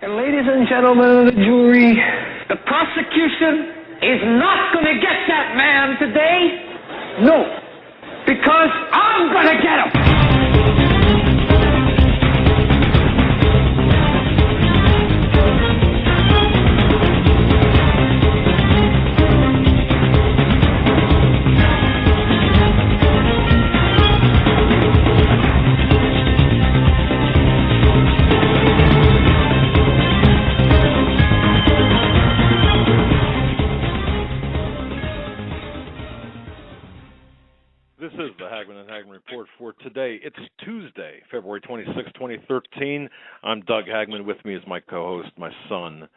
And ladies and gentlemen of the jury, the prosecution is not going to get that man today. No, because I'm going to get him. This is the Hagmann and Hagmann Report for today. It's Tuesday, February 26, 2013. I'm Doug Hagmann. With me is my co-host, my son,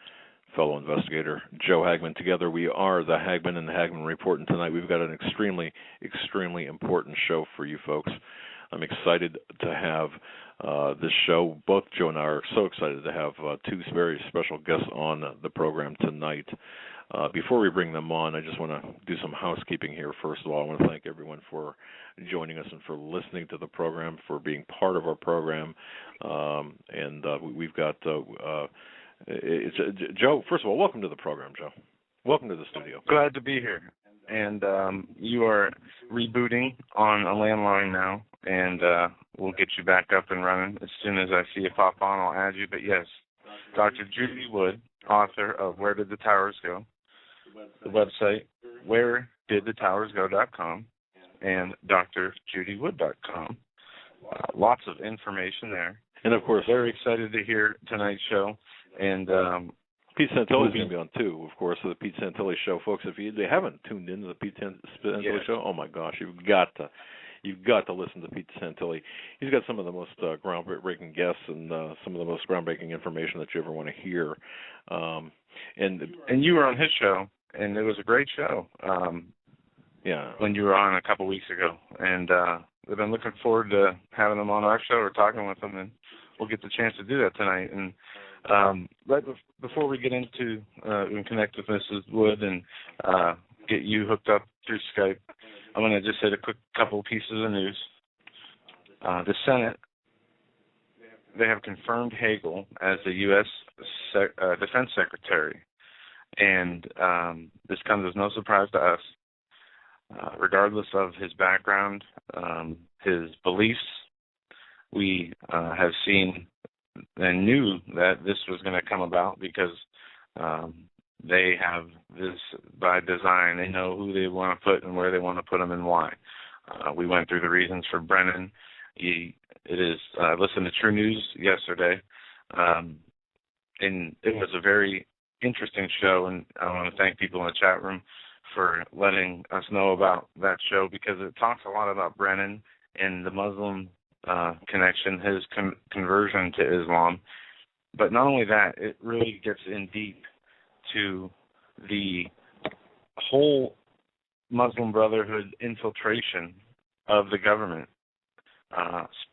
fellow investigator, Joe Hagmann. Together we are the Hagmann and Hagmann Report, and tonight we've got an extremely, extremely important show for you folks. I'm excited to have this show. Both Joe and I are so excited to have two very special guests on the program tonight. Before we bring them on, I just want to do some housekeeping here. First of all, I want to thank everyone for joining us and for listening to the program, for being part of our program. We've got Joe. First of all, welcome to the program, Joe. Welcome to the studio. Glad to be here. And you are rebooting on a landline now, and we'll get you back up and running as soon as I see you pop on. I'll add you. But yes, Dr. Judy Wood, author of Where Did the Towers Go? The website, wheredidthetowersgo.com, and drjudywood.com. Lots of information there. And, of course, very excited to hear tonight's show. And Pete Santilli's going to be on, too, of course, so the Pete Santilli Show. Folks, if they haven't tuned into the Pete Santilli Show, oh, my gosh, you've got to listen to Pete Santilli. He's got some of the most groundbreaking guests and some of the most groundbreaking information that you ever want to hear. And you were on his show, and it was a great show. Yeah. When you were on a couple weeks ago, and we've been looking forward to having him on our show or talking with him, and we'll get the chance to do that tonight. And before we get into and connect with Mrs. Wood and get you hooked up through Skype, I'm going to just say a quick couple pieces of news. The Senate, they have confirmed Hagel as the U.S. Defense Secretary, and this comes as no surprise to us. Regardless of his background, his beliefs, we have seen and knew that this was going to come about because they have this by design. They know who they want to put and where they want to put them and why. We went through the reasons for Brennan. I listened to True News yesterday, and it was a very interesting show, and I want to thank people in the chat room for letting us know about that show because it talks a lot about Brennan and the Muslim connection, his conversion to Islam. But not only that, it really gets in deep to the whole Muslim Brotherhood infiltration of the government,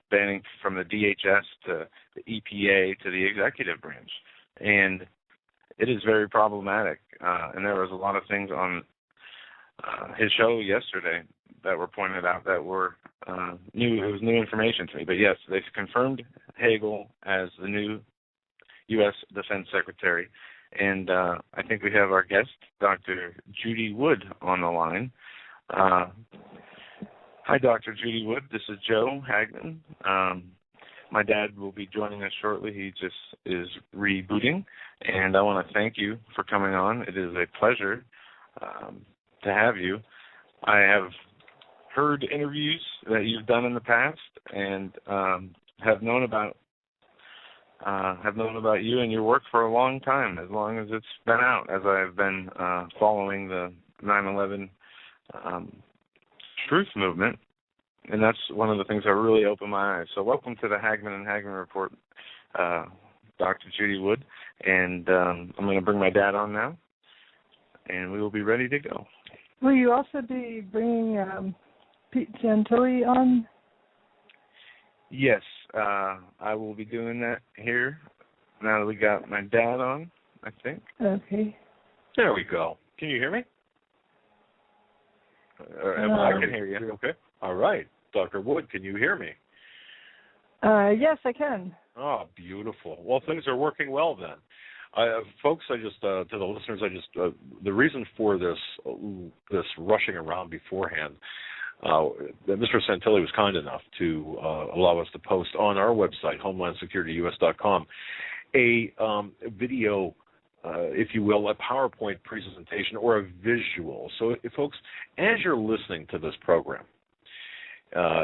spanning from the DHS to the EPA to the executive branch. And it is very problematic. And there was a lot of things on his show yesterday that were pointed out that were new. It was new information to me. But yes, they've confirmed Hagel as the new U.S. Defense Secretary. And I think we have our guest, Dr. Judy Wood, on the line. Hi, Dr. Judy Wood. This is Joe Hagmann. My dad will be joining us shortly. He just is rebooting. And I want to thank you for coming on. It is a pleasure to have you. I have heard interviews that you've done in the past and have known about you and your work for a long time, as long as it's been out, as I've been following the 9/11 truth movement, and that's one of the things that really opened my eyes. So welcome to the Hagmann and Hagmann Report, Dr. Judy Wood, and I'm going to bring my dad on now, and we will be ready to go. Will you also be bringing Pete Santilli on? Yes, I will be doing that here now that we got my dad on, I think. Okay. There we go. Can you hear me? I can hear you. Okay. All right. Dr. Wood, can you hear me? Yes, I can. Oh, beautiful. Well, things are working well then. Folks, I just to the listeners, the reason for this rushing around beforehand, Mr. Santilli was kind enough to allow us to post on our website, HomelandSecurityUS.com, a video, if you will, a PowerPoint presentation or a visual. So, folks, as you're listening to this program,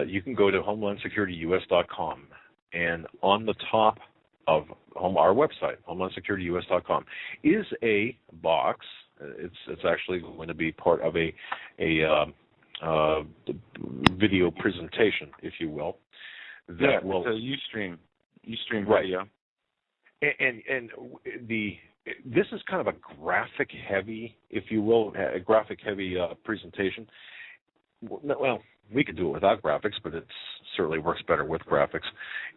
you can go to HomelandSecurityUS.com, and on the top of our website, HomelandSecurityUS.com, is a box. It's actually going to be part of a video presentation, if you will. That will it's a Ustream video. And this is kind of a graphic heavy, if you will, a graphic heavy presentation. Well, we could do it without graphics, but it certainly works better with graphics.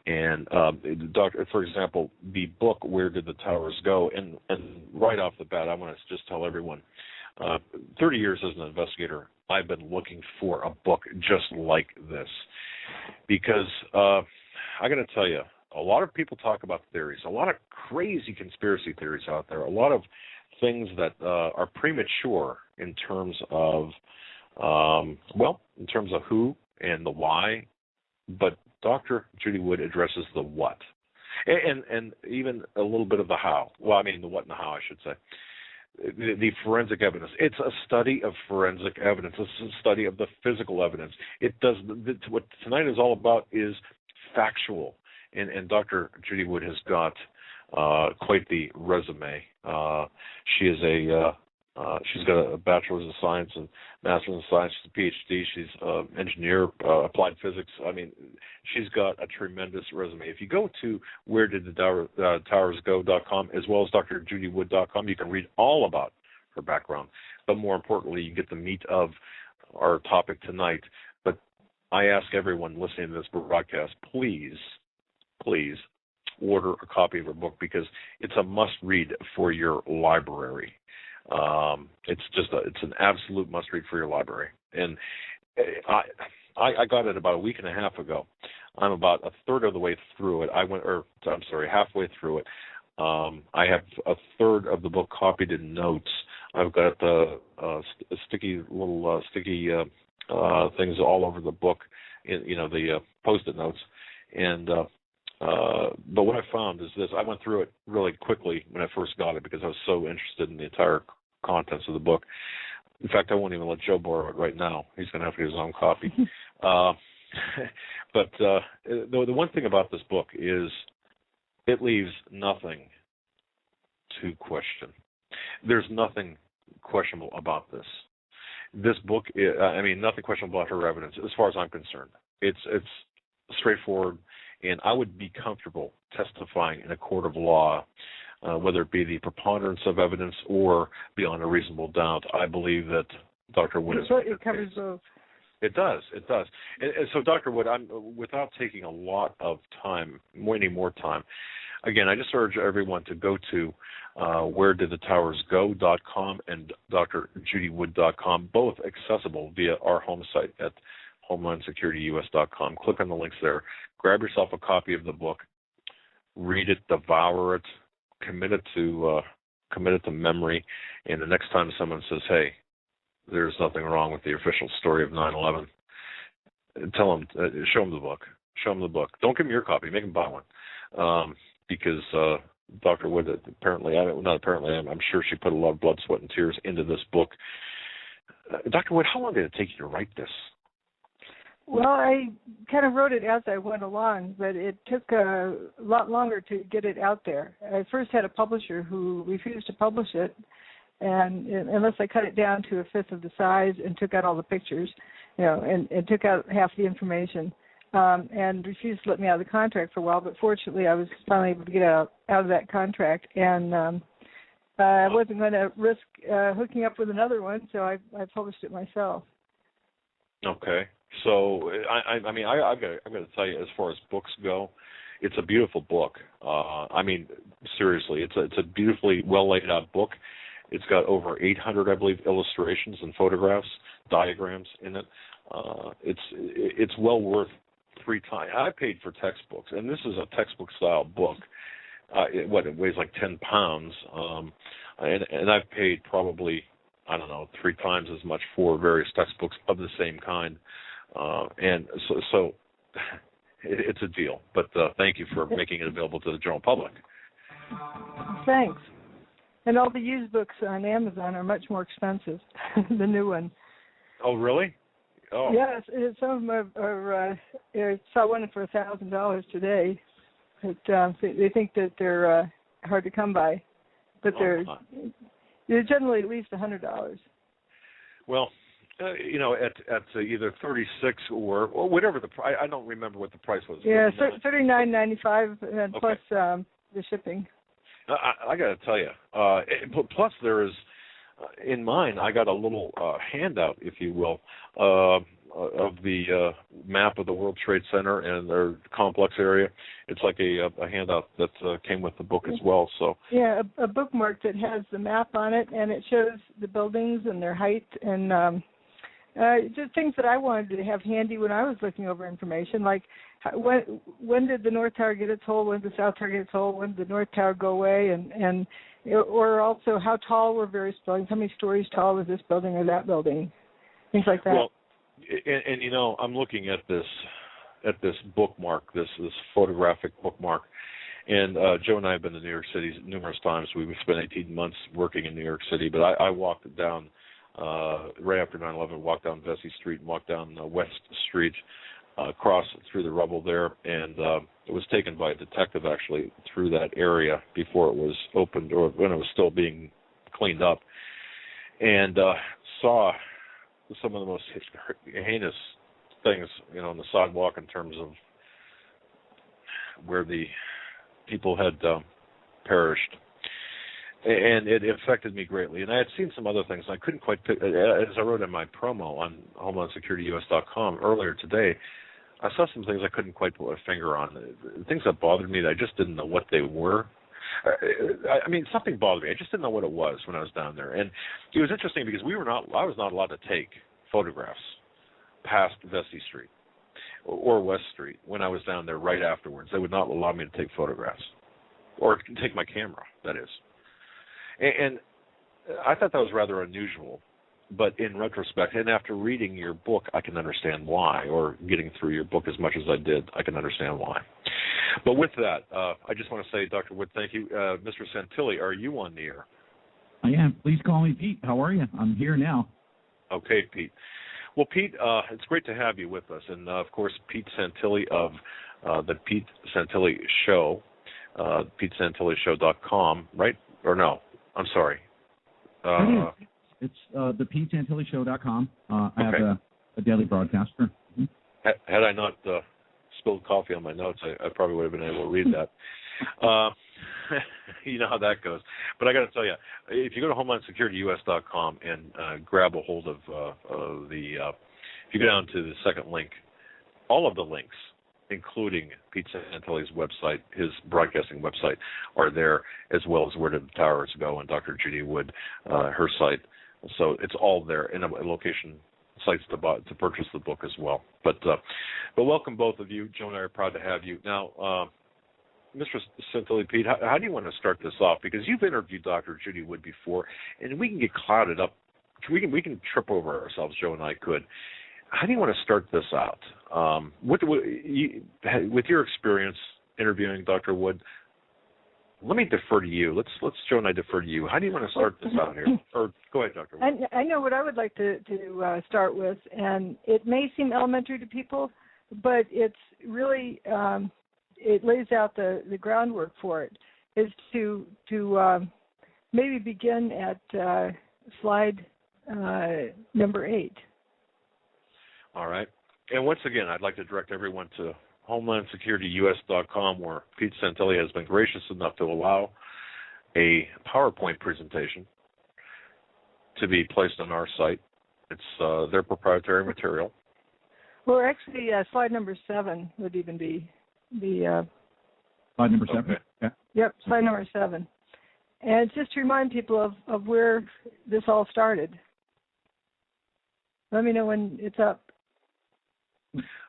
And for example, the book "Where Did the Towers Go?" and right off the bat, I want to just tell everyone, 30 years as an investigator, I've been looking for a book just like this, because I got to tell you, a lot of people talk about theories, a lot of crazy conspiracy theories out there, a lot of things that are premature in terms of in terms of who and the why, but Dr. Judy Wood addresses the what, and even a little bit of the how. Well, I mean the what and the how, I should say. The forensic evidence. It's a study of forensic evidence. It's a study of the physical evidence. It does what tonight is all about is factual, and Dr. Judy Wood has got quite the resume. She is she's got a bachelor's of science and master's of science. She's a PhD. She's an engineer, applied physics. I mean, she's got a tremendous resume. If you go to wheredidthetowersgo.com as well as drjudywood.com, you can read all about her background. But more importantly, you get the meat of our topic tonight. But I ask everyone listening to this broadcast, please order a copy of her book, because it's a must-read for your library. It's an absolute must-read for your library. And I got it about a week and a half ago. I'm about a third of the way through it. Halfway through it. I have a third of the book copied in notes. I've got the sticky things all over the book, the Post-it notes. And but what I found is this. I went through it really quickly when I first got it, because I was so interested in the entire contents of the book. In fact, I won't even let Joe borrow it right now. He's going to have to get his own copy. But the one thing about this book is it leaves nothing to question. There's nothing questionable about this. This book, nothing questionable about her evidence, as far as I'm concerned. It's straightforward, and I would be comfortable testifying in a court of law, whether it be the preponderance of evidence or beyond a reasonable doubt. I believe that Dr. Wood is... It covers both. It does. And so, Dr. Wood, without taking a lot of time, any more time, again, I just urge everyone to go to wheredidthetowersgo.com and drjudywood.com, both accessible via our home site at HomelandSecurityUS.com. Click on the links there. Grab yourself a copy of the book. Read it, devour it, commit it to memory. And the next time someone says, "Hey, there's nothing wrong with the official story of 9/11," tell them, show them the book. Show them the book. Don't give them your copy. Make them buy one, because Dr. Wood I'm sure she put a lot of blood, sweat, and tears into this book. Dr. Wood, how long did it take you to write this? Well, I kind of wrote it as I went along, but it took a lot longer to get it out there. I first had a publisher who refused to publish it, and unless I cut it down to a fifth of the size and took out all the pictures, and took out half the information, and refused to let me out of the contract for a while. But fortunately, I was finally able to get out of that contract, and I wasn't going to risk hooking up with another one, so I published it myself. Okay. So, I've got to tell you, as far as books go, it's a beautiful book. Seriously, it's a beautifully well laid out book. It's got over 800, I believe, illustrations and photographs, diagrams in it. It's well worth 3 times. I paid for textbooks, and this is a textbook-style book. It weighs like 10 pounds, and I've paid probably, I don't know, 3 times as much for various textbooks of the same kind. And so it's a deal. But thank you for making it available to the general public. Thanks. And all the used books on Amazon are much more expensive than the new one. Oh, really? Oh. Yes, some of them are. I saw one for $1,000 today. But they think that they're hard to come by, but they're generally at least $100. Well, at either 36 or whatever the price. I don't remember what the price was. Yeah, $39.95 and plus the shipping. I got to tell you, plus there is, in mine, I got a little handout, if you will, of the map of the World Trade Center and their complex area. It's like a handout that came with the book as well. So yeah, a bookmark that has the map on it, and it shows the buildings and their height and just things that I wanted to have handy when I was looking over information, like when did the North Tower get its hole, when did the South Tower get its hole, when did the North Tower go away, and or also how tall were various buildings, how many stories tall was this building or that building, things like that. Well, and I'm looking at this bookmark, this photographic bookmark, and Joe and I have been to New York City numerous times. We've spent 18 months working in New York City, but I walked down right after 9/11, walked down Vesey Street and walked down West Street, across through the rubble there, and it was taken by a detective actually through that area before it was opened or when it was still being cleaned up, and saw some of the most heinous things, on the sidewalk in terms of where the people had perished. And it affected me greatly. And I had seen some other things. I couldn't quite pick, as I wrote in my promo on HomelandSecurityUS.com earlier today, I saw some things I couldn't quite put a finger on. Things that bothered me that I just didn't know what they were. I mean, something bothered me. I just didn't know what it was when I was down there. And it was interesting because I was not allowed to take photographs past Vesey Street or West Street when I was down there right afterwards. They would not allow me to take photographs or take my camera, that is. And I thought that was rather unusual. But in retrospect, and after reading your book, I can understand why, or getting through your book as much as I did, I can understand why. But with that, I just want to say, Dr. Wood, thank you. Mr. Santilli, are you on the air? I am. Please call me Pete. How are you? I'm here now. Okay, Pete. Well, Pete, it's great to have you with us. And, of course, Pete Santilli of the Pete Santilli Show, PeteSantilliShow.com, right? Or no, I'm sorry. It's the PeteSantilliShow.com. I have a daily broadcaster. Mm-hmm. Had I not spilled coffee on my notes, I probably would have been able to read that. You know how that goes. But I got to tell you, if you go to HomelandSecurityUS.com and grab a hold of if you go down to the second link, all of the links, including Pete Santilli's website, his broadcasting website, are there, as well as Where Did the Towers Go, and Dr. Judy Wood, her site. So it's all there, and a location sites to purchase the book as well. But welcome both of you. Joe and I are proud to have you. Now, Mr. Santilli, Pete, how do you want to start this off? Because you've interviewed Dr. Judy Wood before, and we can get clouded up. We can trip over ourselves, Joe and I could. How do you want to start this out? With your experience interviewing Dr. Wood, let me defer to you. Let's Joe and I defer to you. How do you want to start this out here? Or go ahead, Dr. Wood. I know what I would like to start with, and it may seem elementary to people, but it's really it lays out the groundwork for it. Is to maybe begin at slide number 8. All right. And once again, I'd like to direct everyone to HomelandSecurityUS.com, where Pete Santilli has been gracious enough to allow a PowerPoint presentation to be placed on our site. It's their proprietary material. Well, actually, slide number 7 would even be the... slide number 7? Okay. Yeah. Yep, slide number 7. And just to remind people of where this all started. Let me know when it's up.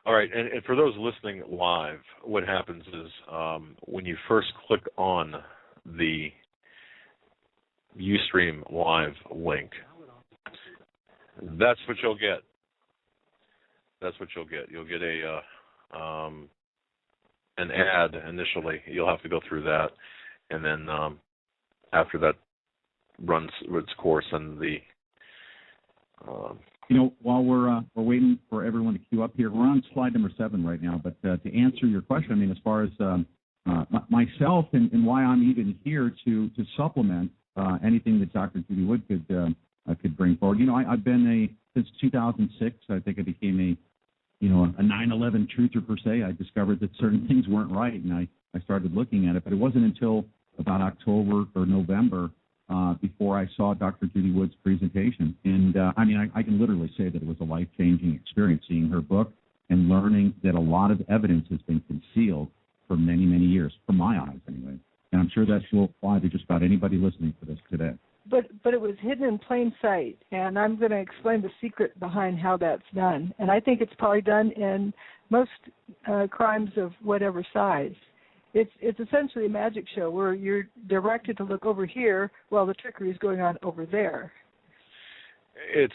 All right, and for those listening live, what happens is when you first click on the Ustream Live link, that's what you'll get. That's what you'll get. You'll get an ad initially. You'll have to go through that, and then after that runs its course, and the while we're waiting for everyone to queue up here, we're on slide number 7 right now. But to answer your question, I mean, as far as myself and why I'm even here to supplement anything that Dr. Judy Wood could bring forward. I've been since 2006. I think I became a 9/11 truther per se. I discovered that certain things weren't right, and I started looking at it. But it wasn't until about October or November before I saw Dr. Judy Wood's presentation. And I can literally say that it was a life-changing experience seeing her book and learning that a lot of evidence has been concealed for many, many years, from my eyes anyway. And I'm sure that will apply to just about anybody listening to this today. But it was hidden in plain sight, and I'm going to explain the secret behind how that's done. And I think it's probably done in most crimes of whatever size. It's essentially a magic show where you're directed to look over here while the trickery is going on over there. It's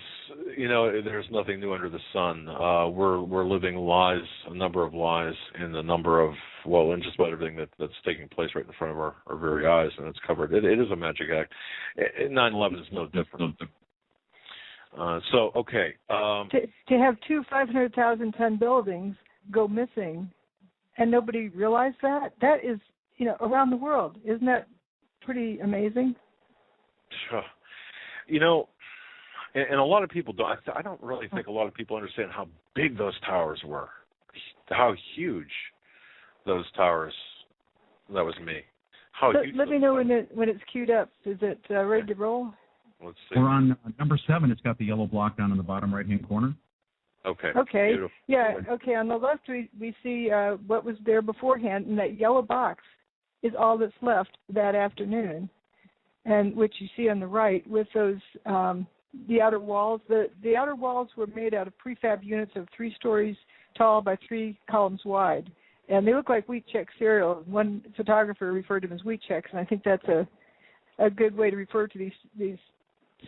there's nothing new under the sun. We're living lies, a number of lies, in the number of in just about everything that's taking place right in front of our very eyes, and it's covered. It is a magic act. 9/11 is no different. Okay. To have two 500,000-ton buildings go missing, and nobody realized that is around the world. Isn't that pretty amazing? And a lot of people don't. I don't really think a lot of people understand how big those towers were, how huge those towers. That was me. Let me know when it's queued up. Is it ready to roll? Let's see. We're on number 7. It's got the yellow block down in the bottom right-hand corner. Okay. Beautiful. Yeah. Okay. On the left, we see what was there beforehand, and that yellow box is all that's left that afternoon, and which you see on the right with those. The outer walls. The outer walls were made out of prefab units of 3 stories tall by 3 columns wide, and they look like wheat check cereal. One photographer referred to them as wheat checks, and I think that's a good way to refer to these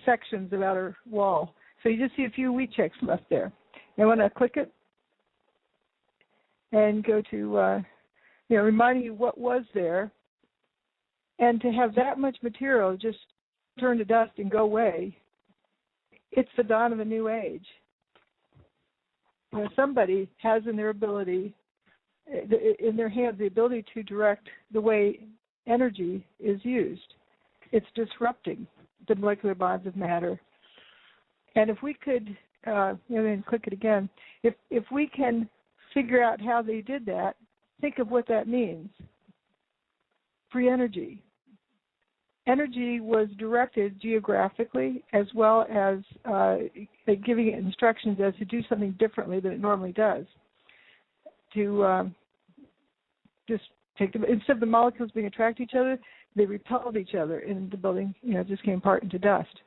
sections of outer wall. So you just see a few wheat checks left there. And I want to click it and go to reminding you what was there, and to have that much material just turn to dust and go away. It's the dawn of a new age. Somebody has in their hands the ability to direct the way energy is used. It's disrupting the molecular bonds of matter. And if we could, and click it again, if we can figure out how they did that, think of what that means. Free energy. Energy was directed geographically as well as giving it instructions as to do something differently than it normally does. To just take them, instead of the molecules being attracted to each other, they repelled each other, and the building, just came apart into dust.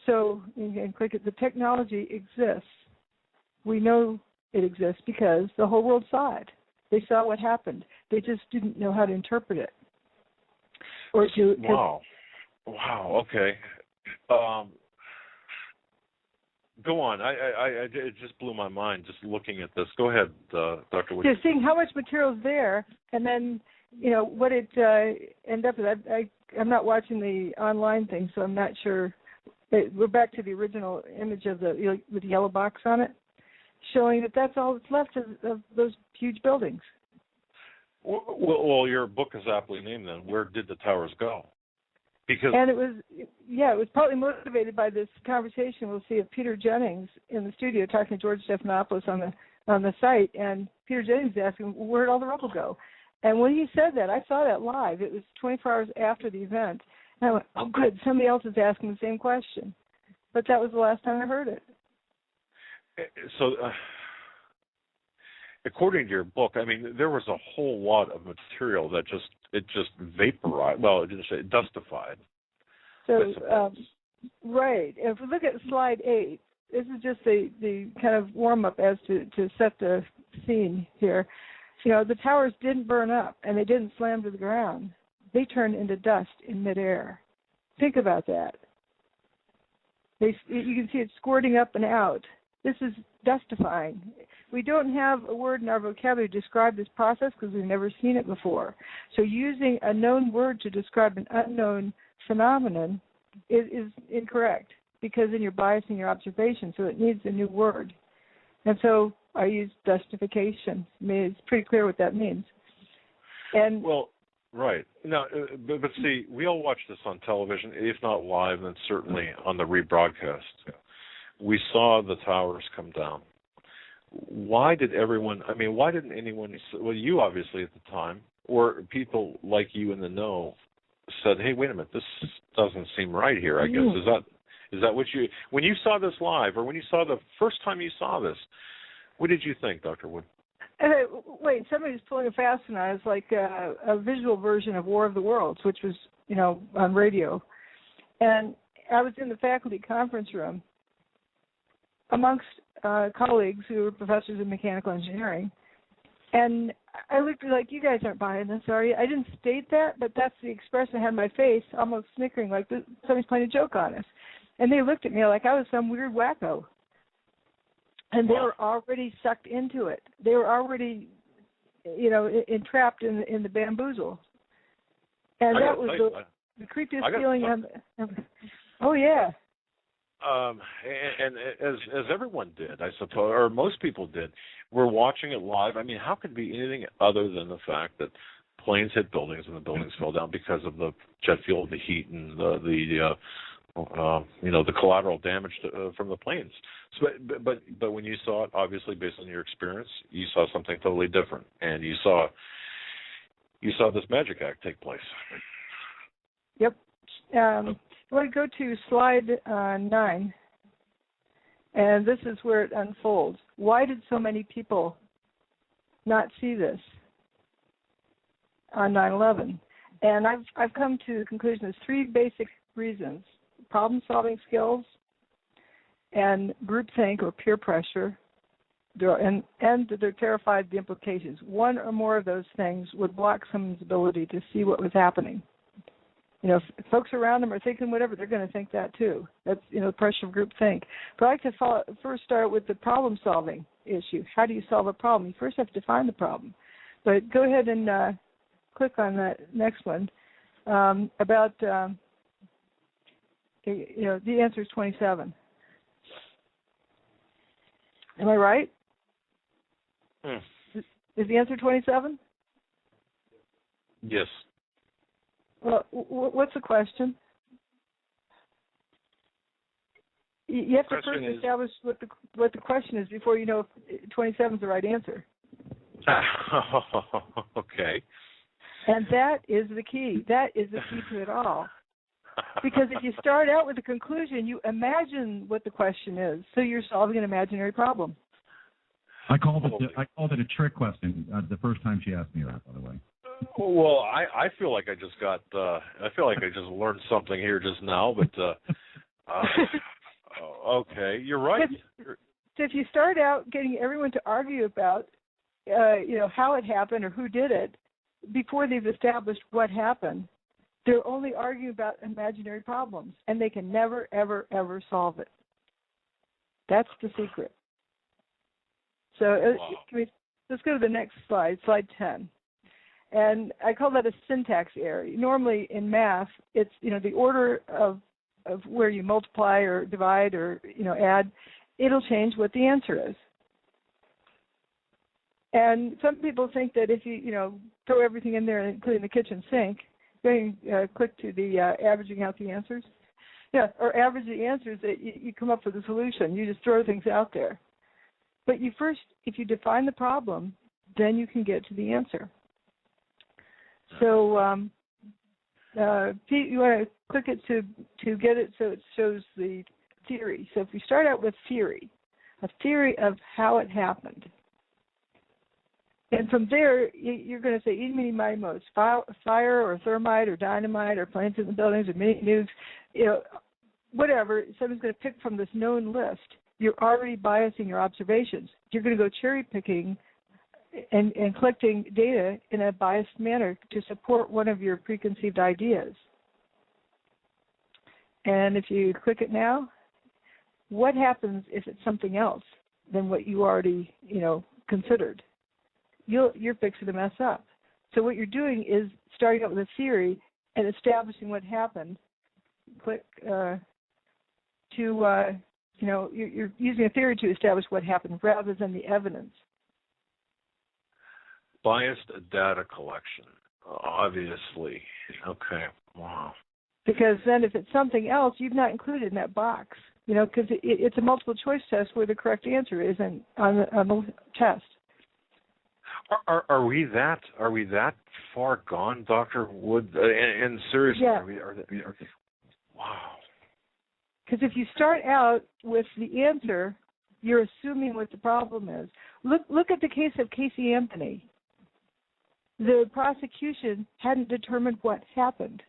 So, again, click it. The technology exists. We know it exists because the whole world saw it. They saw what happened. They just didn't know how to interpret it. Wow. Okay. Go on. It just blew my mind just looking at this. Go ahead, Dr. Wood. Just seeing how much material is there, and then what it ended up with. I'm not watching the online thing, so I'm not sure. We're back to the original image of with the yellow box on it, showing that that's all that's left of those huge buildings. Well, your book is aptly named then. Where did the towers go? And it was partly motivated by this conversation we'll see of Peter Jennings in the studio talking to George Stephanopoulos on the site, and Peter Jennings asking, where'd all the rubble go? And when he said that, I saw that live. It was 24 hours after the event. And I went, oh, good, somebody else is asking the same question. But that was the last time I heard it. So, according to your book, I mean, there was a whole lot of material that just vaporized. Well, it didn't say it dustified. So, right. If we look at slide 8, this is just the kind of warm-up as to set the scene here. The towers didn't burn up, and they didn't slam to the ground. They turned into dust in midair. Think about that. You can see it squirting up and out. This is dustifying. We don't have a word in our vocabulary to describe this process because we've never seen it before. So using a known word to describe an unknown phenomenon is incorrect because then you're biasing your observation, so it needs a new word. And so I use dustification. I mean, it's pretty clear what that means. And well, right. Now, but see, we all watch this on television, if not live, then certainly on the rebroadcast. We saw the towers come down. Why didn't anyone, well, you obviously at the time, or people like you in the know, said, hey, wait a minute, this doesn't seem right here, I guess. Is that what you, when you saw this live, or when you saw the first time you saw this, what did you think, Dr. Wood? Wait, somebody's pulling a fast one on. It's like a visual version of War of the Worlds, which was, on radio. And I was in the faculty conference room amongst colleagues who were professors of mechanical engineering. And I looked like, you guys aren't buying this, are you? I didn't state that, but that's the expression I had on my face, almost snickering, like somebody's playing a joke on us. And they looked at me like I was some weird wacko. And they were already sucked into it. They were already, entrapped in the bamboozle. And that was the creepiest feeling. Oh, yeah. And as everyone did, I suppose, or most people did, we're watching it live. I mean, how could it be anything other than the fact that planes hit buildings and the buildings fell down because of the jet fuel, the heat, and the collateral damage from the planes. So, but when you saw it, obviously based on your experience, you saw something totally different, and you saw this magic act take place. Yep. You want to go to slide 9, and this is where it unfolds. Why did so many people not see this on 9/11? And I've come to the conclusion there's 3 basic reasons: problem-solving skills, and groupthink or peer pressure, and they're terrified of the implications. One or more of those things would block someone's ability to see what was happening. If folks around them are thinking whatever, they're going to think that too. That's, the pressure of groupthink. But I like to first start with the problem-solving issue. How do you solve a problem? You first have to define the problem. But go ahead and click on that next one about, the answer is 27. Am I right? Is the answer 27? Yes. Well, what's the question? You have to first establish what the question is before you know if 27 is the right answer. Okay. And that is the key. That is the key to it all. Because if you start out with a conclusion, you imagine what the question is, so you're solving an imaginary problem. I called it a trick question the first time she asked me that, by the way. Well, I feel like I just learned something here just now, but okay, you're right. So if you start out getting everyone to argue about, how it happened or who did it, before they've established what happened, they're only arguing about imaginary problems, and they can never, ever, ever solve it. That's the secret. So let's go to the next slide, slide 10. And I call that a syntax error. Normally in math, it's, the order of where you multiply or divide or, add, it'll change what the answer is. And some people think that if you, throw everything in there, including the kitchen sink, then click to the averaging out the answers. Yeah, or average the answers, that you come up with a solution. You just throw things out there. But you first, if you define the problem, then you can get to the answer. So Pete, you want to click it to get it so it shows the theory. So if we start out with theory, a theory of how it happened. And from there, you're going to say eeny, meeny, miny, moe, fire or thermite or dynamite or planes in the buildings or mini nukes, whatever. Someone's going to pick from this known list. you're already biasing your observations. You're going to go cherry picking and collecting data in a biased manner to support one of your preconceived ideas. And if you click it now, what happens if it's something else than what you already, considered? You're fixing to mess up. So what you're doing is starting out with a theory and establishing what happened. Click you're using a theory to establish what happened rather than the evidence. Biased data collection, obviously. Okay, wow. Because then if it's something else, you've not included in that box, because it's a multiple choice test where the correct answer isn't on the test. Are we that far gone, Dr. Wood? And seriously, yeah. Wow. Because if you start out with the answer, you're assuming what the problem is. Look at the case of Casey Anthony. The prosecution hadn't determined what happened.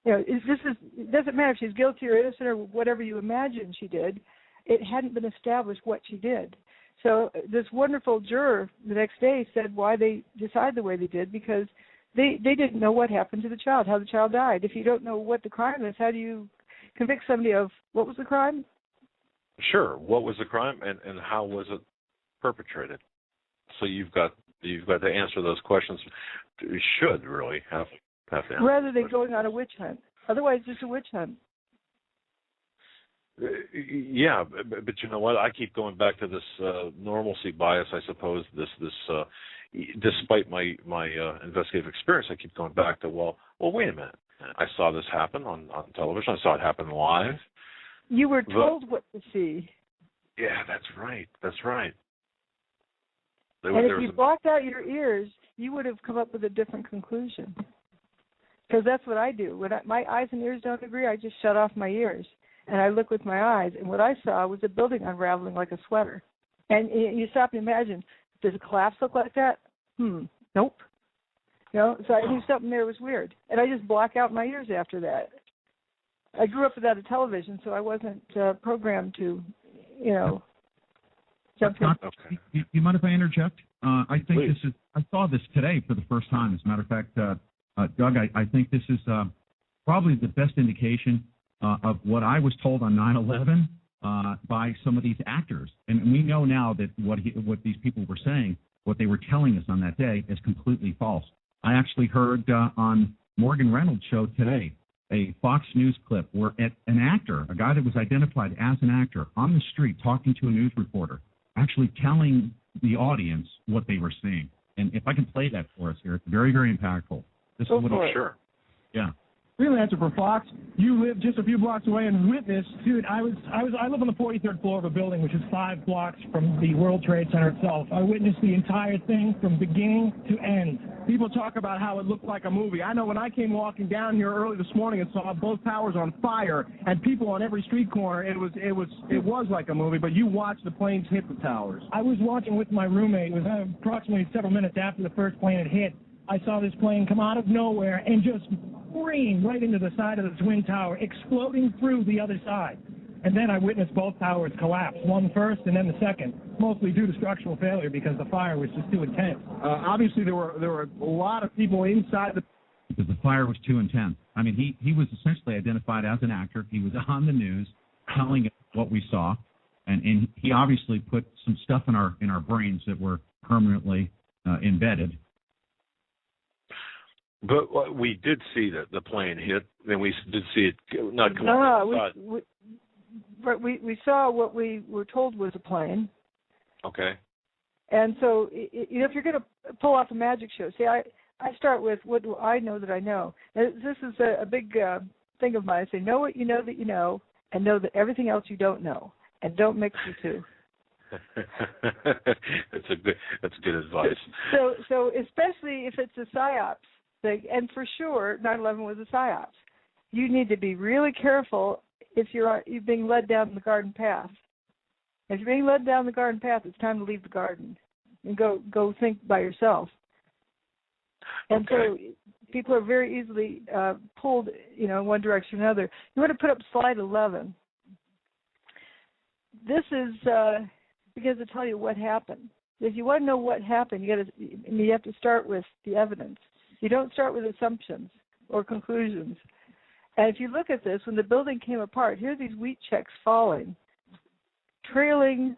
It doesn't matter if she's guilty or innocent or whatever you imagine she did. It hadn't been established what she did. So this wonderful juror the next day said why they decided the way they did, because they didn't know what happened to the child, how the child died. If you don't know what the crime is, how do you convict somebody of what was the crime? Sure. What was the crime and how was it perpetrated? So you've got to answer those questions. You should really have to answer. Rather than going on a witch hunt. Otherwise, it's a witch hunt. Yeah, but you know what? I keep going back to this normalcy bias, I suppose. This despite my investigative experience, I keep going back to well, wait a minute. I saw this happen on television. I saw it happen live. You were told what to see. Yeah, that's right. And if you blocked out your ears, you would have come up with a different conclusion. Because that's what I do. When my eyes and ears don't agree, I just shut off my ears. And I look with my eyes. And what I saw was a building unraveling like a sweater. And you stop and imagine, does a collapse look like that? Nope. So I knew something there was weird. And I just block out my ears after that. I grew up without a television, so I wasn't programmed to, jump in. Okay. You mind if I interject? I think Please. I saw this today for the first time. As a matter of fact, Doug, I think this is probably the best indication of what I was told on 9/11 by some of these actors. And we know now that what these people were saying, what they were telling us on that day, is completely false. I actually heard on Morgan Reynolds' show today a Fox News clip where an actor, a guy that was identified as an actor, on the street talking to a news reporter, actually telling the audience what they were seeing. And if I can play that for us here, it's very, very impactful. This is what sure. Yeah. Freelancer for Fox. You live just a few blocks away and witnessed, dude. I live on the 43rd floor of a building which is 5 blocks from the World Trade Center itself. I witnessed the entire thing from beginning to end. People talk about how it looked like a movie. I know when I came walking down here early this morning and saw both towers on fire and people on every street corner, it was like a movie. But you watched the planes hit the towers. I was watching with my roommate. It was approximately several minutes after the first plane had hit. I saw this plane come out of nowhere and just scream right into the side of the Twin Tower, exploding through the other side. And then I witnessed both towers collapse, one first and then the second, mostly due to structural failure because the fire was just too intense. Obviously, there were a lot of people inside the... Because the fire was too intense. I mean, he was essentially identified as an actor. He was on the news telling us what we saw, and he obviously put some stuff in our brains that were permanently embedded. But we did see that the plane hit, and we did see it not come out. We saw what we were told was a plane. Okay. And so, if you're going to pull off a magic show, see, I start with what do I know that I know. And this is a big thing of mine. I say, know what you know that you know, and know that everything else you don't know, and don't mix the two. That's good advice. So especially if it's a psyops thing, and for sure 9/11 was a psyops, you need to be really careful if you're being led down the garden path. If you're being led down the garden path, it's time to leave the garden and go think by yourself. And so people are very easily pulled, in one direction or another. You want to put up slide 11. this is because to tell you what happened. If you want to know what happened, you have to start with the evidence. You don't start with assumptions or conclusions. And if you look at this, when the building came apart, here are these wheat checks falling, trailing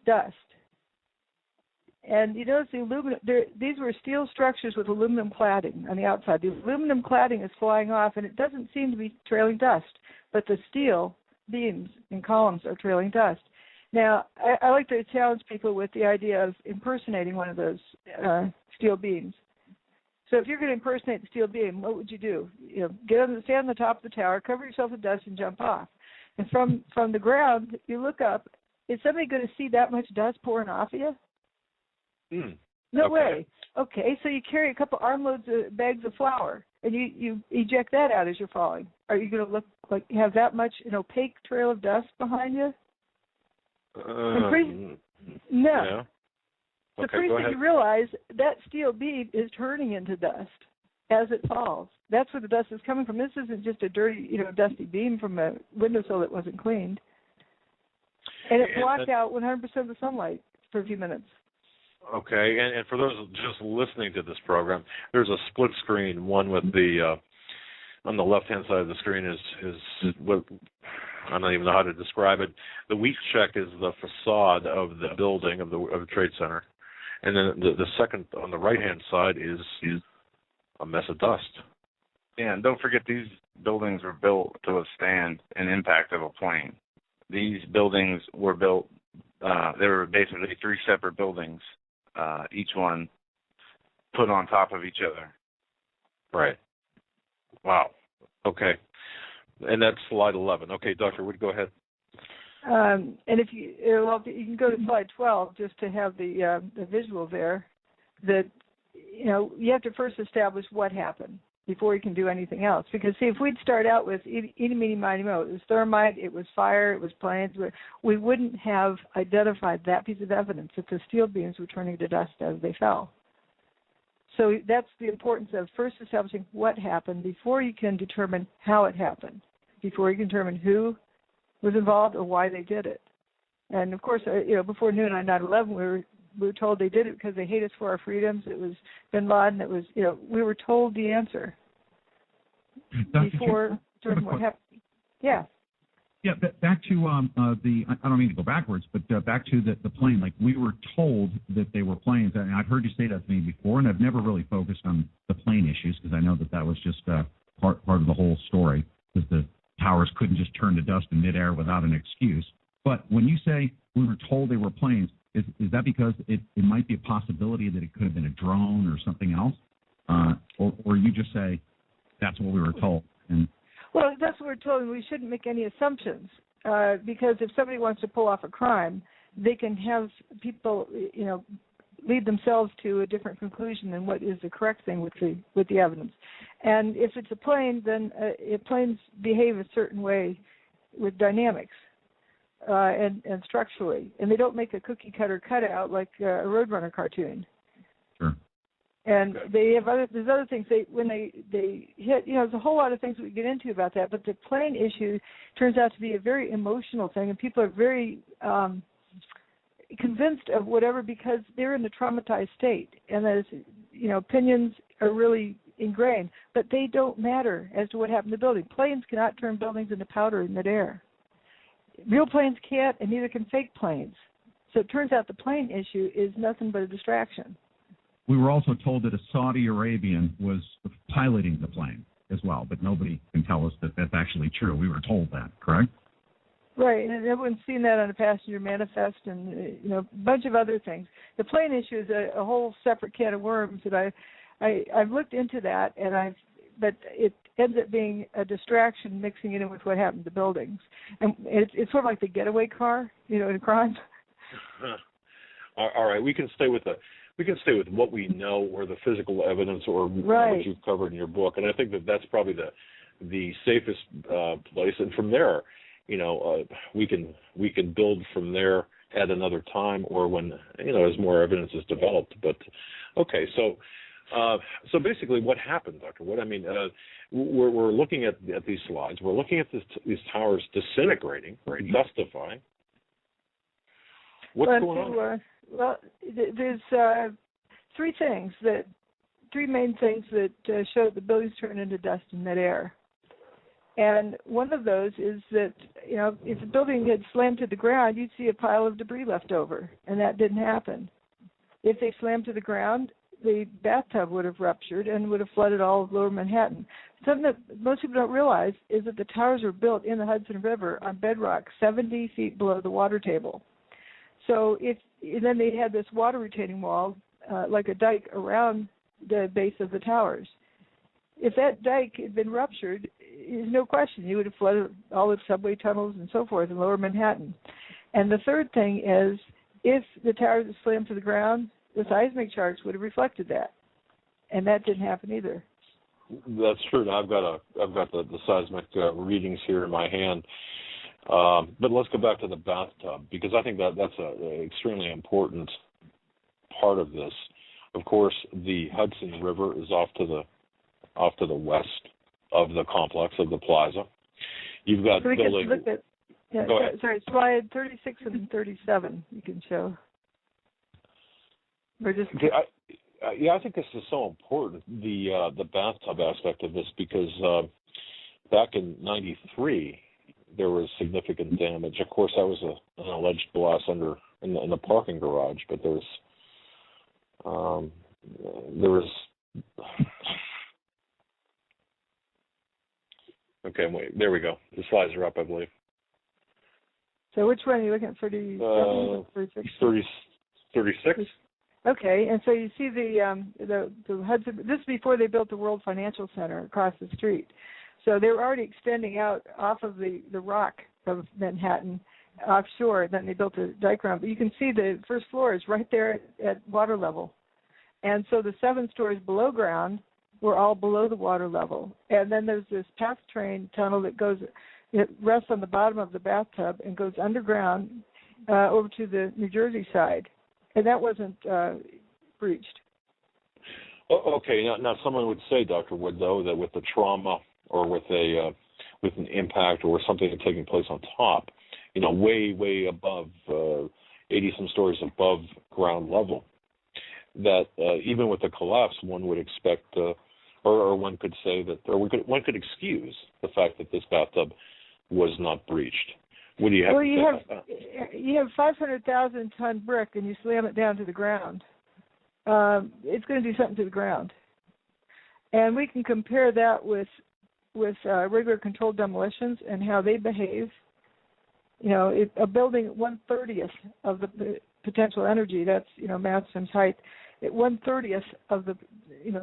dust. And you notice the aluminum, these were steel structures with aluminum cladding on the outside. The aluminum cladding is flying off, and it doesn't seem to be trailing dust, but the steel beams and columns are trailing dust. Now, I like to challenge people with the idea of impersonating one of those steel beams. So if you're going to impersonate the steel beam, what would you do? Stand on the top of the tower, cover yourself with dust, and jump off. And from the ground, you look up. Is somebody going to see that much dust pouring off of you? No way. Okay, so you carry a couple armloads of bags of flour, and you eject that out as you're falling. Are you going to look like you have that much an opaque trail of dust behind you? No. Yeah. So pretty soon you realize that steel beam is turning into dust as it falls. That's where the dust is coming from. This isn't just a dirty, dusty beam from a windowsill that wasn't cleaned. And it blocked out 100% of the sunlight for a few minutes. Okay, and for those just listening to this program, there's a split screen. One with the on the left-hand side of the screen is what I don't even know how to describe it. The wheat check is the facade of the building of the Trade Center, and then the second on the right-hand side is a mess of dust. Yeah, and don't forget these buildings were built to withstand an impact of a plane. These buildings were built. There were basically three separate buildings, each one put on top of each other. Right. Wow. Okay. And that's slide 11. Okay, Dr. Wood, go ahead. And if you can go to slide 12 just to have the visual there. That you have to first establish what happened before you can do anything else. Because see, if we'd start out with eeny, meeny, miny, mo, it was thermite, it was fire, it was planes, we wouldn't have identified that piece of evidence that the steel beams were turning to dust as they fell. So that's the importance of first establishing what happened before you can determine how it happened, before you can determine who was involved or why they did it. And of course, before noon on 9/11, we were told they did it because they hate us for our freedoms. It was bin Laden. It was, we were told the answer before certain what happened. Yeah. Yeah, back to I don't mean to go backwards, but back to the plane. Like, we were told that they were planes, and I've heard you say that to me before, and I've never really focused on the plane issues because I know that was just part of the whole story, because the towers couldn't just turn to dust in midair without an excuse. But when you say we were told they were planes, is that because it might be a possibility that it could have been a drone or something else? Or you just say that's what we were told? Well, that's what we're told, and we shouldn't make any assumptions, because if somebody wants to pull off a crime, they can have people, lead themselves to a different conclusion than what is the correct thing with the evidence. And if it's a plane, then planes behave a certain way with dynamics and structurally, and they don't make a cookie-cutter cutout like a Roadrunner cartoon. Sure. And they have there's other things when they hit, there's a whole lot of things we get into about that, but the plane issue turns out to be a very emotional thing, and people are very convinced of whatever because they're in a traumatized state, and as opinions are really ingrained, but they don't matter as to what happened to the building. Planes cannot turn buildings into powder in midair. Real planes can't, and neither can fake planes. So it turns out the plane issue is nothing but a distraction. We were also told that a Saudi Arabian was piloting the plane as well, but nobody can tell us that that's actually true. We were told that, correct? Right, and everyone's seen that on a passenger manifest and a bunch of other things. The plane issue is a whole separate can of worms that I've looked into that, but it ends up being a distraction mixing it in with what happened to buildings, and it's sort of like the getaway car, in a crime. All right, we can stay with what we know, or the physical evidence, or what you've covered in your book, and I think that's probably the safest place. And from there, we can build from there at another time, or when as more evidence is developed. But okay, so basically, what happened, Dr. Wood? I mean, we're looking at these slides. We're looking at these towers disintegrating, right, dustifying. What's going on? There's three main things that show that the buildings turn into dust in midair. And one of those is that, if a building had slammed to the ground, you'd see a pile of debris left over, and that didn't happen. If they slammed to the ground, the bathtub would have ruptured and would have flooded all of lower Manhattan. Something that most people don't realize is that the towers were built in the Hudson River on bedrock 70 feet below the water table. So then they had this water retaining wall, like a dike around the base of the towers. If that dike had been ruptured, there's no question you would have flooded all the subway tunnels and so forth in lower Manhattan. And the third thing is, if the towers had slammed to the ground, the seismic charts would have reflected that, and that didn't happen either. That's true. Now I've got the seismic readings here in my hand. But let's go back to the bathtub, because I think that's an extremely important part of this. Of course, the Hudson River is off to the west of the complex of the plaza. You've got building. Go ahead. Sorry, slide 36 and 37. You can show. We're just. Okay, I think this is so important, the bathtub aspect of this, because back in '93 there was significant damage. Of course, that was an alleged blast in the parking garage, but there was. Okay, wait. There we go. The slides are up, I believe. So which one are you looking at? 37 or 36? 36. Okay, and so you see the Hudson. This is before they built the World Financial Center across the street. So they were already extending out off of the rock of Manhattan offshore. Then they built a dike around. But you can see the first floor is right there at water level. And so the 7 stories below ground were all below the water level. And then there's this path train tunnel it rests on the bottom of the bathtub and goes underground over to the New Jersey side. And that wasn't breached. Okay, now someone would say, Dr. Wood, though, that with the trauma or with an impact or something taking place on top, way above 80-some stories above ground level, that even with the collapse, one would expect, or one could say that, or one could excuse the fact that this bathtub was not breached. What do you have to say about that? You have 500,000-ton brick and you slam it down to the ground. It's going to do something to the ground. And we can compare that with regular controlled demolitions and how they behave. A building at 1/30th of the potential energy, that's, mass times height, at 1/30th of the,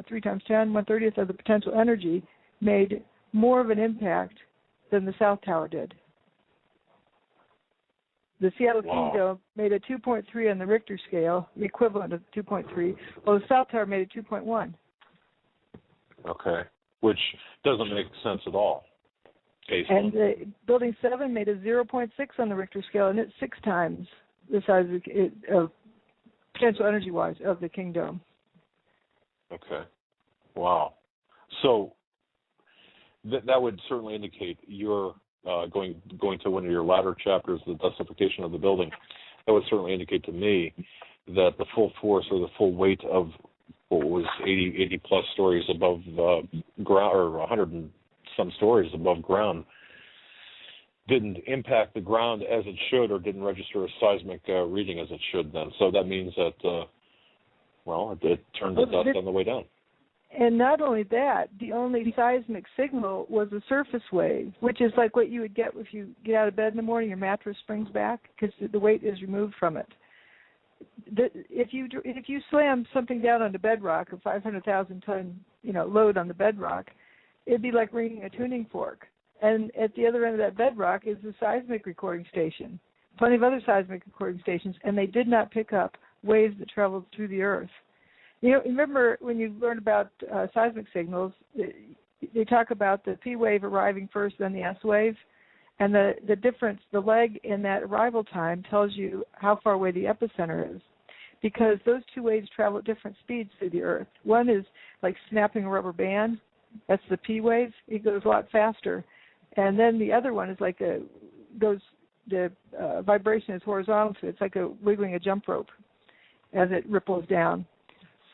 3 times 10, 1/30th of the potential energy made more of an impact than the South Tower did. The Seattle Kingdom made a 2.3 on the Richter scale, the equivalent of 2.3, while the South Tower made a 2.1. Okay, which doesn't make sense at all. And Building 7 made a 0.6 on the Richter scale, and it's 6 times the size of potential energy-wise of the Kingdom. Okay. Wow. So that would certainly indicate you're going to one of your latter chapters, the dustification of the building. That would certainly indicate to me that the full force or the full weight of what was 80 plus stories above ground, or 100 and some stories above ground, didn't impact the ground as it should, or didn't register a seismic reading as it should then. So that means that, it turned the dust on the way down. And not only that, the only seismic signal was a surface wave, which is like what you would get if you get out of bed in the morning, your mattress springs back because the weight is removed from it. If you slam something down on the bedrock, a 500,000-ton load on the bedrock, it'd be like ringing a tuning fork. And at the other end of that bedrock is the seismic recording station, plenty of other seismic recording stations, and they did not pick up waves that traveled through the earth. Remember when you learned about seismic signals, they talk about the P wave arriving first, then the S wave, and the difference, the lag in that arrival time tells you how far away the epicenter is, because those two waves travel at different speeds through the earth. One is like snapping a rubber band. That's the P wave. It goes a lot faster. And then the other one is like goes the vibration is horizontal, so it's like wiggling a jump rope as it ripples down.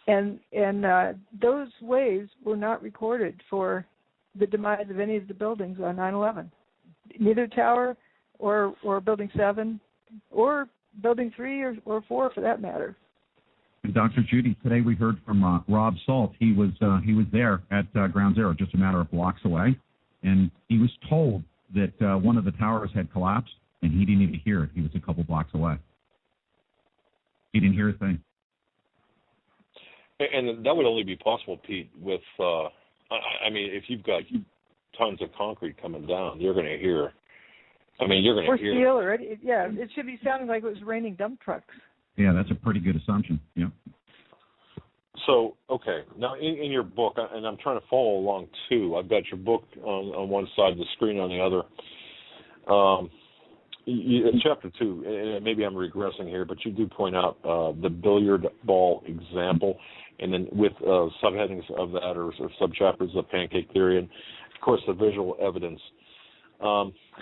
And those waves were not recorded for the demise of any of the buildings on 9/11. Neither tower or Building 7 or Building 3 or 4 for that matter. And Dr. Judy, today we heard from Rob Salt. He was there at Ground Zero, just a matter of blocks away, and he was told that one of the towers had collapsed, and he didn't even hear it. He was a couple blocks away. He didn't hear a thing. And that would only be possible, Pete, with, I mean, if you've got tons of concrete coming down, you're going to hear. I mean, you're going to hear. Or steel, it should be sounding like it was raining dump trucks. Yeah, that's a pretty good assumption. Yeah. So, okay, now in your book, and I'm trying to follow along too. I've got your book on one side of the screen, on the other. In chapter 2, and maybe I'm regressing here, but you do point out the billiard ball example, and then with subheadings of that or subchapters of pancake theory, and of course the visual evidence.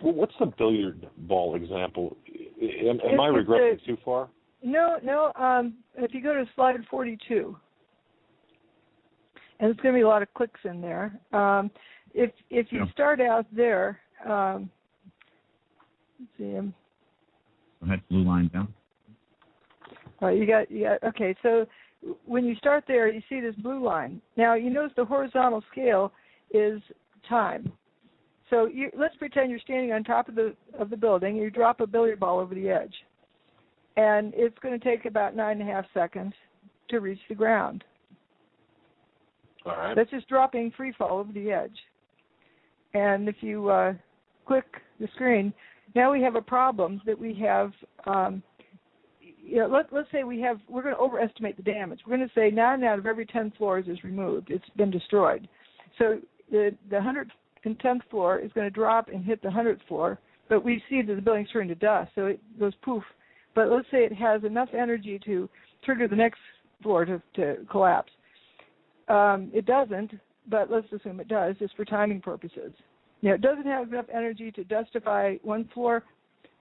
What's the billiard ball example? Am I regressing too far? No. If you go to slide 42, and there's going to be a lot of clicks in there. If you start out there, let's see. That blue line down. All right, you got. Okay, so when you start there, you see this blue line. Now you notice the horizontal scale is time. So let's pretend you're standing on top of the building. You drop a billiard ball over the edge, and it's going to take about 9.5 seconds to reach the ground. All right. That's just dropping free fall over the edge. And if you click the screen, now we have a problem that we have. Let's say we're going to overestimate the damage. We're going to say 9 out of every 10 floors is removed. It's been destroyed. So the 110th floor is going to drop and hit the 100th floor, but we see that the building's turning to dust, so it goes poof. But let's say it has enough energy to trigger the next floor to collapse. It doesn't, but let's assume it does, just for timing purposes. It doesn't have enough energy to dustify one floor,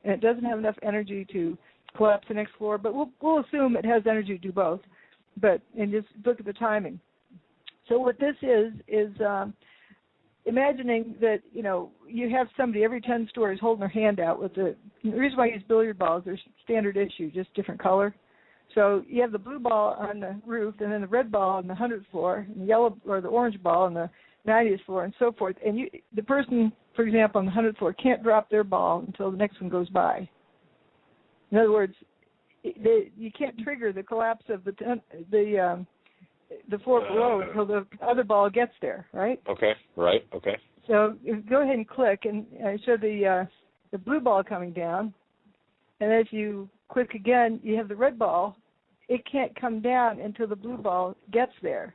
and it doesn't have enough energy to collapse the next floor, but we'll assume it has energy to do both, and just look at the timing. So what this is imagining that, you have somebody every 10 stories holding their hand out with the reason why I use billiard balls, they're standard issue, just different color. So you have the blue ball on the roof, and then the red ball on the 100th floor, and the yellow or the orange ball on the 90th floor, and so forth. And the person, for example, on the 100th floor can't drop their ball until the next one goes by. In other words, you can't trigger the collapse of the floor below until the other ball gets there, right? Okay, right, okay. So go ahead and click, and I show the blue ball coming down, and if you click again, you have the red ball. It can't come down until the blue ball gets there.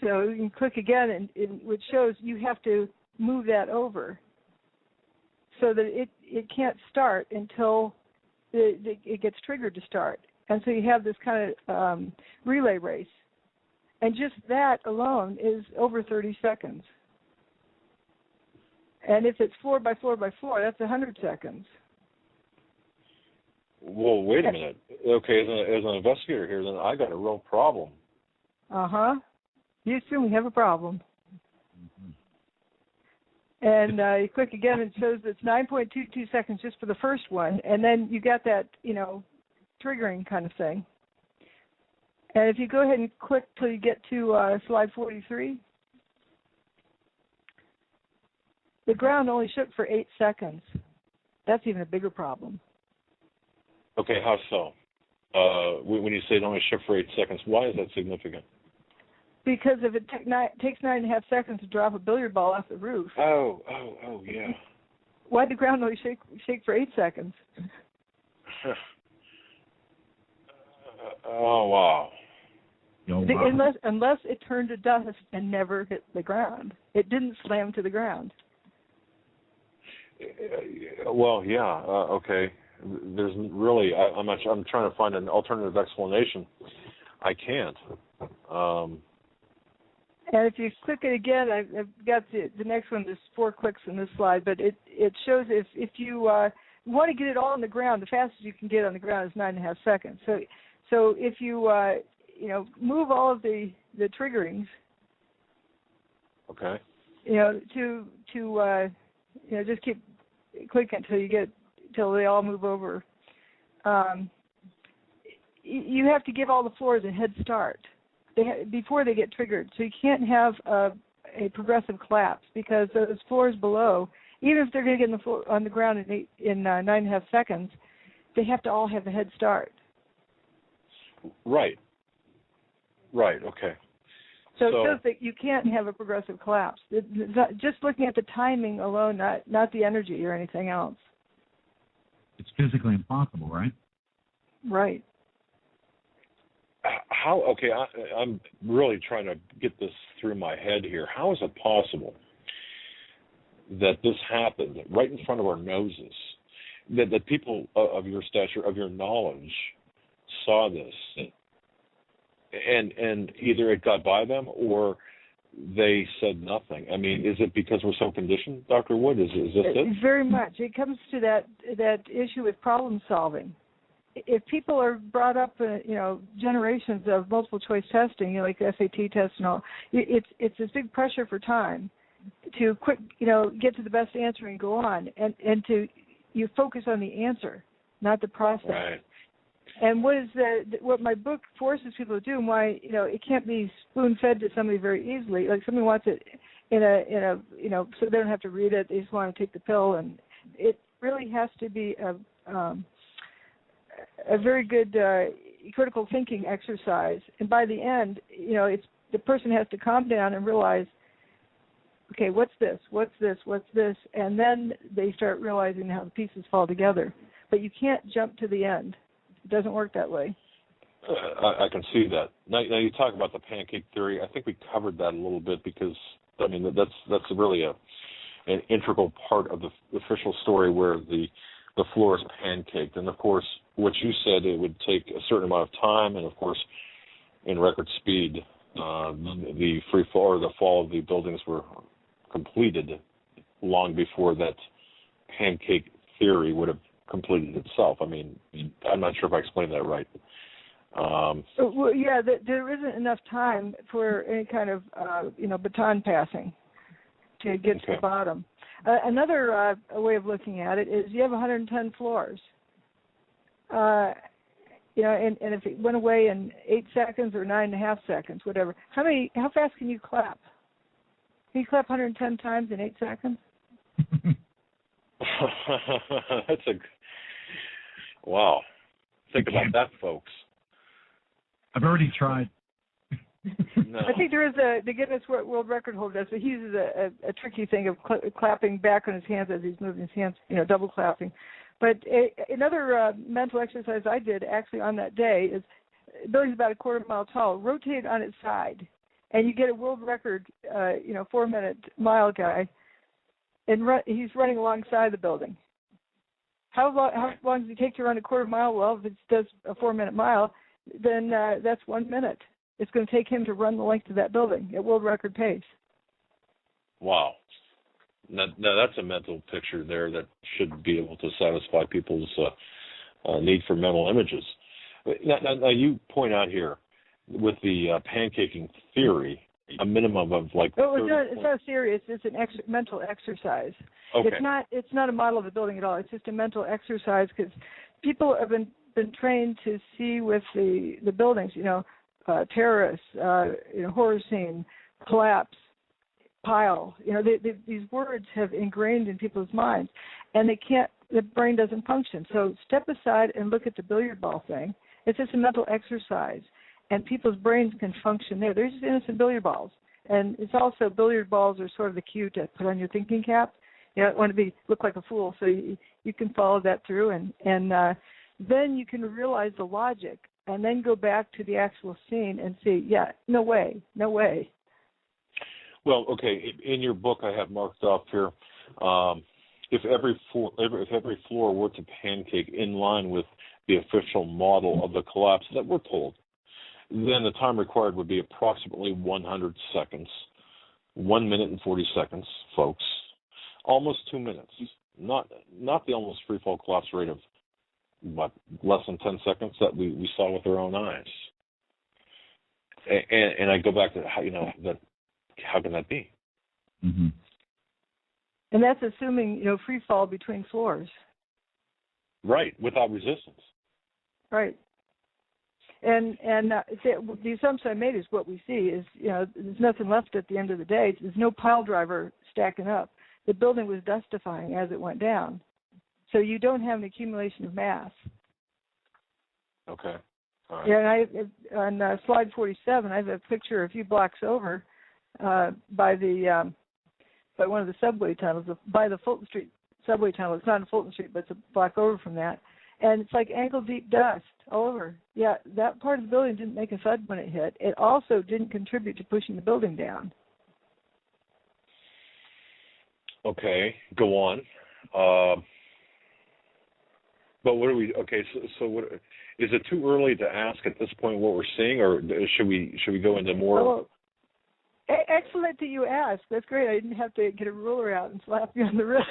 So you can click again, which shows you have to move that over so that it can't start until it gets triggered to start. And so you have this kind of relay race. And just that alone is over 30 seconds. And if it's floor by floor by floor, that's 100 seconds. Well, wait a minute. Okay, as an investigator here, then I got a real problem. Uh-huh. You assume we have a problem. And you click again, and it shows it's 9.22 seconds just for the first one. And then you got that, triggering kind of thing. And if you go ahead and click till you get to slide 43, the ground only shook for 8 seconds. That's even a bigger problem. Okay, how so? When you say it only shook for 8 seconds, why is that significant? Because if it takes 9.5 seconds to drop a billiard ball off the roof. Oh, yeah. Why'd the ground only shake for 8 seconds? Oh, wow. Unless it turned to dust and never hit the ground. It didn't slam to the ground. Well, yeah, okay. There's really, I'm trying to find an alternative explanation. I can't. And if you click it again, I've got the next one. There's 4 clicks in this slide, but it shows if you you want to get it all on the ground. The fastest you can get on the ground is 9.5 seconds. So if you move all of the triggerings, okay, to just keep clicking until they all move over. You have to give all the floors a head start before they get triggered. So you can't have a progressive collapse, because those floors below, even if they're going to get on the ground in 9.5 seconds, they have to all have a head start. Right. Okay. So it shows that you can't have a progressive collapse. Just looking at the timing alone, not the energy or anything else. It's physically impossible, right? Right. How? Okay, I'm really trying to get this through my head here. How is it possible that this happened right in front of our noses? That people of your stature, of your knowledge, saw this, and either it got by them or they said nothing. I mean, is it because we're so conditioned, Dr. Wood? Is this it? Very much. It comes to that issue with problem solving. If people are brought up, generations of multiple choice testing, like the SAT test and all, it's this big pressure for time to quick, get to the best answer and go on, and you focus on the answer, not the process. Right. And what my book forces people to do, and why it can't be spoon fed to somebody very easily. Like somebody wants it in a so they don't have to read it. They just want to take the pill, and it really has to be a very good critical thinking exercise. And by the end, it's the person has to calm down and realize, okay, what's this, and then they start realizing how the pieces fall together. But you can't jump to the end. It doesn't work that way. I can see that. Now you talk about the pancake theory. I think we covered that a little bit, because I mean that's really an integral part of the official story, where the floor is pancaked. And of course, what you said, it would take a certain amount of time, and of course, in record speed, the free fall or the fall of the buildings were completed long before that pancake theory would have completed itself. I mean, I'm not sure if I explained that right. Well, yeah, there isn't enough time for any kind of baton passing to get to the bottom. Another way of looking at it is you have 110 floors. And if it went away in 8 seconds or 9.5 seconds, whatever, how fast can you clap? Can you clap 110 times in 8 seconds? Wow. Think about that, folks. I've already tried. No. I think there is the Guinness World Record holder does, but he uses a tricky thing of clapping back on his hands as he's moving his hands, double clapping. But another mental exercise I did actually on that day is, the building's about a quarter mile tall, rotate on its side, and you get a world record, 4-minute mile guy, and he's running alongside the building. How long does it take to run a quarter mile? Well, if it does a 4-minute mile, then that's 1 minute. It's going to take him to run the length of that building at world record pace. Wow. Now that's a mental picture there that should be able to satisfy people's need for mental images. Now you point out here with the pancaking theory, a minimum of like. Oh, it's not serious. It's an mental exercise. Okay. It's not a model of the building at all. It's just a mental exercise, because people have been trained to see with the buildings, terrorists, horror scene, collapse, pile. These words have ingrained in people's minds, and the brain doesn't function. So step aside and look at the billiard ball thing. It's just a mental exercise, and people's brains can function there. They're just innocent billiard balls. And it's also, billiard balls are sort of the cue to put on your thinking cap. You don't want to look like a fool, so you can follow that through, and then you can realize the logic, and then go back to the actual scene and see, yeah, no way. Well, okay. In your book, I have marked off here, if every floor were to pancake in line with the official model of the collapse that we're told, then the time required would be approximately 100 seconds, 1 minute and 40 seconds, folks. Almost 2 minutes. not the almost free fall collapse rate of what, less than 10 seconds that we saw with our own eyes. And I go back to how how can that be? Mm-hmm. And that's assuming, free fall between floors. Right, without resistance. Right. And the assumption I made is what we see is, there's nothing left at the end of the day. There's no pile driver stacking up. The building was dustifying as it went down. So you don't have an accumulation of mass. Okay. All right. Yeah, and on slide 47, I have a picture a few blocks over by one of the subway tunnels, by the Fulton Street subway tunnel. It's not in Fulton Street, but it's a block over from that. And it's like ankle-deep dust all over. Yeah, that part of the building didn't make a thud when it hit. It also didn't contribute to pushing the building down. Okay, go on. But what are we? Okay, so what? Is it too early to ask at this point what we're seeing, or should we go into more? Oh, excellent that you asked. That's great. I didn't have to get a ruler out and slap you on the wrist.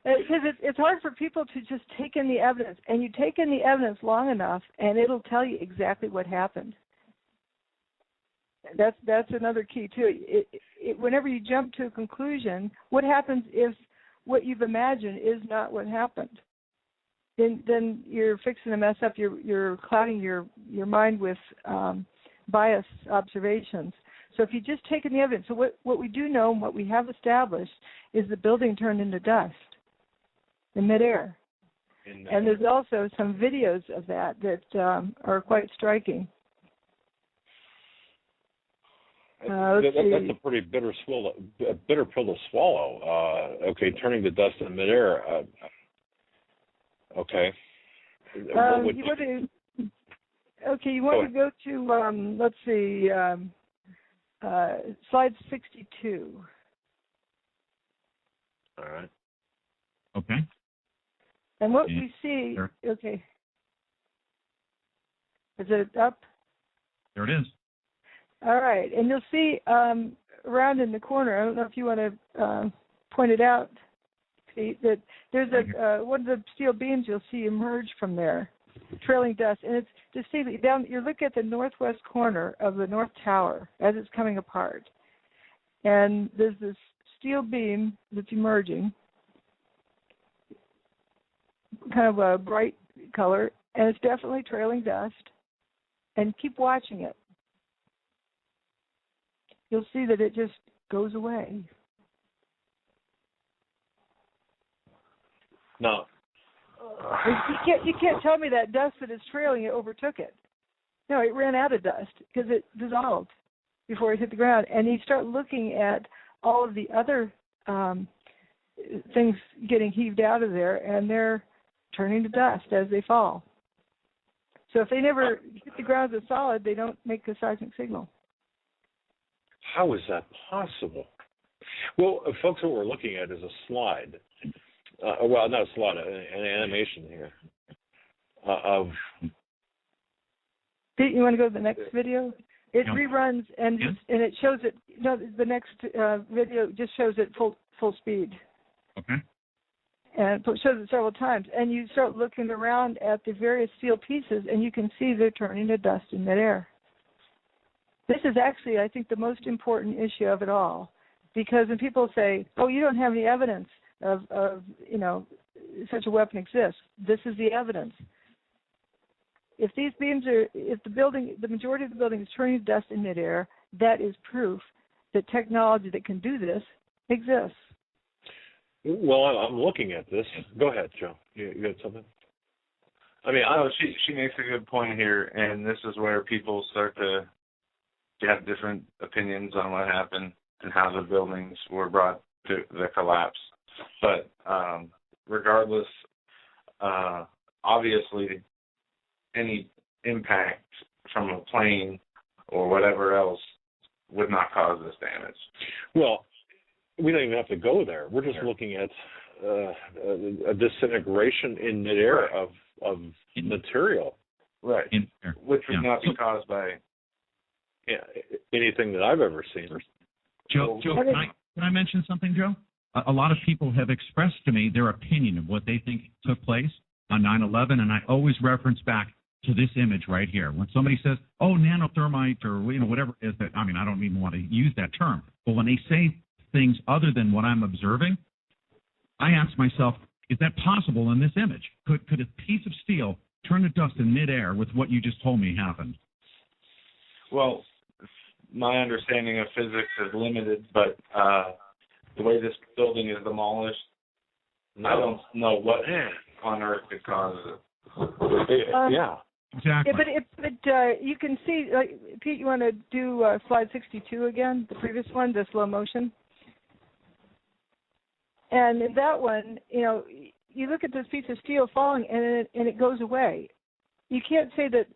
Because it's hard for people to just take in the evidence, and you take in the evidence long enough, and it'll tell you exactly what happened. That's another key too. Whenever you jump to a conclusion, what happens if what you've imagined is not what happened? Then you're fixing to mess up. You're clouding your mind with biased observations. So if you just take in the evidence, so what we do know and what we have established is the building turned into dust in midair. And there's also some videos of that are quite striking. That's a pretty bitter pill to swallow. Okay, turning to dust in midair. Okay. You want to go to let's see, slide 62. All right. Okay. And what we see, okay, is it up? There it is. All right, and you'll see around in the corner, I don't know if you want to point it out, Pete, that there's one of the steel beams you'll see emerge from there, trailing dust. And it's just see down, you look at the northwest corner of the North Tower as it's coming apart. And there's this steel beam that's emerging, kind of a bright color, and it's definitely trailing dust. And keep watching it. You'll see that it just goes away. No. You can't tell me that dust that is trailing it overtook it. No, it ran out of dust because it dissolved before it hit the ground. And you start looking at all of the other things getting heaved out of there, and they're turning to dust as they fall. So if they never hit the ground as a solid, they don't make a seismic signal. How is that possible? Well, folks, what we're looking at is a slide. Well, not a slide, an animation here of. Pete, you want to go to the next video? It reruns and it shows it. No, the next video just shows it full speed. Okay. And it shows it several times. And you start looking around at the various steel pieces, and you can see they're turning to dust in midair. This is actually, I think, the most important issue of it all, because when people say, "Oh, you don't have any evidence of such a weapon exists," this is the evidence. If these beams if the majority of the building is turning to dust in midair, that is proof that technology that can do this exists. Well, I'm looking at this. Go ahead, Joe. You got something? I mean, she makes a good point here, and this is where people start to have different opinions on what happened and how the buildings were brought to the collapse. But regardless, obviously, any impact from a plane or whatever else would not cause this damage. Well, we don't even have to go there. We're just looking at a disintegration in midair of material. Right. Which would not be caused by anything that I've ever seen. Joe, can I mention something, Joe? a lot of people have expressed to me their opinion of what they think took place on 9/11, and I always reference back to this image right here. When somebody says, "Oh, nanothermite," or whatever it is, that I mean, I don't even want to use that term, but when they say things other than what I'm observing, I ask myself, is that possible in this image? Could a piece of steel turn to dust in midair with what you just told me happened? Well, my understanding of physics is limited, but the way this building is demolished, I don't know what on earth could cause it. Yeah. Exactly. Yeah, but you can see, like, Pete, you want to do slide 62 again, the previous one, the slow motion? And in that one, you look at this piece of steel falling, and it goes away. You can't say that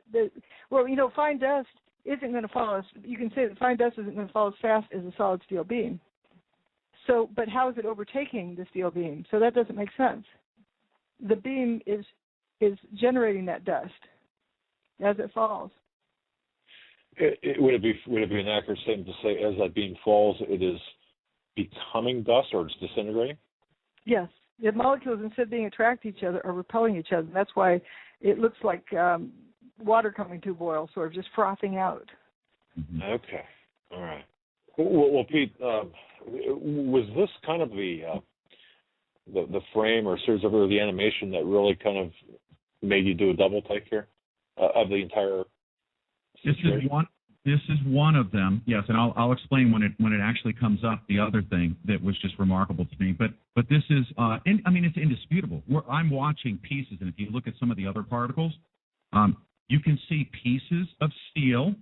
fine dust isn't going to fall. You can say that fine dust isn't going to fall as fast as a solid steel beam. So, but how is it overtaking the steel beam? So that doesn't make sense. The beam is generating that dust as it falls. Would it be an accurate statement to say as that beam falls, it is becoming dust or it's disintegrating? Yes. The molecules, instead of being attracted to each other, are repelling each other. That's why it looks like water coming to a boil, sort of just frothing out. Mm-hmm. Okay. All right. Well, Pete, was this kind of the frame or series of the animation that really kind of made you do a double take here of the entire situation? This is one of them, yes, and I'll explain when it actually comes up. The other thing that was just remarkable to me, but this is, it's indisputable. I'm watching pieces, and if you look at some of the other particles, you can see pieces of steel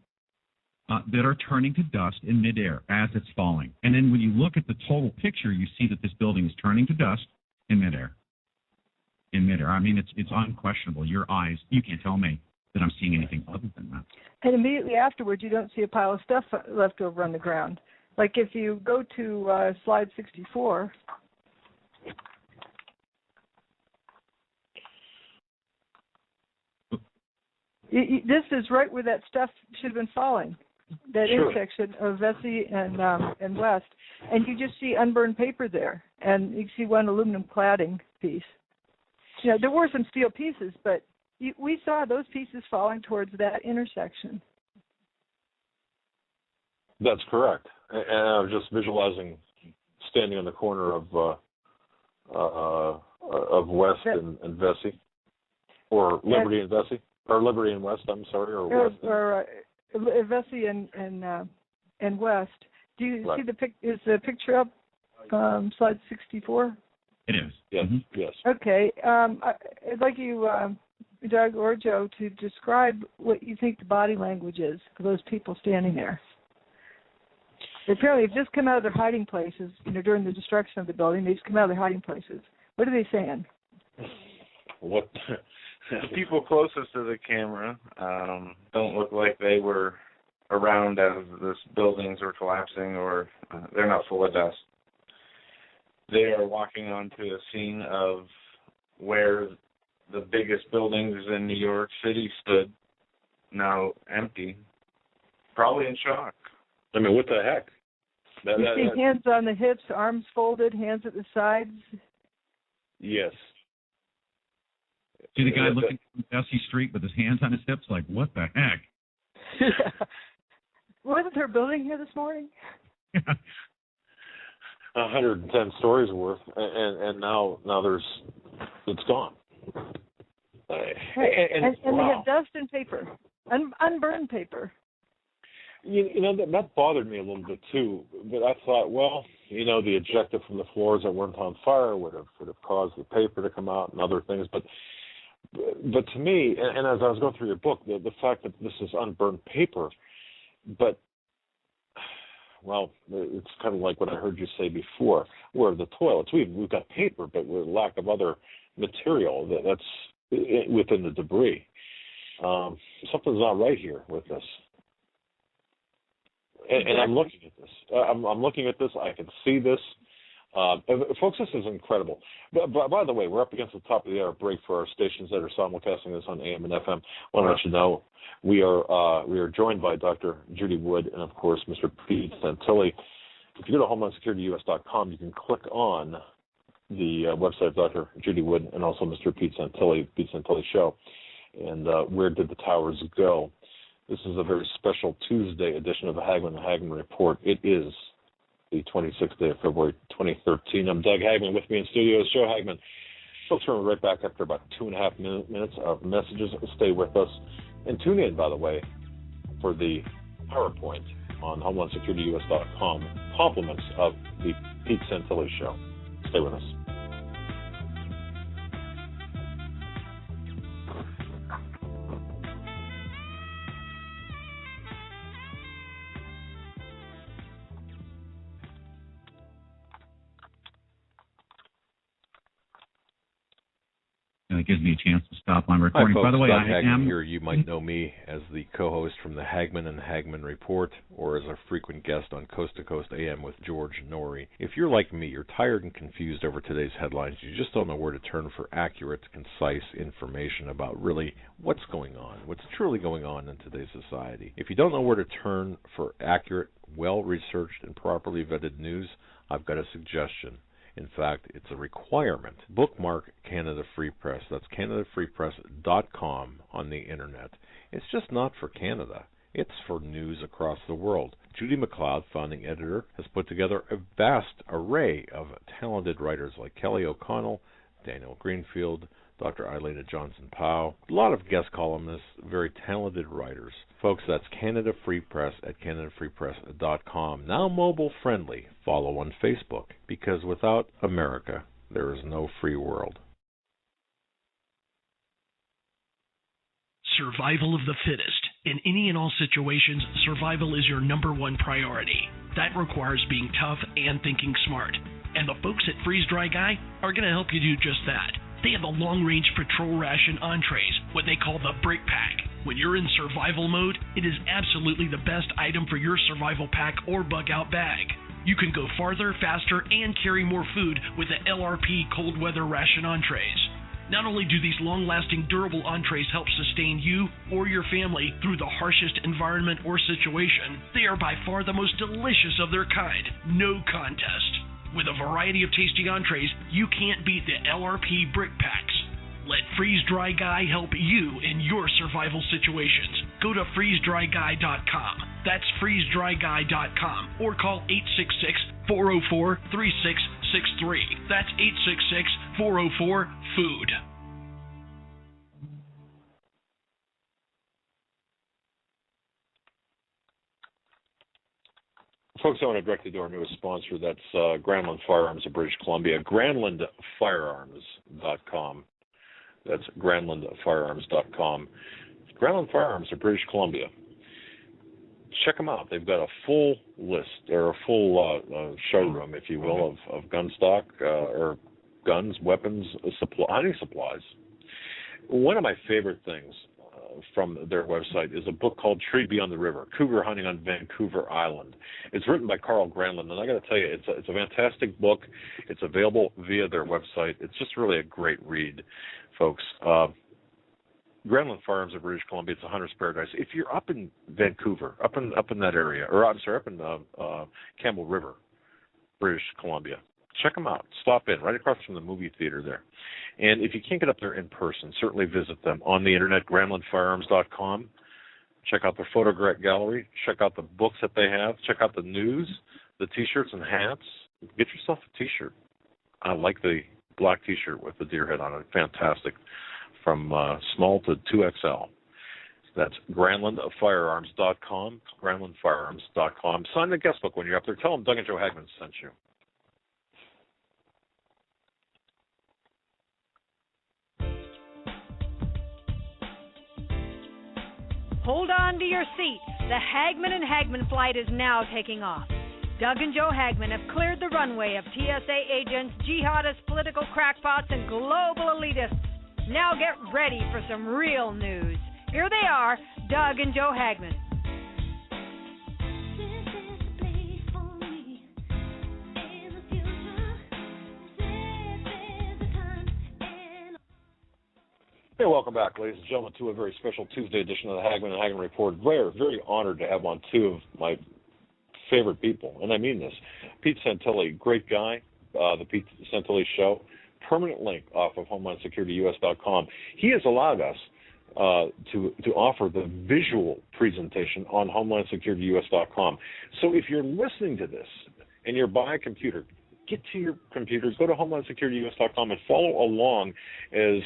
that are turning to dust in midair as it's falling, and then when you look at the total picture, you see that this building is turning to dust in midair. I mean, it's unquestionable. Your eyes, you can't tell me that I'm seeing anything other than that. And immediately afterwards, you don't see a pile of stuff left over on the ground. Like if you go to slide 64, this is right where that stuff should have been falling, that intersection of Vesey and West. And you just see unburned paper there, and you see one aluminum cladding piece. There were some steel pieces, but we saw those pieces falling towards that intersection. That's correct. And I was just visualizing standing on the corner of West and Vesey, or Liberty and Vesey, or Liberty and West. I'm sorry, or West. Or Vesey and West. Do you see is the picture up? Slide 64. It is. Yes. Mm-hmm. Yes. Okay. I'd like you, Doug or Joe, to describe what you think the body language is for those people standing there. Apparently, they've just come out of their hiding places. During the destruction of the building, they just come out of their hiding places. What are they saying? What? The people closest to the camera don't look like they were around as the buildings were collapsing, or they're not full of dust. They are walking onto a scene of where the biggest buildings in New York City stood, now empty, probably in shock. I mean, what the heck? You see hands on the hips, arms folded, hands at the sides. Yes. See the guy looking from Vesey Street with his hands on his hips, like, what the heck? Wasn't there a building here this morning? 110 stories worth, and now it's gone. And they have dust and paper, unburned paper. That bothered me a little bit too. But I thought, well, the ejected from the floors that weren't on fire would have caused the paper to come out and other things. But to me, and as I was going through your book, the fact that this is unburned paper, but well, it's kind of like what I heard you say before, where the toilets, we've got paper, but with lack of other material that's within the debris. Something's not right here with this. And I'm looking at this. I'm looking at this. I can see this. Folks, this is incredible. But by the way, we're up against the top of the hour break for our stations that are simulcasting this on AM and FM. I want to let you know we are joined by Dr. Judy Wood and, of course, Mr. Pete Santilli. if you go to HomelandSecurityUS.com, you can click on the website of Dr. Judy Wood and also Mr. Pete Santilli Show. And Where Did the Towers Go? This is a very special Tuesday edition of the Hagmann and Hagmann Report. It is the 26th day of February 2013. I'm Doug Hagmann. With me in studio is Joe Hagmann. We'll turn right back after about 2.5 minutes of messages. Stay with us. And tune in, by the way, for the PowerPoint on HomelandSecurityUS.com, compliments of the Pete Santilli Show. Stay with us. It gives me a chance to stop my recording. Hi, folks. By the way, Doug I Hagmann am here. You might know me as the co-host from the Hagmann and Hagmann Report, or as a frequent guest on Coast to Coast AM with George Norrie. If you're like me, you're tired and confused over today's headlines. You just don't know where to turn for accurate, concise information about really what's going on, what's truly going on in today's society. If you don't know where to turn for accurate, well-researched, and properly vetted news, I've got a suggestion. In fact, it's a requirement. Bookmark Canada Free Press. That's CanadaFreePress.com on the internet. It's just not for Canada. It's for news across the world. Judy McLeod, founding editor, has put together a vast array of talented writers like Kelly O'Connell, Daniel Greenfield, Dr. Eileen Johnson-Powell, a lot of guest columnists, very talented writers. Folks, that's Canada Free Press at CanadaFreePress.com. Now mobile friendly. Follow on Facebook, because without America, there is no free world. Survival of the fittest. In any and all situations, survival is your number one priority. That requires being tough and thinking smart. And the folks at Freeze Dry Guy are going to help you do just that. They have the long-range patrol ration entrees, what they call the Brick Pack. When you're in survival mode, it is absolutely the best item for your survival pack or bug-out bag. You can go farther, faster, and carry more food with the LRP cold weather ration entrees. Not only do these long-lasting, durable entrees help sustain you or your family through the harshest environment or situation, they are by far the most delicious of their kind. No contest. With a variety of tasty entrees, you can't beat the LRP Brick Packs. Let Freeze Dry Guy help you in your survival situations. Go to freezedryguy.com. That's freezedryguy.com, or call 866-404-3663. That's 866-404-FOOD. Folks, I want to direct you to our newest sponsor. That's Granlund Firearms of British Columbia. GranlundFirearms.com. That's GranlundFirearms.com. Granlund Firearms of British Columbia. Check them out. They've got a full list, or a full showroom, if you will, of gun stock, or guns, weapons, hunting supplies. One of my favorite things from their website is a book called Tree Beyond the River, Cougar Hunting on Vancouver Island. It's written by Carl Granlund, and I got to tell you, it's a fantastic book. It's available via their website. It's just really a great read, folks. Granlund Firearms of British Columbia, it's a hunter's paradise. If you're up in Vancouver, up in that area, or I'm sorry, up in Campbell River, British Columbia, check them out. Stop in, right across from the movie theater there. And if you can't get up there in person, certainly visit them on the internet, GranlundFirearms.com. Check out their photo gallery. Check out the books that they have. Check out the news, the T-shirts and hats. Get yourself a T-shirt. I like the black T-shirt with the deer head on it. Fantastic. From small to 2XL. That's GranlundFirearms.com, GranlundFirearms.com. Sign the guest book when you're up there. Tell them Doug and Joe Hagmann sent you. Hold on to your seats. The Hagmann and Hagmann flight is now taking off. Doug and Joe Hagmann have cleared the runway of TSA agents, jihadists, political crackpots, and global elitists. Now get ready for some real news. Here they are, Doug and Joe Hagmann. Hey, welcome back, ladies and gentlemen, to a very special Tuesday edition of the Hagmann and Hagmann Report. Very, very honored to have on two of my favorite people, and I mean this. Pete Santilli, great guy, the Pete Santilli Show. Permanent link off of HomelandSecurityUS.com. He has allowed us to offer the visual presentation on HomelandSecurityUS.com. So if you're listening to this and you're by a computer, get to your computer, go to HomelandSecurityUS.com and follow along as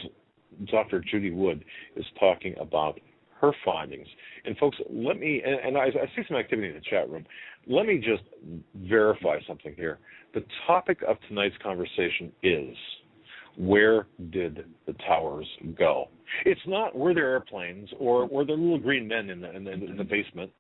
Dr. Judy Wood is talking about her findings. And folks, let me, and I see some activity in the chat room, let me just verify something here. The topic of tonight's conversation is, where did the towers go? It's not, were there airplanes, or were there little green men in the basement,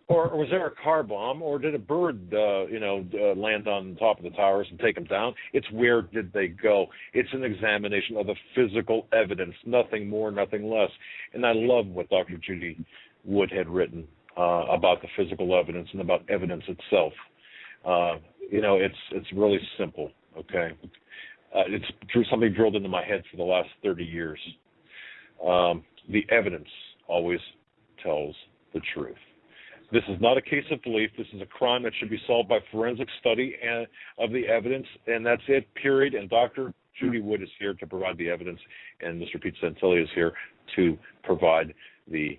or was there a car bomb, or did a bird, land on top of the towers and take them down? It's where did they go? It's an examination of the physical evidence, nothing more, nothing less. And I love what Dr. Judy Wood had written about the physical evidence and about evidence itself. It's really simple, okay? It's something drilled into my head for the last 30 years. The evidence always tells the truth. This is not a case of belief. This is a crime that should be solved by forensic study of the evidence, and that's it, period. And Dr. Judy Wood is here to provide the evidence, and Mr. Pete Santilli is here to provide the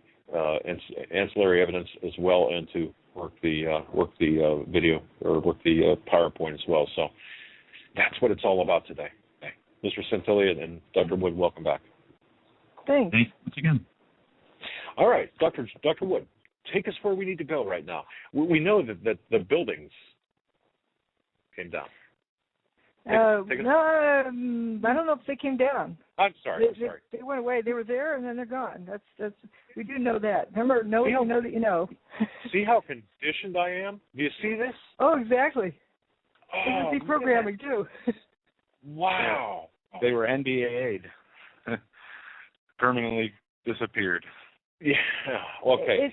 ancillary evidence as well, and to work the video, or work the PowerPoint as well. So that's what it's all about today. Mr. Santilli and Dr. Wood, welcome back. Thanks. Thanks once again. All right, Dr. Wood, take us where we need to go right now. We know that the buildings came down. No, I don't know if they came down. I'm sorry. They went away. They were there, and then they're gone. That's we do know that. Remember, know that you know that you know. See how conditioned I am? Do you see this? Oh, exactly. Oh, it's deprogramming too. Wow. They were NBA'd. Permanently disappeared. Yeah. Okay.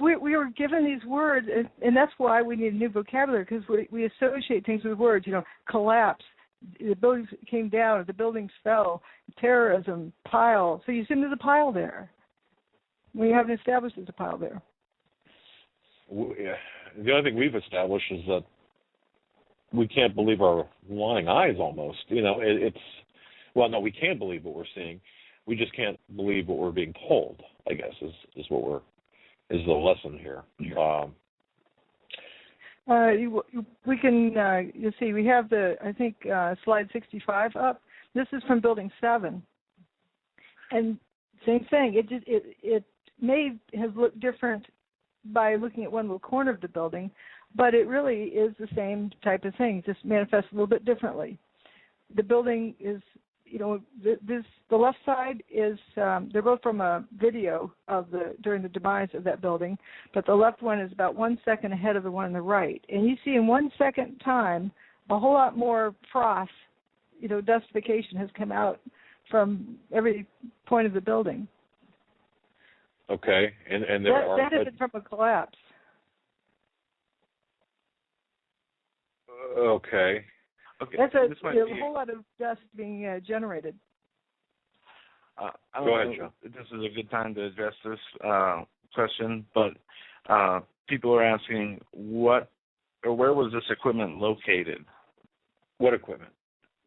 We were given these words, and that's why we need a new vocabulary, because we associate things with words. Collapse, the buildings came down, the buildings fell, terrorism, pile. So you assume there's a pile there. We haven't established there's a pile there. The only thing we've established is that we can't believe our lying eyes almost. No, we can believe what we're seeing. We just can't believe what we're being told, I guess, is the lesson here. We can, you'll see, we have slide 65 up. This is from Building 7. And same thing, it may have looked different by looking at one little corner of the building, but it really is the same type of thing, just manifests a little bit differently. The building is, the left side is, they're both from a video during the demise of that building, but the left one is about 1 second ahead of the one on the right. And you see in 1 second time, a whole lot more frost, dustification has come out from every point of the building. Okay, and that isn't from a collapse. Okay. That's a whole lot of dust being generated. I don't Go ahead, know Joe. if this is a good time to address this question, but people are asking where was this equipment located? What equipment?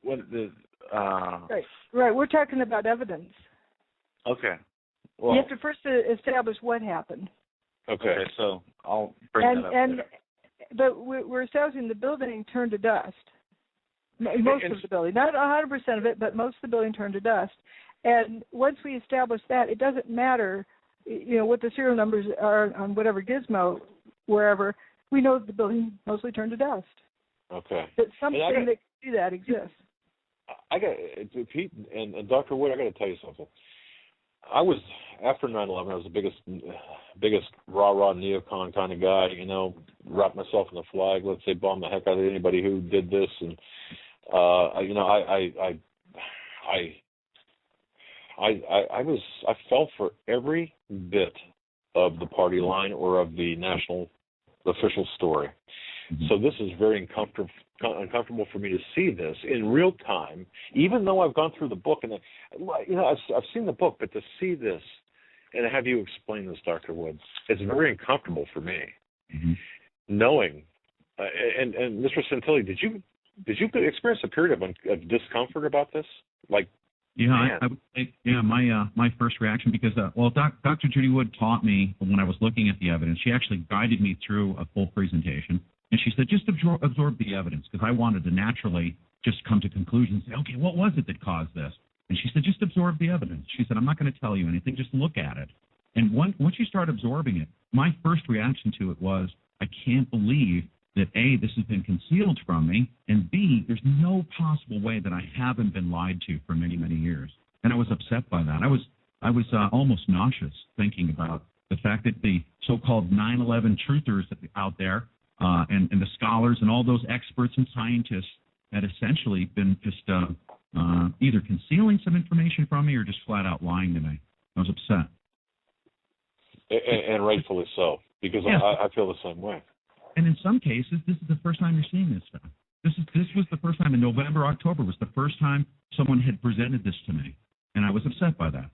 Right. We're talking about evidence. Okay. Well, you have to first establish what happened. Okay, so I'll bring that up later. But we're establishing the building turned to dust. Most of the building, not 100% of it, but most of the building turned to dust. And once we establish that, it doesn't matter, what the serial numbers are on whatever gizmo, wherever. We know the building mostly turned to dust. Okay. But something that can do that exists. Pete and Dr. Wood, I got to tell you something. I was, after 9/11, I was the biggest rah-rah neocon kind of guy, wrap myself in the flag, let's say bomb the heck out of anybody who did this. And, I fell for every bit of the party line or of the official story. So this is very uncomfortable for me to see this in real time, even though I've gone through the book and I've seen the book, but to see this and have you explain this, Dr. Woods, it's very uncomfortable for me, knowing And Mr. Santilli, did you experience a period of discomfort about this? Like, yeah, my first reaction, because Dr. Judy Wood taught me when I was looking at the evidence. She actually guided me through a full presentation, and she said just absorb the evidence, because I wanted to naturally just come to conclusions and say, okay, what was it that caused this? And she said just absorb the evidence. She said, I'm not going to tell you anything, just look at it. And once you start absorbing it, my first reaction to it was, I can't believe that A, this has been concealed from me, and B, there's no possible way that I haven't been lied to for many, many years. And I was upset by that. I was almost nauseous thinking about the fact that the so-called 9/11 truthers out there and the scholars and all those experts and scientists had essentially been just either concealing some information from me or just flat out lying to me. I was upset. And rightfully so, because yeah. I feel the same way. And in some cases, this is the first time you're seeing this stuff. This was the first time in November, October was the first time someone had presented this to me, and I was upset by that.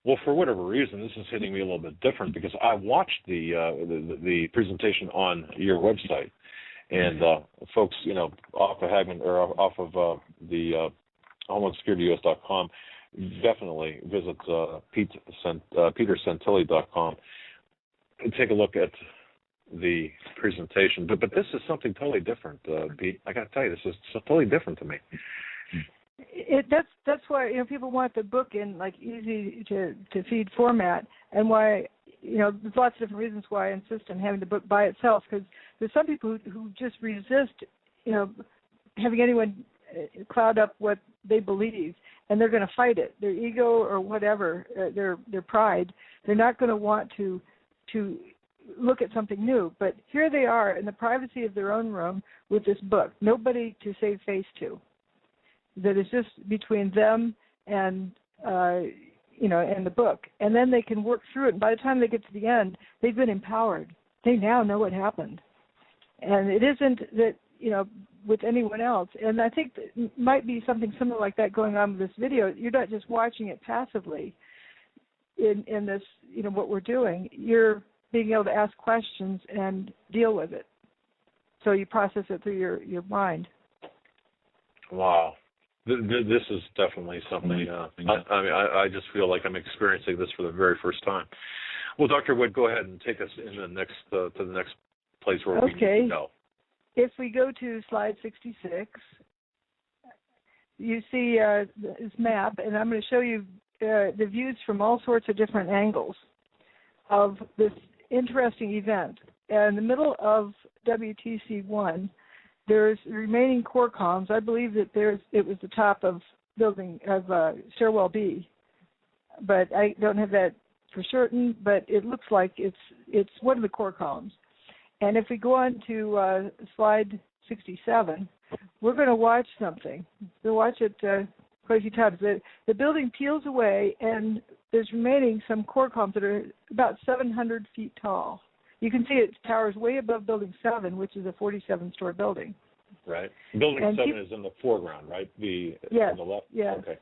Well, for whatever reason, this is hitting me a little bit different because I watched the presentation on your website, and folks, off of Hagmann or off of the HomelandSecurityUS.com, definitely visit PeterSantilli.com and take a look at the presentation. But this is something totally different, Pete. I got to tell you, this is totally different to me. That's why people want the book in like easy to feed format, and why there's lots of different reasons why I insist on having the book by itself, because there's some people who just resist having anyone cloud up what they believe, and they're going to fight it. Their ego or whatever, their pride, they're not going to want to look at something new. But here they are in the privacy of their own room with this book, nobody to save face to. That is just between them and and the book, and then they can work through it. And by the time they get to the end, they've been empowered. They now know what happened, and it isn't that with anyone else. And I think that might be something similar like that going on with this video. You're not just watching it passively in this, what we're doing. You're being able to ask questions and deal with it. So you process it through your mind. Wow. This is definitely something. I just feel like I'm experiencing this for the very first time. Well, Dr. Wood, go ahead and take us in the next to the next place where we need to go. If we go to slide 66, you see this map, and I'm going to show you the views from all sorts of different angles of this interesting event. And in the middle of WTC1, there's remaining core columns. I believe that it was the top of stairwell B, but I don't have that for certain. But it looks like it's one of the core columns. And if we go on to slide 67, we're going to watch something. We'll watch it quite a few times. The building peels away, and there's remaining some core columns that are about 700 feet tall. You can see it towers way above Building 7, which is a 47-story building. Right. Building 7 is in the foreground, right? Yes. On the left? Yes. Okay.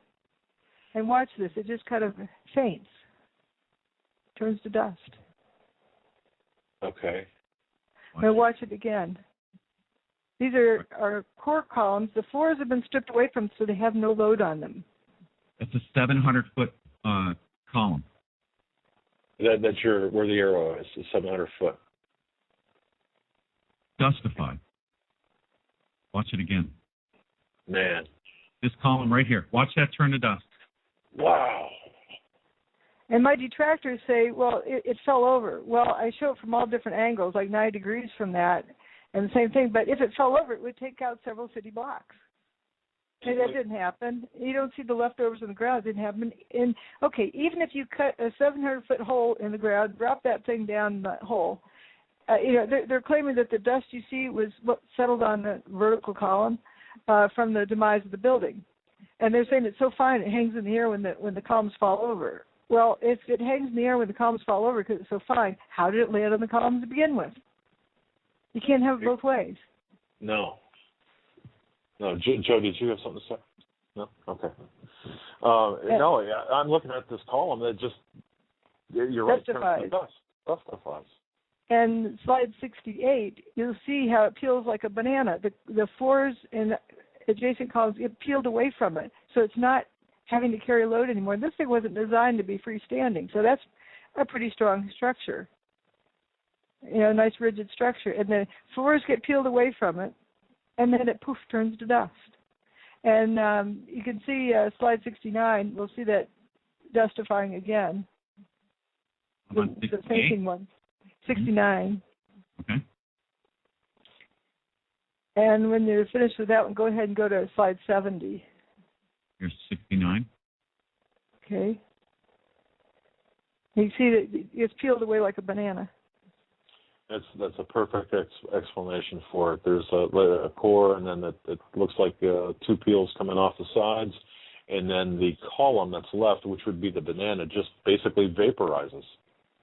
And watch this. It just kind of faints, turns to dust. Okay. Now watch it again. These are core columns. The floors have been stripped away from, so they have no load on them. It's a 700-foot column. That's where the arrow is, 700 foot. Dustified. Watch it again. Man. This column right here. Watch that turn to dust. Wow. And my detractors say, well, it fell over. Well, I show it from all different angles, like 9 degrees from that, and the same thing. But if it fell over, it would take out several city blocks. And that didn't happen. You don't see the leftovers in the ground. It didn't happen. And okay, even if you cut a 700-foot hole in the ground, drop that thing down the hole, they're claiming that the dust you see was what settled on the vertical column from the demise of the building. And they're saying it's so fine it hangs in the air when the columns fall over. Well, if it hangs in the air when the columns fall over because it's so fine, how did it land on the columns to begin with? You can't have it both ways. No. No, Joe, did you have something to say? No? Okay. No, I'm looking at this column that just, you're right, Justifies. Justifies. And slide 68, you'll see how it peels like a banana. The floors and adjacent columns get peeled away from it, so it's not having to carry a load anymore. This thing wasn't designed to be freestanding, so that's a pretty strong structure. A nice rigid structure. And the floors get peeled away from it, and then it, poof, turns to dust. And you can see slide 69, we'll see that dustifying again. The fainting one. 69. Okay. And when you're finished with that one, go ahead and go to slide 70. Here's 69. Okay. You see that it's peeled away like a banana. That's a perfect explanation for it. There's a core, and then it looks like two peels coming off the sides, and then the column that's left, which would be the banana, just basically vaporizes,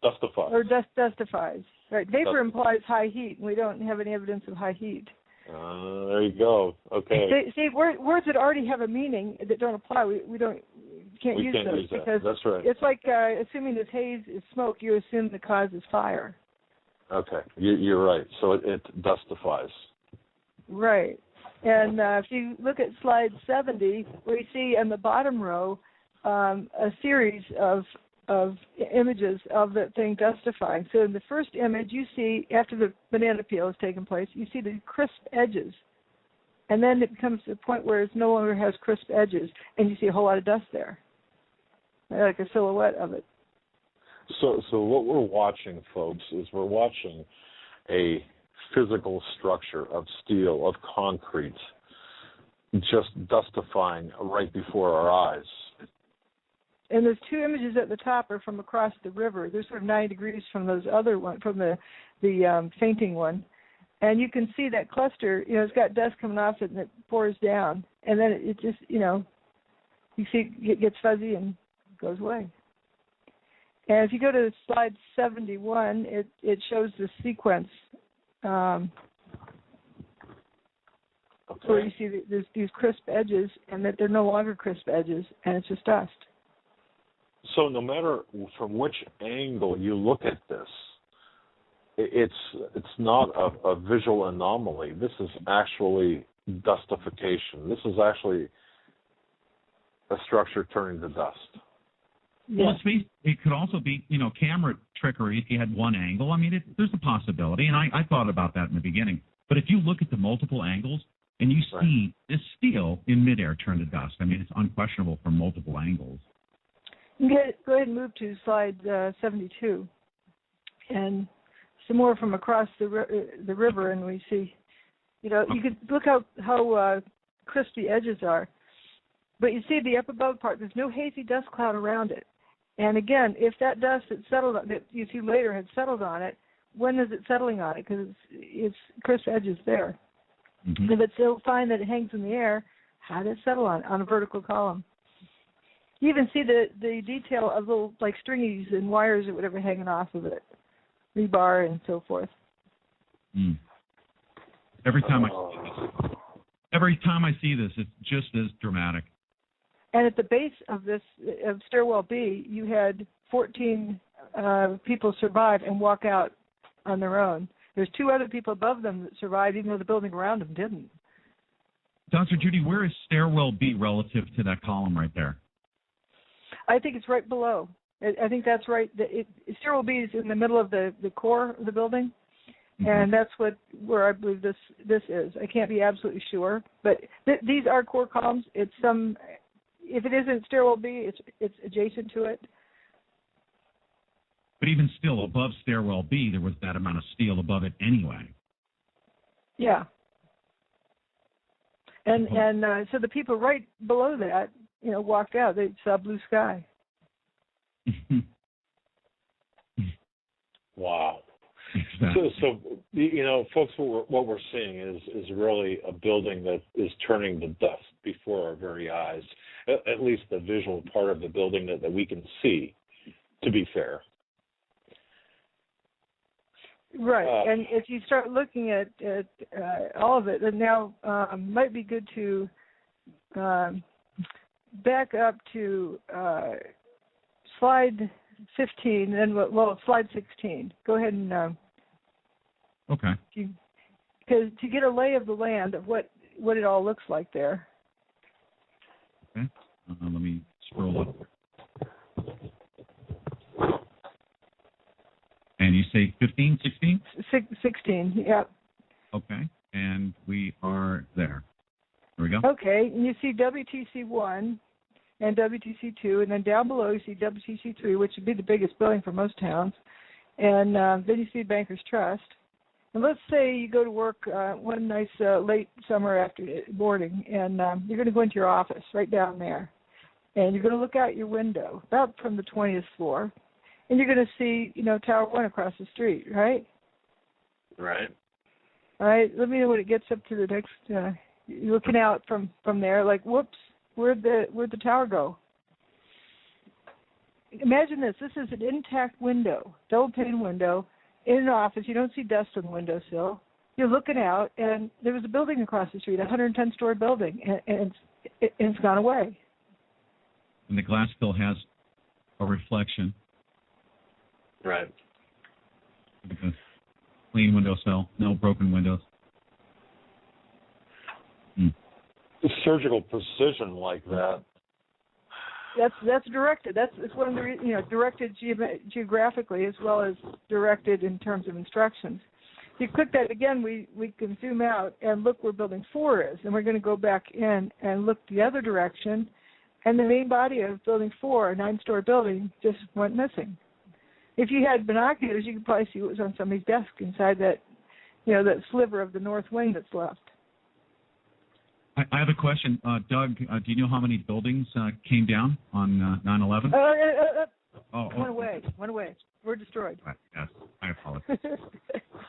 dustifies. Or dustifies. Right. Vapor implies high heat, and we don't have any evidence of high heat. There you go. Okay. See, words that already have a meaning that don't apply, we can't use those. Because that's right. It's like assuming this haze is smoke, you assume the cause is fire. Okay, you're right. So it dustifies. Right. And if you look at slide 70, we see in the bottom row a series of images of the thing dustifying. So in the first image, you see, after the banana peel has taken place, you see the crisp edges. And then it becomes to the point where it no longer has crisp edges, and you see a whole lot of dust there, like a silhouette of it. So what we're watching, folks, is we're watching a physical structure of steel, of concrete, just dustifying right before our eyes. And those two images at the top are from across the river. They're sort of 90 degrees from those other one, from the fainting one. And you can see that cluster, it's got dust coming off it and it pours down. And then it just, you see it gets fuzzy and goes away. And if you go to slide 71, it shows the sequence where you see there's these crisp edges and that they're no longer crisp edges, and it's just dust. So no matter from which angle you look at this, it's not a visual anomaly. This is actually dustification. This is actually a structure turning to dust. Well, it could also be, camera trickery if you had one angle. I mean, there's a possibility, and I thought about that in the beginning. But if you look at the multiple angles and you see this steel in midair turn to dust, I mean, it's unquestionable from multiple angles. Go ahead and move to slide 72. And some more from across the river, and we see, you can look how crisp the edges are. But you see the up above part, there's no hazy dust cloud around it. And again, if that dust that you see later had settled on it, when is it settling on it? Because it's crisp edges there. Mm-hmm. If it's so fine that it hangs in the air, how did it settle on a vertical column? You even see the detail of little like stringies and wires or whatever hanging off of it, rebar and so forth. Mm. Every time I see this, it's just as dramatic. And at the base of this of stairwell B, you had 14 people survive and walk out on their own. There's two other people above them that survived, even though the building around them didn't. Dr. Judy, where is stairwell B relative to that column right there? I think it's right below. I think that's right. Stairwell B is in the middle of the core of the building, mm-hmm. and that's where I believe this is. I can't be absolutely sure, but these are core columns. It's if it isn't stairwell B, it's adjacent to it. But even still, above stairwell B, there was that amount of steel above it anyway. Yeah. And so the people right below that, walked out. They saw blue sky. Wow. Exactly. So folks, what we're seeing is really a building that is turning to dust before our very eyes. At least the visual part of the building that we can see. To be fair. Right, and if you start looking at all of it, and now might be good to back up to slide 15, and slide 16. Go ahead and Okay. Because to get a lay of the land of what it all looks like there. Okay. Let me scroll up. And you say 15, 16? 16, yeah. Okay. And we are there. There we go. Okay. And you see WTC1 and WTC2, and then down below you see WTC3, which would be the biggest building for most towns. And then you see Bankers Trust. And let's say you go to work one nice late summer after morning, and you're going to go into your office right down there. And you're going to look out your window, about from the 20th floor, and you're going to see, Tower 1 across the street, right? Right. All right. Let me know when it gets up to the next. You're looking out from there, like, whoops, where'd the tower go? Imagine this. This is an intact window, double pane window, in an office. You don't see dust on the windowsill. You're looking out, and there was a building across the street, a 110-story building, and it's gone away. And the glass still has a reflection. Right. Clean windowsill, no broken windows. Surgical precision like that. That's directed. It's one of the directed geographically as well as directed in terms of instructions. If you click that again, we can zoom out and look where Building 4 is, and we're going to go back in and look the other direction, and the main body of Building 4, a 9-story building, just went missing. If you had binoculars, you could probably see what was on somebody's desk inside that, that sliver of the north wing that's left. I have a question. Doug, do you know how many buildings came down on 9/11? One away. We're destroyed. Yes, I apologize.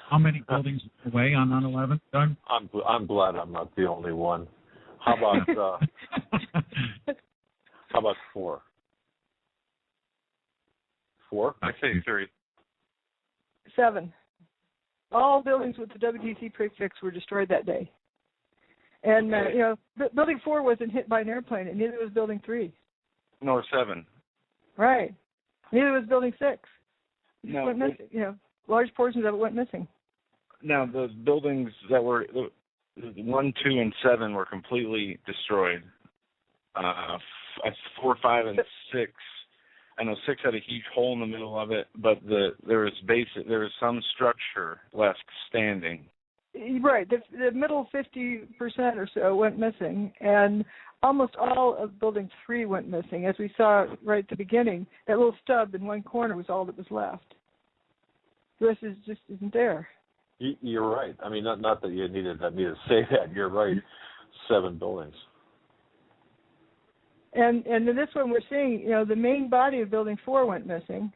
How many buildings away on 9/11, Doug? I'm glad I'm not the only one. How about 4? 4? I say 3. 7. All buildings with the WTC prefix were destroyed that day. And, Building 4 wasn't hit by an airplane, and neither was Building 3. Nor 7. Right. Neither was Building 6. No, went missing. Large portions of it went missing. Now, the buildings that were 1, 2, and 7 were completely destroyed. 4, 5, and 6. I know 6 had a huge hole in the middle of it, but there was some structure left standing. Right. The middle 50% or so went missing, and almost all of Building 3 went missing. As we saw right at the beginning, that little stub in one corner was all that was left. The rest just isn't there. You're right. I mean, not that you needed me to say that. You're right. 7 buildings. And in this one, we're seeing, the main body of Building 4 went missing,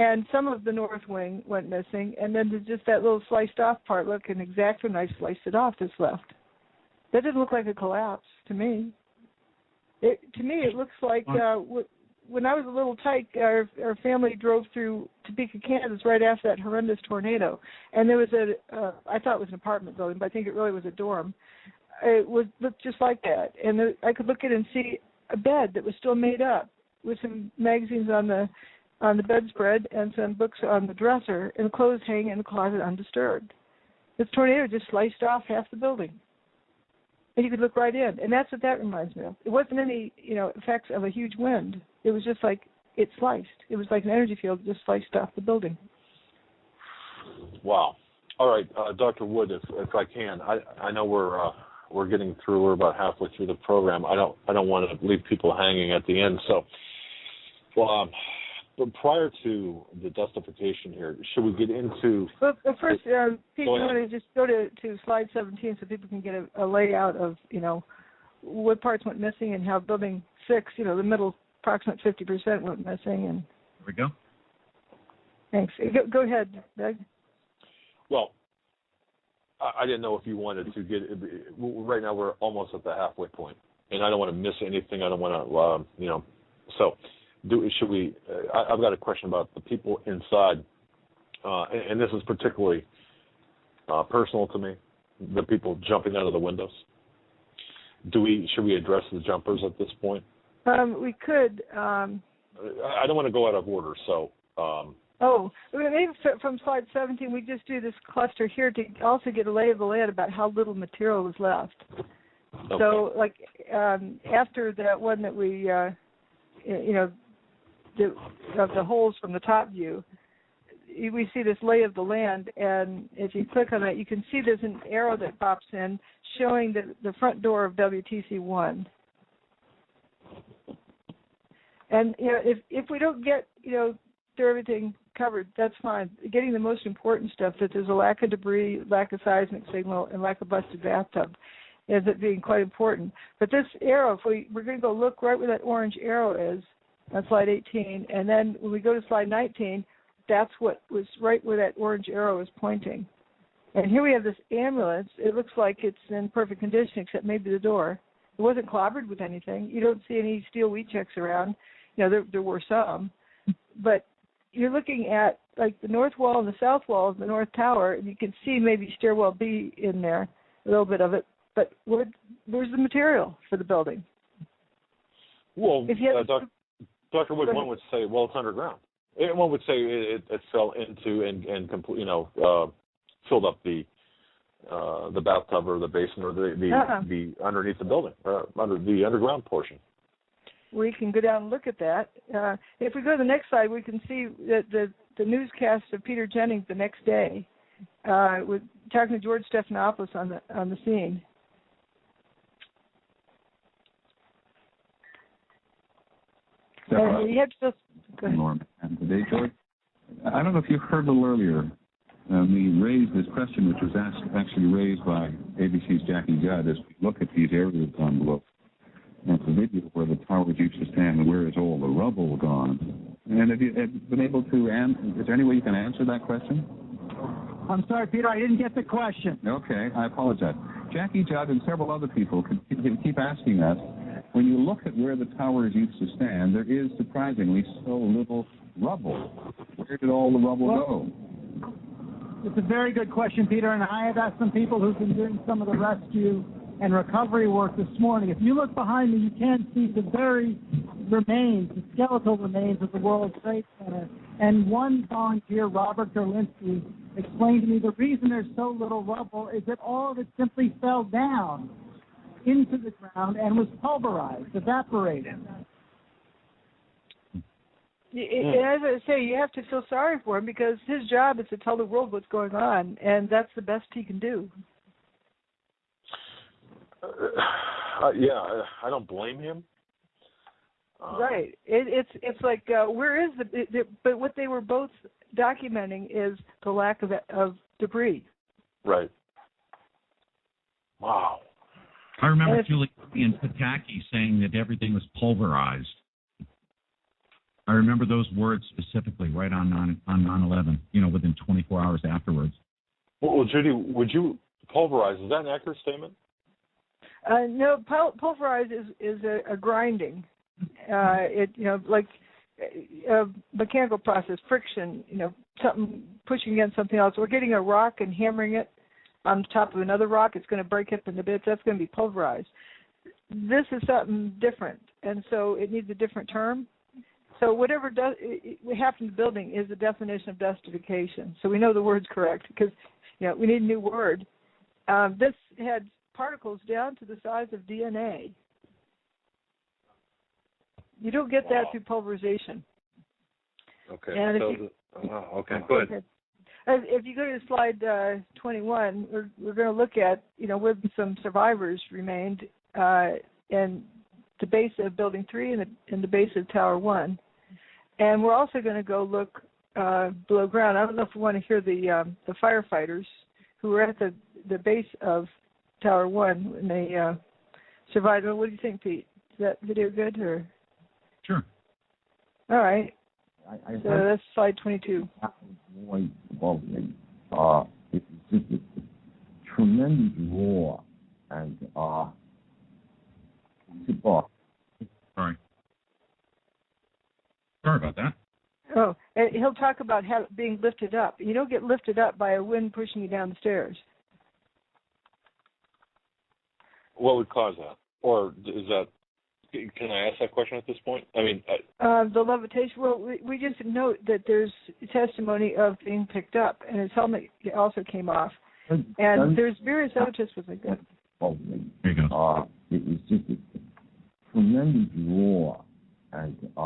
and some of the north wing went missing, and then there's just that little sliced off part. Look, an X-Acto knife sliced it off that's left. That didn't look like a collapse to me. To me, it looks like when I was a little tyke, our family drove through Topeka, Kansas, right after that horrendous tornado, and there was I thought it was an apartment building, but I think it really was a dorm. It looked just like that, and I could look at it and see a bed that was still made up with some magazines on the bedspread and some books on the dresser, and clothes hanging in the closet undisturbed. This tornado just sliced off half the building, and you could look right in, and that's what that reminds me of. It wasn't any effects of a huge wind. It was just like it sliced. It was like an energy field that just sliced off the building. Wow. All right, Dr. Wood, if I can, I know we're getting through. We're about halfway through the program. I don't want to leave people hanging at the end. So, but prior to the dustification here, should we get into? Well, first, Pete, you want to just go to slide 17 so people can get a layout of what parts went missing and how Building 6, the middle approximate 50% went missing. And there we go. Thanks. Go ahead, Doug. Well, I didn't know if you wanted to get. Right now, we're almost at the halfway point, and I don't want to miss anything. I don't want to, So, should we? I've got a question about the people inside, and this is particularly personal to me. The people jumping out of the windows. Should we address the jumpers at this point? We could. I don't want to go out of order, so Oh, maybe from slide 17 we just do this cluster here to also get a lay of the land about how little material is left. Okay. So, like after that one that we, of the holes from the top view, we see this lay of the land, and if you click on that, you can see there's an arrow that pops in showing the front door of WTC1. And if we don't get through everything covered, that's fine. Getting the most important stuff, that there's a lack of debris, lack of seismic signal, and lack of busted bathtub, ends up being quite important. But this arrow, if we're going to go look right where that orange arrow is on slide 18, and then when we go to slide 19, that's what was right where that orange arrow is pointing. And here we have this ambulance. It looks like it's in perfect condition except maybe the door. It wasn't clobbered with anything. You don't see any steel wheat checks around. There were some. But you're looking at like the north wall and the south wall of the north tower, and you can see maybe stairwell B in there, a little bit of it. But where's the material for the building? Well, Dr. Wood, one would say, well, it's underground. One would say it fell into and filled up the bathtub or the basin or the underneath the building, under the underground portion. We can go down and look at that. If we go to the next slide, we can see that the newscast of Peter Jennings the next day, with talking to George Stephanopoulos on the scene. And you have to Norm. And today, George, I don't know if you heard a little earlier, we raised this question, which was actually raised by ABC's Jackie Judd, as we look at these areas on below. And it's a video where the towers used to stand, and where is all the rubble gone? And have you been able to is there any way you can answer that question? I'm sorry, Peter, I didn't get the question. Okay, I apologize. Jackie Judd and several other people keep asking us, when you look at where the towers used to stand, there is surprisingly so little rubble. Where did all the rubble go? It's a very good question, Peter, and I have asked some people who've been doing some of the rescue and recovery work this morning. If you look behind me, you can see the very remains, the skeletal remains of the World Trade Center. And one volunteer, Robert Gerlinsky, explained to me the reason there's so little rubble is that all of it simply fell down into the ground and was pulverized, evaporated. As I say, you have to feel sorry for him because his job is to tell the world what's going on, and that's the best he can do. I don't blame him. Right. It's like where is but what they were both documenting is the lack of debris. Right. Wow. I remember Julie and Pataki saying that everything was pulverized. I remember those words specifically right on 9/11, within 24 hours afterwards. Well, Judy, would you pulverize? Is that an accurate statement? No, pulverize is a grinding. Like a mechanical process, friction, something pushing against something else. We're getting a rock and hammering it on top of another rock. It's going to break up into bits. That's going to be pulverized. This is something different, and so it needs a different term. So whatever happened to the building is the definition of dustification. So we know the word's correct because we need a new word. This had particles down to the size of DNA. You don't get that through pulverization. Okay. And okay. Good. If you go to slide 21, we're going to look at where some survivors remained in the base of Building 3 and the base of Tower 1, and we're also going to go look below ground. I don't know if we want to hear the firefighters who were at the base of Tower 1 when they survived. What do you think, Pete? Is that video good or? Sure. All right. So that's slide 22. It's just a tremendous roar and Sorry about that. Oh, and he'll talk about how being lifted up. You don't get lifted up by a wind pushing you down the stairs. What would cause that? Or is that Can I ask that question at this point? I mean, the levitation. Well, we just note that there's testimony of being picked up, and his helmet also came off. And there's various other testimonies like that. Oh, there you go. It was just a tremendous roar, and it's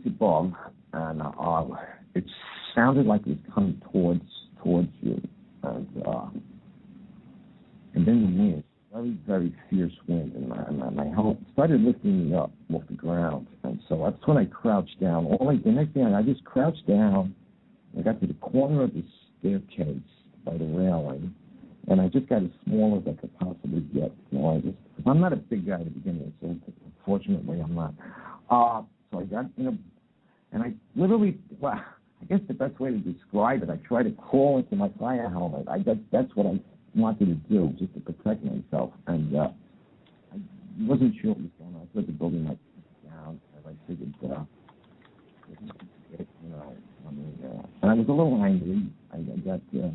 above, and it sounded like it was coming towards you, and then the wind, very, very fierce wind, and my helmet started lifting me up off the ground, and so that's when I crouched down. The next thing I just crouched down. I got to the corner of the staircase by the railing, and I just got as small as I could possibly get. I'm not a big guy to begin with, so fortunately I'm not. So I got and I literally, well, I guess the best way to describe it, I tried to crawl into my fire helmet. That's what I wanted to do, just to protect myself. And I wasn't sure what was going on. I thought the building might be down, as I figured, and I was a little angry. I got, so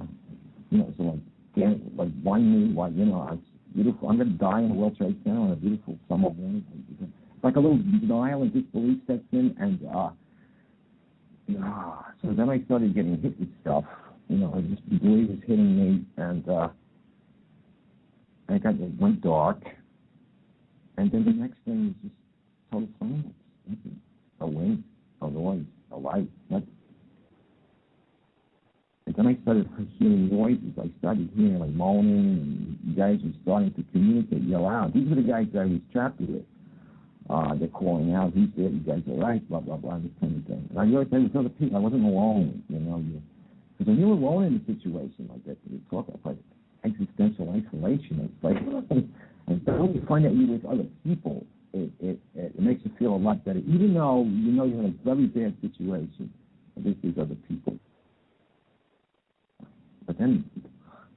like, why me? Why, it's beautiful. I'm going to die in a World Trade Center on a beautiful summer morning. It's like a little denial and disbelief sets in, and so then I started getting hit with stuff. This debris was hitting me, and it went dark, and then the next thing was just total silence. A wind, a noise, a light, nothing. And then I started hearing noises. I started hearing like moaning, and you guys were starting to communicate, yell out. These were the guys that I was trapped with. They're calling out, who's there, you guys are right, blah, blah, blah, this kind of thing. And I realized there was other people. I wasn't alone, Because when you're alone in a situation like that, you talk about like existential isolation. It's like, and then when you find that you're with other people, it makes you feel a lot better. Even though you're in a very bad situation, at least there's other people. But then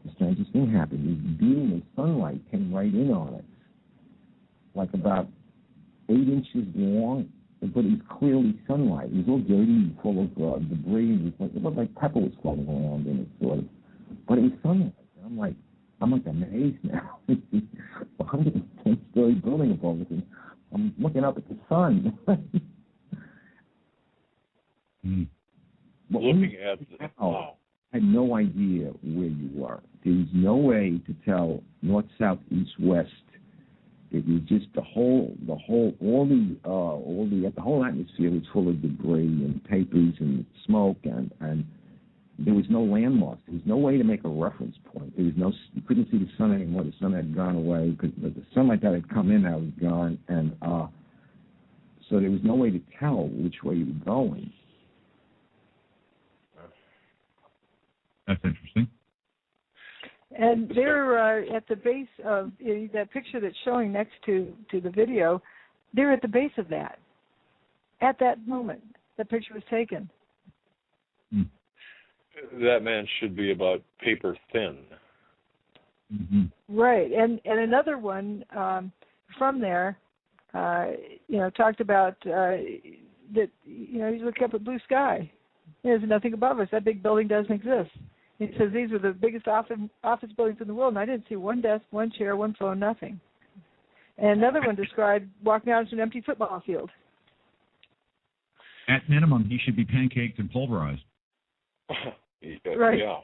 the strangest thing happened. This beam of sunlight came right in on it, like about 8 inches long, but it was clearly sunlight. It was all dirty, full of debris. It looked like pepper was floating around in it, sort of. But it was sunlight. I'm like amazed now. It's a 110-story building above us, and I'm looking up at the sun. Looking at wow. I had no idea where you were. There was no way to tell north, south, east, west. It was just the whole atmosphere was full of debris and papers and smoke, and there was no landmarks. There was no way to make a reference point. You couldn't see the sun anymore. The sun had gone away because the sunlight that had come in now was gone, and so there was no way to tell which way you were going. That's interesting. And they're at the base of that picture that's showing next to the video. They're at the base of that. At that moment, that picture was taken. That man should be about paper thin. Mm-hmm. Right, and another one from there, talked about that. He's looking up at blue sky. There's nothing above us. That big building doesn't exist. He says these were the biggest office buildings in the world, and I didn't see one desk, one chair, one phone, nothing. And another one described walking out into an empty football field. At minimum, he should be pancaked and pulverized. Right. Yeah.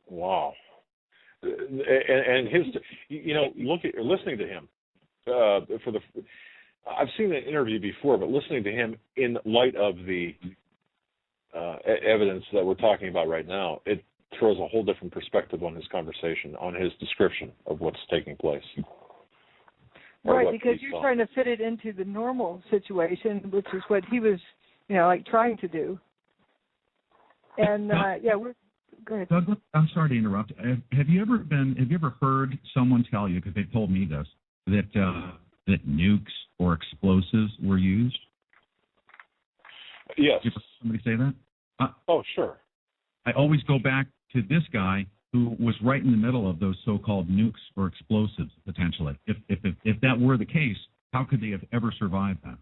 Wow. And his, listening to him I've seen the interview before, but listening to him in light of the evidence that we're talking about right now, it throws a whole different perspective on his conversation, on his description of what's taking place. Right, because you're trying to fit it into the normal situation, which is what he was, trying to do. And go ahead. Doug, I'm sorry to interrupt. Have you ever heard someone tell you, because they've told me this, that nukes or explosives were used? Yes. Did somebody say that? Oh, sure. I always go back to this guy who was right in the middle of those so-called nukes or explosives, potentially. If that were the case, how could they have ever survived that?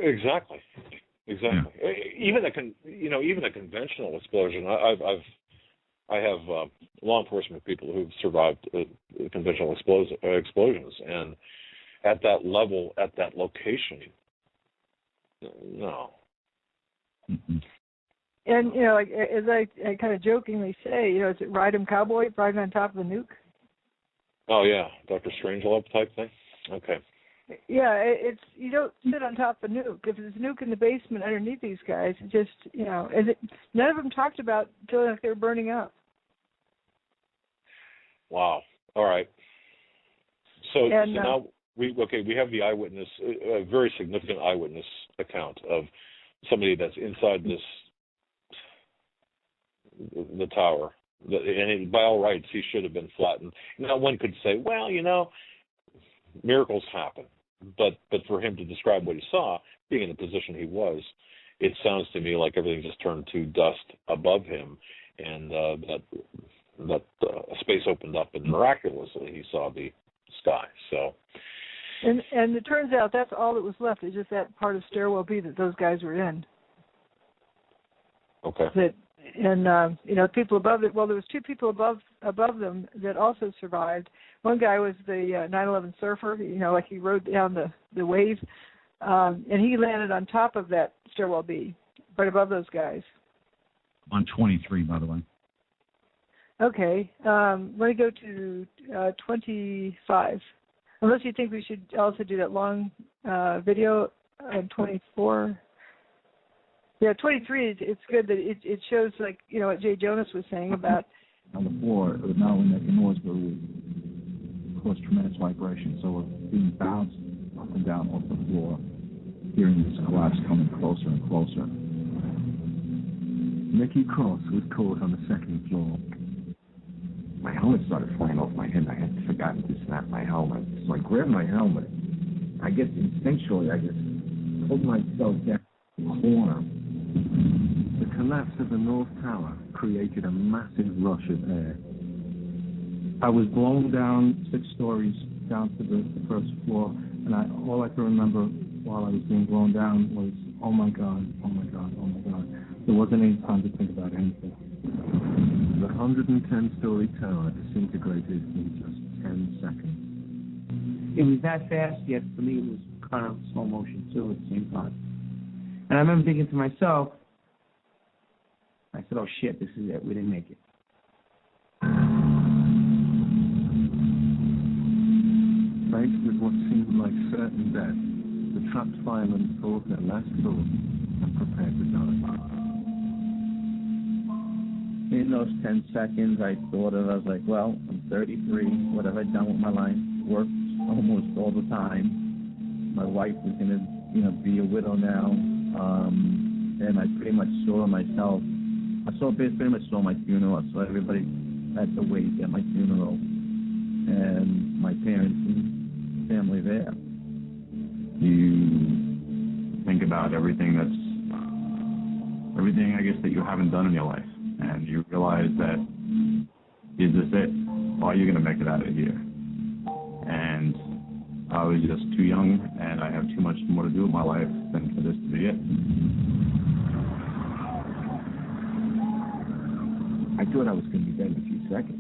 Exactly. Yeah. Even a conventional explosion. I've I have law enforcement people who've survived conventional explosions, and at that level, at that location, no. Mm-hmm. And, you know, like, as I kind of jokingly say, you know, is it ride 'em cowboy, riding on top of the nuke? Oh, yeah, Dr. Strangelove type thing? Okay. Yeah, it's, you don't sit on top of a nuke. If there's a nuke in the basement underneath these guys, it just, you know, none of them talked about feeling like they were burning up. Wow. All right. So now we have the eyewitness, a very significant eyewitness account of somebody that's inside the tower, and by all rights he should have been flattened. Now one could say, well, you know, miracles happen, but for him to describe what he saw, being in the position he was, it sounds to me like everything just turned to dust above him, and that space opened up, and miraculously he saw the sky. So, and it turns out that's all that was left. Is just that part of stairwell B that those guys were in. Okay. And you know, people above it. Well, there was two people above them that also survived. One guy was the 9/11 surfer. You know, like he rode down the wave, and he landed on top of that stairwell B, right above those guys. On 23, by the way. Okay. Let me go to 25. Unless you think we should also do that long video on 24. Yeah, 23, it's good that it shows, like, you know, what Jay Jonas was saying about... On the floor, it was not only making noise, but it would cause tremendous vibration. So we're being bounced up and down off the floor, hearing this collapse coming closer and closer. Mickey Cross was caught on the second floor. My helmet started flying off my head. I had forgotten to snap my helmet. So I grabbed my helmet. I guess instinctually, I just pulled myself down in the corner. The collapse of the North Tower created a massive rush of air. I was blown down 6 stories down to the first floor, and all I could remember while I was being blown down was, oh my God, oh my God, oh my God. There wasn't any time to think about anything. The 110-story tower disintegrated in just 10 seconds. It was that fast, yet for me it was kind of slow motion too at the same time. And I remember thinking to myself, I said, oh shit, this is it, we didn't make it. Faced with what seemed like certain death, the trapped firemen thought their last thought and prepared to die. In those 10 seconds, I thought I was like, well, I'm 33, what have I done with my life? Worked almost all the time. My wife was going to, be a widow now. And I pretty much saw myself. Pretty much saw my funeral. I saw everybody at the wake at my funeral, and my parents and family there. You think about everything, I guess, that you haven't done in your life, and you realize that, is this it? Or are you going to make it out of here? And I was just too young, and I have too much more to do with my life than for this to be it. I thought I was going to be dead in a few seconds,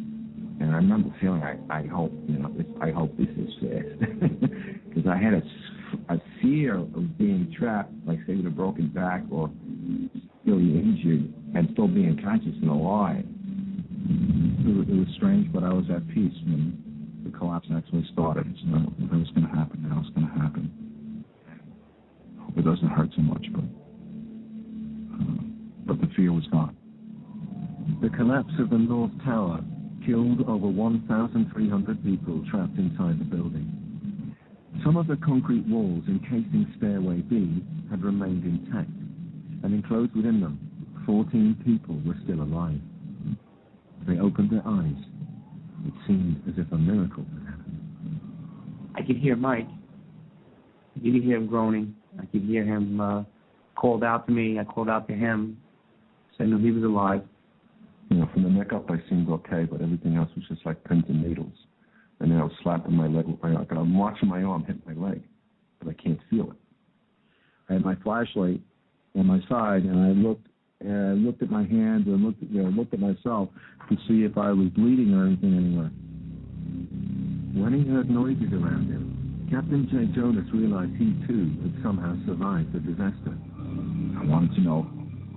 and I remember feeling, I hope this is fast, because I had a fear of being trapped, like say with a broken back or really injured, and still being conscious and alive. It was strange, but I was at peace when the collapse actually started. So it was going to happen. Now it's going to happen. Hope it doesn't hurt so much, but the fear was gone. The collapse of the North Tower killed over 1,300 people trapped inside the building. Some of the concrete walls encasing Stairway B had remained intact, and enclosed within them, 14 people were still alive. They opened their eyes. It seemed as if a miracle had happened. I could hear Mike. I could hear him groaning. I could hear him called out to me. I called out to him. So I knew he was alive. From the neck up I seemed okay, but everything else was just like pins and needles. And then I was slapping my leg with my arm. I'm watching my arm hit my leg, but I can't feel it. I had my flashlight on my side, and I looked and looked at my hand and looked at myself to see if I was bleeding or anything anywhere. When he heard noises around him, Captain J. Jonas realized he too had somehow survived the disaster. I wanted to know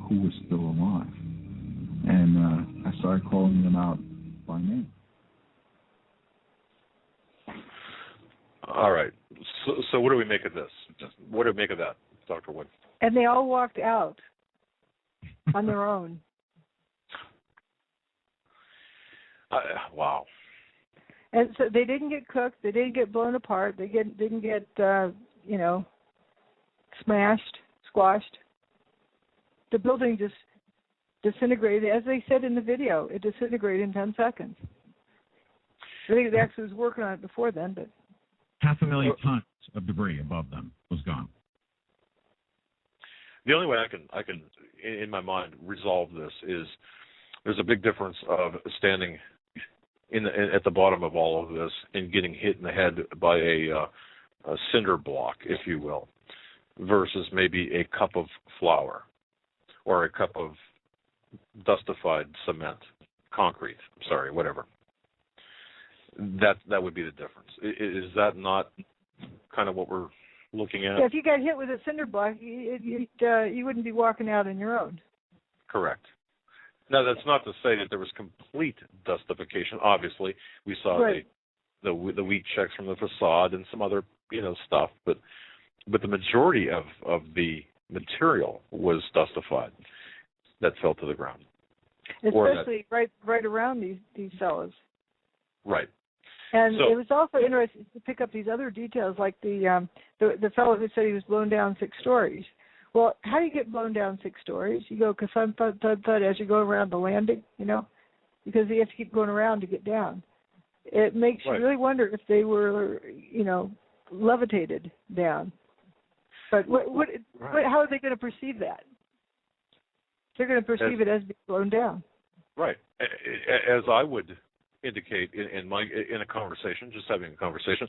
who was still alive, and I started calling them out by name. All right. So what do we make of this? What do we make of that, Dr. Wood? And they all walked out on their own. Wow. And so they didn't get cooked. They didn't get blown apart. They didn't get smashed, squashed. The building just disintegrated. As they said in the video, it disintegrated in 10 seconds. I think it actually was working on it before then, but 500,000 tons of debris above them was gone. The only way I can in my mind resolve this is there's a big difference of standing at the bottom of all of this and getting hit in the head by a cinder block, if you will, versus maybe a cup of flour or a cup of dustified cement, concrete, whatever. That would be the difference. Is that not kind of what we're looking at? Yeah, if you got hit with a cinder block, you wouldn't be walking out on your own. Correct. Now, that's not to say that there was complete dustification. Obviously, we saw right. the wheat checks from the facade and some other stuff, but the majority of the material was dustified that fell to the ground. Especially right around these fellows. Right. And it was also interesting to pick up these other details, like the fellow who said he was blown down 6 stories. Well, how do you get blown down 6 stories? You go thud, thud, thud, thud as you go around the landing, because you have to keep going around to get down. It makes you really wonder if they were, levitated down. But how are they going to perceive that? They're going to perceive it as being blown down. Right. As I would indicate in a conversation, just having a conversation,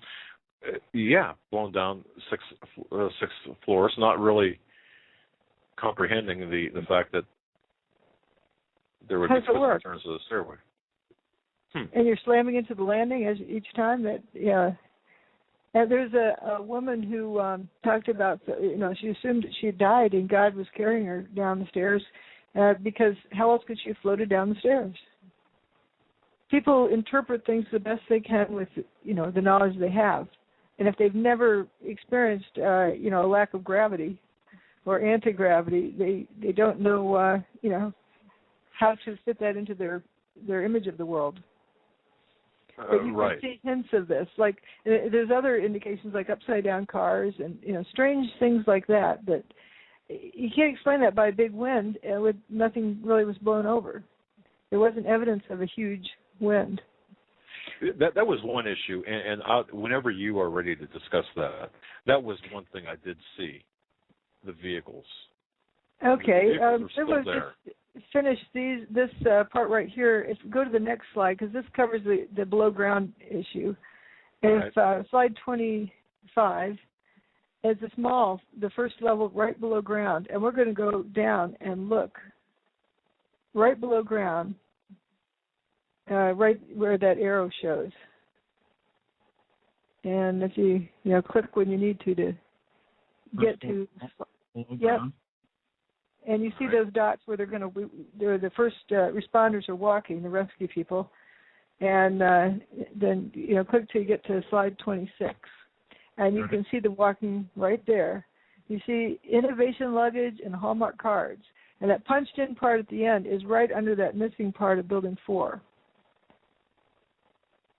blown down six floors, not really comprehending the fact that there would be twists and turns of the stairway. And you're slamming into the landing each time. And there's a woman who talked about, she assumed that she had died and God was carrying her down the stairs because how else could she have floated down the stairs? People interpret things the best they can with, the knowledge they have. And if they've never experienced, a lack of gravity or anti-gravity, they don't know, how to fit that into their image of the world. But you can see hints of this. Like there's other indications, like upside-down cars and strange things like that. But you can't explain that by a big wind. Nothing really was blown over. There wasn't evidence of a huge wind. That was one issue, and whenever you are ready to discuss that was one thing I did see. The vehicles. Okay, there. Just finish this part right here. Go to the next slide, because this covers the below ground issue. If slide 25 is the first level right below ground, and we're going to go down and look right below ground, right where that arrow shows. And if you click when you need to get to, yep. And you see those dots where they're the first responders are walking, the rescue people, and then click till you get to slide 26, and you can see them walking right there. You see innovation luggage and Hallmark cards, and that punched-in part at the end is right under that missing part of Building 4.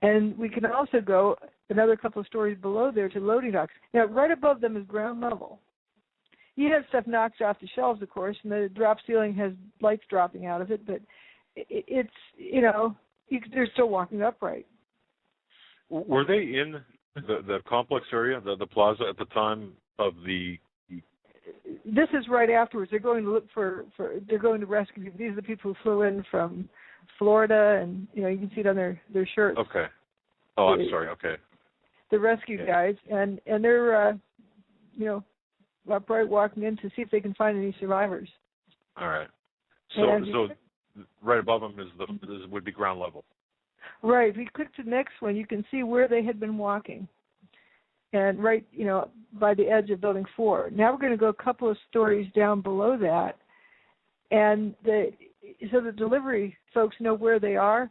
And we can also go another couple of stories below there to loading docks. Now, right above them is ground level. You have stuff knocked off the shelves, of course, and the drop ceiling has lights dropping out of it, but it's, they're still walking upright. Were they in the complex area, the plaza at the time of the... This is right afterwards. They're going to look they're going to rescue people. These are the people who flew in from Florida, and, you can see it on their shirts. Okay. Oh, I'm sorry. Okay. The rescue guys, and they're, upright walking in to see if they can find any survivors. All right. So right above them would be ground level. Right. If you click to the next one, you can see where they had been walking. And right, by the edge of Building 4. Now we're going to go a couple of stories down below that. And so the delivery folks know where they are.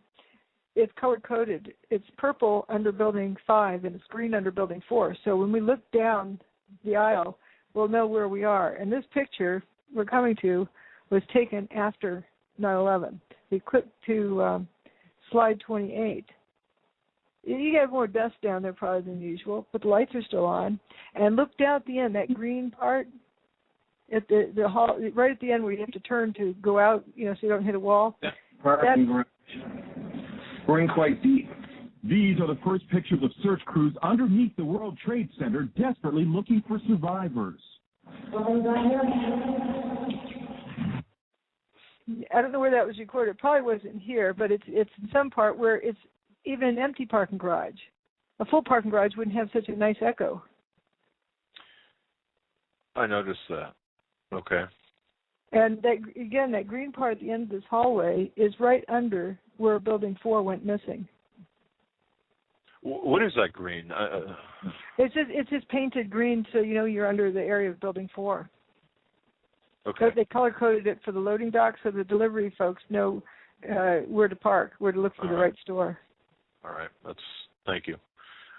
It's color-coded. It's purple under Building 5, and it's green under Building 4. So when we look down the aisle, we'll know where we are. And this picture we're coming to was taken after 9/11. We click to slide 28. You have more dust down there probably than usual, but the lights are still on. And look down at the end, that green part at the hall, right at the end where you have to turn to go out, so you don't hit a wall. Parking garage. Going quite deep. These are the first pictures of search crews underneath the World Trade Center, desperately looking for survivors. I don't know where that was recorded. It probably wasn't here, but it's in some part where it's even an empty parking garage. A full parking garage wouldn't have such a nice echo. I noticed that. Okay. And that green part at the end of this hallway is right under where Building 4 went missing. What is that green? It's just painted green, so you're under the area of Building 4. Okay. So they color-coded it for the loading dock so the delivery folks know where to park, where to look for the right store. All right. Thank you.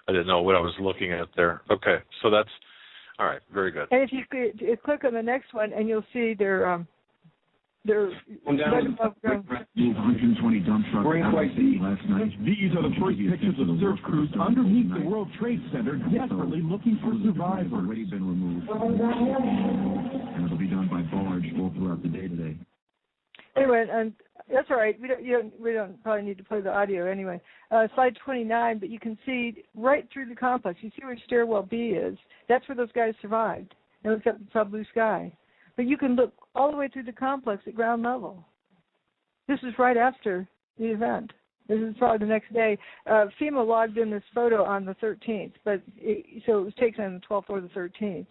I didn't know what I was looking at there. Okay. So that's, all right. Very good. And if you click on the next one, and you'll see they're right above ground. 120 dump trucks last night. These are the first pictures of search crews underneath the World Trade Center, desperately looking for survivors. Already been removed. And it'll be done by barge all throughout the day today. Anyway, and that's all right. We don't probably need to play the audio anyway. Slide 29, but you can see right through the complex. You see where stairwell B is. That's where those guys survived. And look up the blue sky. But you can look all the way through the complex at ground level. This is right after the event. This is probably the next day. FEMA logged in this photo on the 13th, so it was taken on the 12th or the 13th.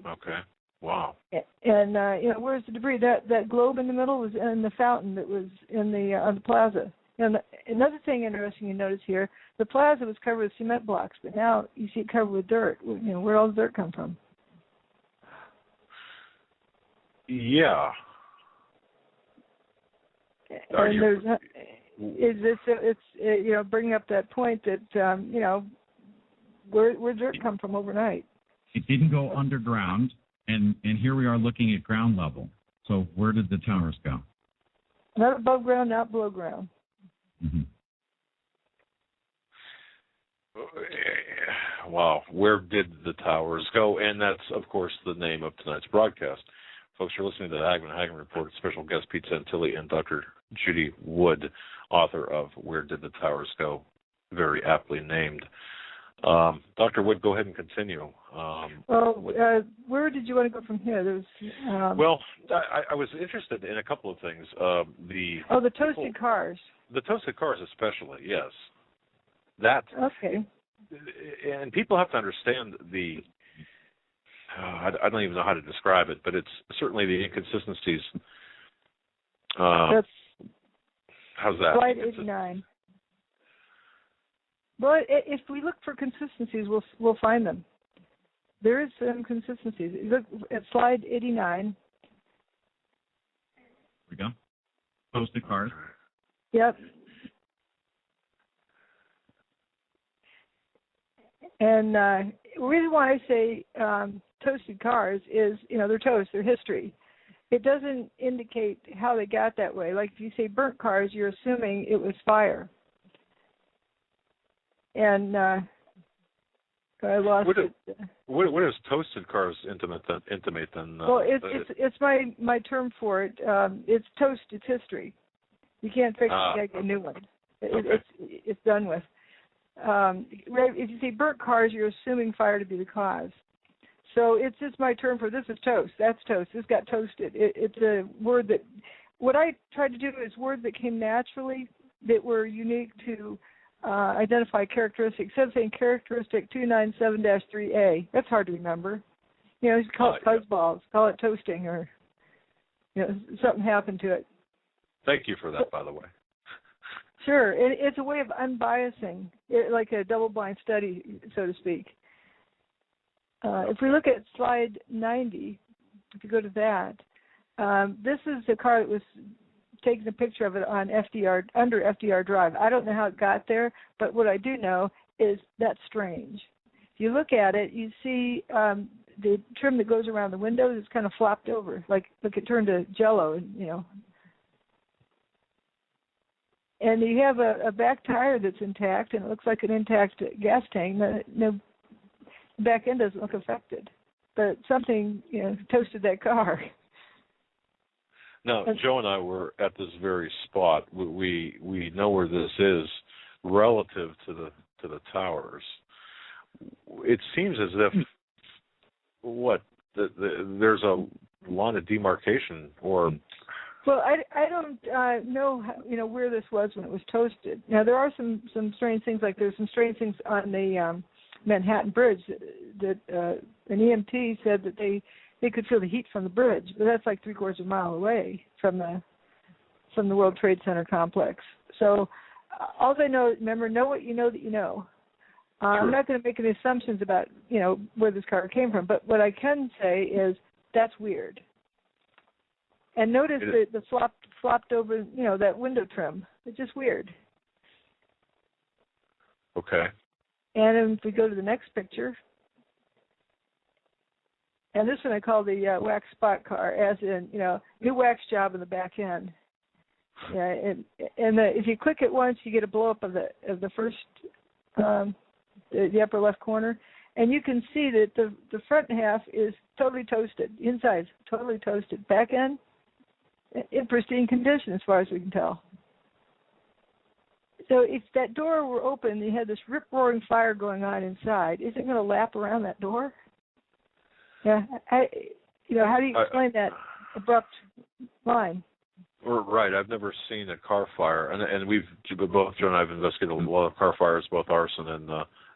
Okay. Wow. And where's the debris? That globe in the middle was in the fountain that was on the plaza. And another thing interesting you notice here, the plaza was covered with cement blocks, but now you see it covered with dirt. Where all the dirt come from? Yeah. And it's bringing up that point that where dirt come from overnight. It didn't go underground, and here we are looking at ground level. So where did the towers go? Not above ground, not below ground. Mm-hmm. Wow. Where did the towers go? And that's, of course, the name of tonight's broadcast. Folks, you're listening to the Hagmann Report. Special guest Pete Santilli and Dr. Judy Wood, author of Where Did the Towers Go? Very aptly named. Dr. Wood, go ahead and continue. Where did you want to go from here? There was, well, I was interested in a couple of things. The toasted cars. The toasted cars especially, yes. That. Okay. And people have to understand I don't even know how to describe it, but it's certainly the inconsistencies. That's how's that? Slide 89. Well, if we look for consistencies, we'll find them. There is some consistencies. Look at slide 89. Here we go. Toasted cars. Yep. And the reason why I say toasted cars is, they're toast, they're history. It doesn't indicate how they got that way. Like if you say burnt cars, you're assuming it was fire. And I lost it. What does toasted cars intimate then? Well, it's my term for it. It's toast. It's history. You can't fix it. You gotta get a new one. It's done with. If you say burnt cars, you're assuming fire to be the cause. So it's just my term for this is toast. That's toast. This got toasted. It's a word that, what I tried to do is words that came naturally that were unique to identify characteristics. Instead of saying characteristic 297-3A, that's hard to remember. You call it fuzzballs, call it toasting, or something happened to it. Thank you for that, by the way. Sure. It's a way of unbiasing, like a double-blind study, so to speak. If we look at slide 90, if you go to that, this is a car that was taking a picture of it on under FDR Drive. I don't know how it got there, but what I do know is that's strange. If you look at it, you see the trim that goes around the windows is kind of flopped over, like it turned to Jell-O, And you have a back tire that's intact, and it looks like an intact gas tank. The back end doesn't look affected, but something toasted that car. Now, Joe and I were at this very spot. We know where this is relative to the towers. It seems as if there's a line of demarcation, or. Well, I don't know how, where this was when it was toasted. Now there are some strange things, like there's some strange things on the Manhattan Bridge that an EMT said that they could feel the heat from the bridge, but that's like 3/4 of a mile away from the World Trade Center complex. So all I know, remember, know what you know that you know. I'm not going to make any assumptions about where this car came from, but what I can say is that's weird. And notice the flopped over, that window trim. It's just weird. Okay. And if we go to the next picture, and this one I call the wax spot car, as in, new wax job in the back end. Yeah, and if you click it once, you get a blow up of the first, the upper left corner, and you can see that the front half is totally toasted. Inside's totally toasted. Back end, in pristine condition as far as we can tell. So if that door were open and you had this rip-roaring fire going on inside, is it going to lap around that door? Yeah. How do you explain that abrupt line? Right. I've never seen a car fire, and both Joe and I have investigated a lot of car fires, both arson and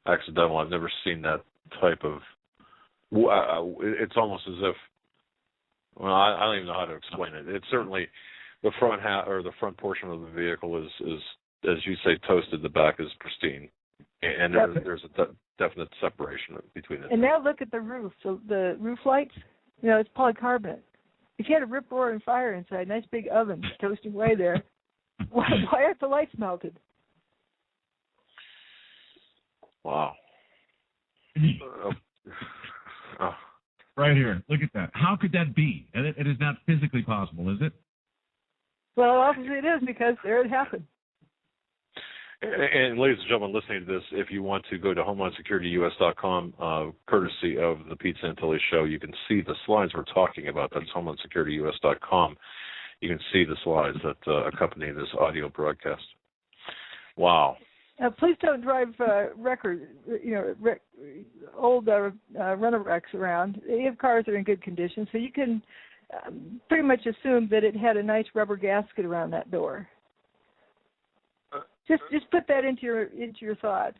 accidental. I've never seen that type of. It's almost as if. Well, I don't even know how to explain it. It's certainly the front or the front portion of the vehicle is, as you say, toasted. The back is pristine, and there's a definite separation between it. And now look at the roof. So the roof lights, it's polycarbonate. If you had a rip-roaring fire inside, nice big oven toasting away there, why aren't the lights melted? Wow. Right here. Look at that. How could that be? It is not physically possible, is it? Well, obviously it is, because there it happened. And ladies and gentlemen listening to this, if you want to go to HomelandSecurityUS.com, courtesy of the Pete Santilli Show, you can see the slides we're talking about. That's HomelandSecurityUS.com. You can see the slides that accompany this audio broadcast. Wow. Please don't drive old runner wrecks around. You have cars that are in good condition, so you can pretty much assume that it had a nice rubber gasket around that door. Just put that into your thoughts.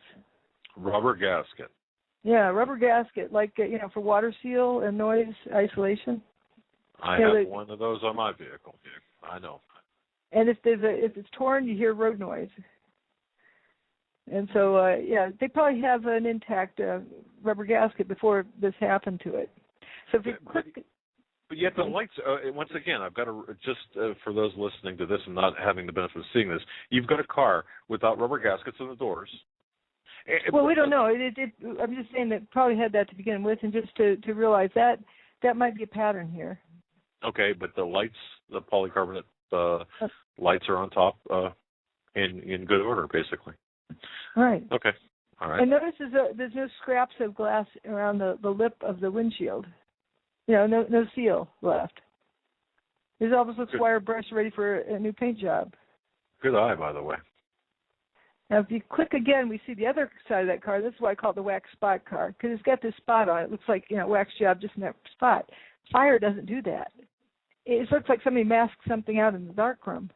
Rubber gasket. Yeah, rubber gasket, like for water seal and noise isolation. I have one of those on my vehicle. I know. And if it's torn, you hear road noise. And so, they probably have an intact rubber gasket before this happened to it. So if you click. But yet the lights, once again, I've got to, just for those listening to this and not having the benefit of seeing this, you've got a car without rubber gaskets on the doors. Well, we don't know. I'm just saying that probably had that to begin with, and just to realize that might be a pattern here. Okay, but the lights, the polycarbonate lights are on top in good order, basically. Right. Okay. All right. And notice there's no scraps of glass around the lip of the windshield. No seal left. This almost looks wire brushed, ready for a new paint job. Good eye, by the way. Now, if you click again, we see the other side of that car. This is why I call it the wax spot car, because it's got this spot on it. It looks like, wax job just in that spot. Fire doesn't do that. It looks like somebody masked something out in the darkroom.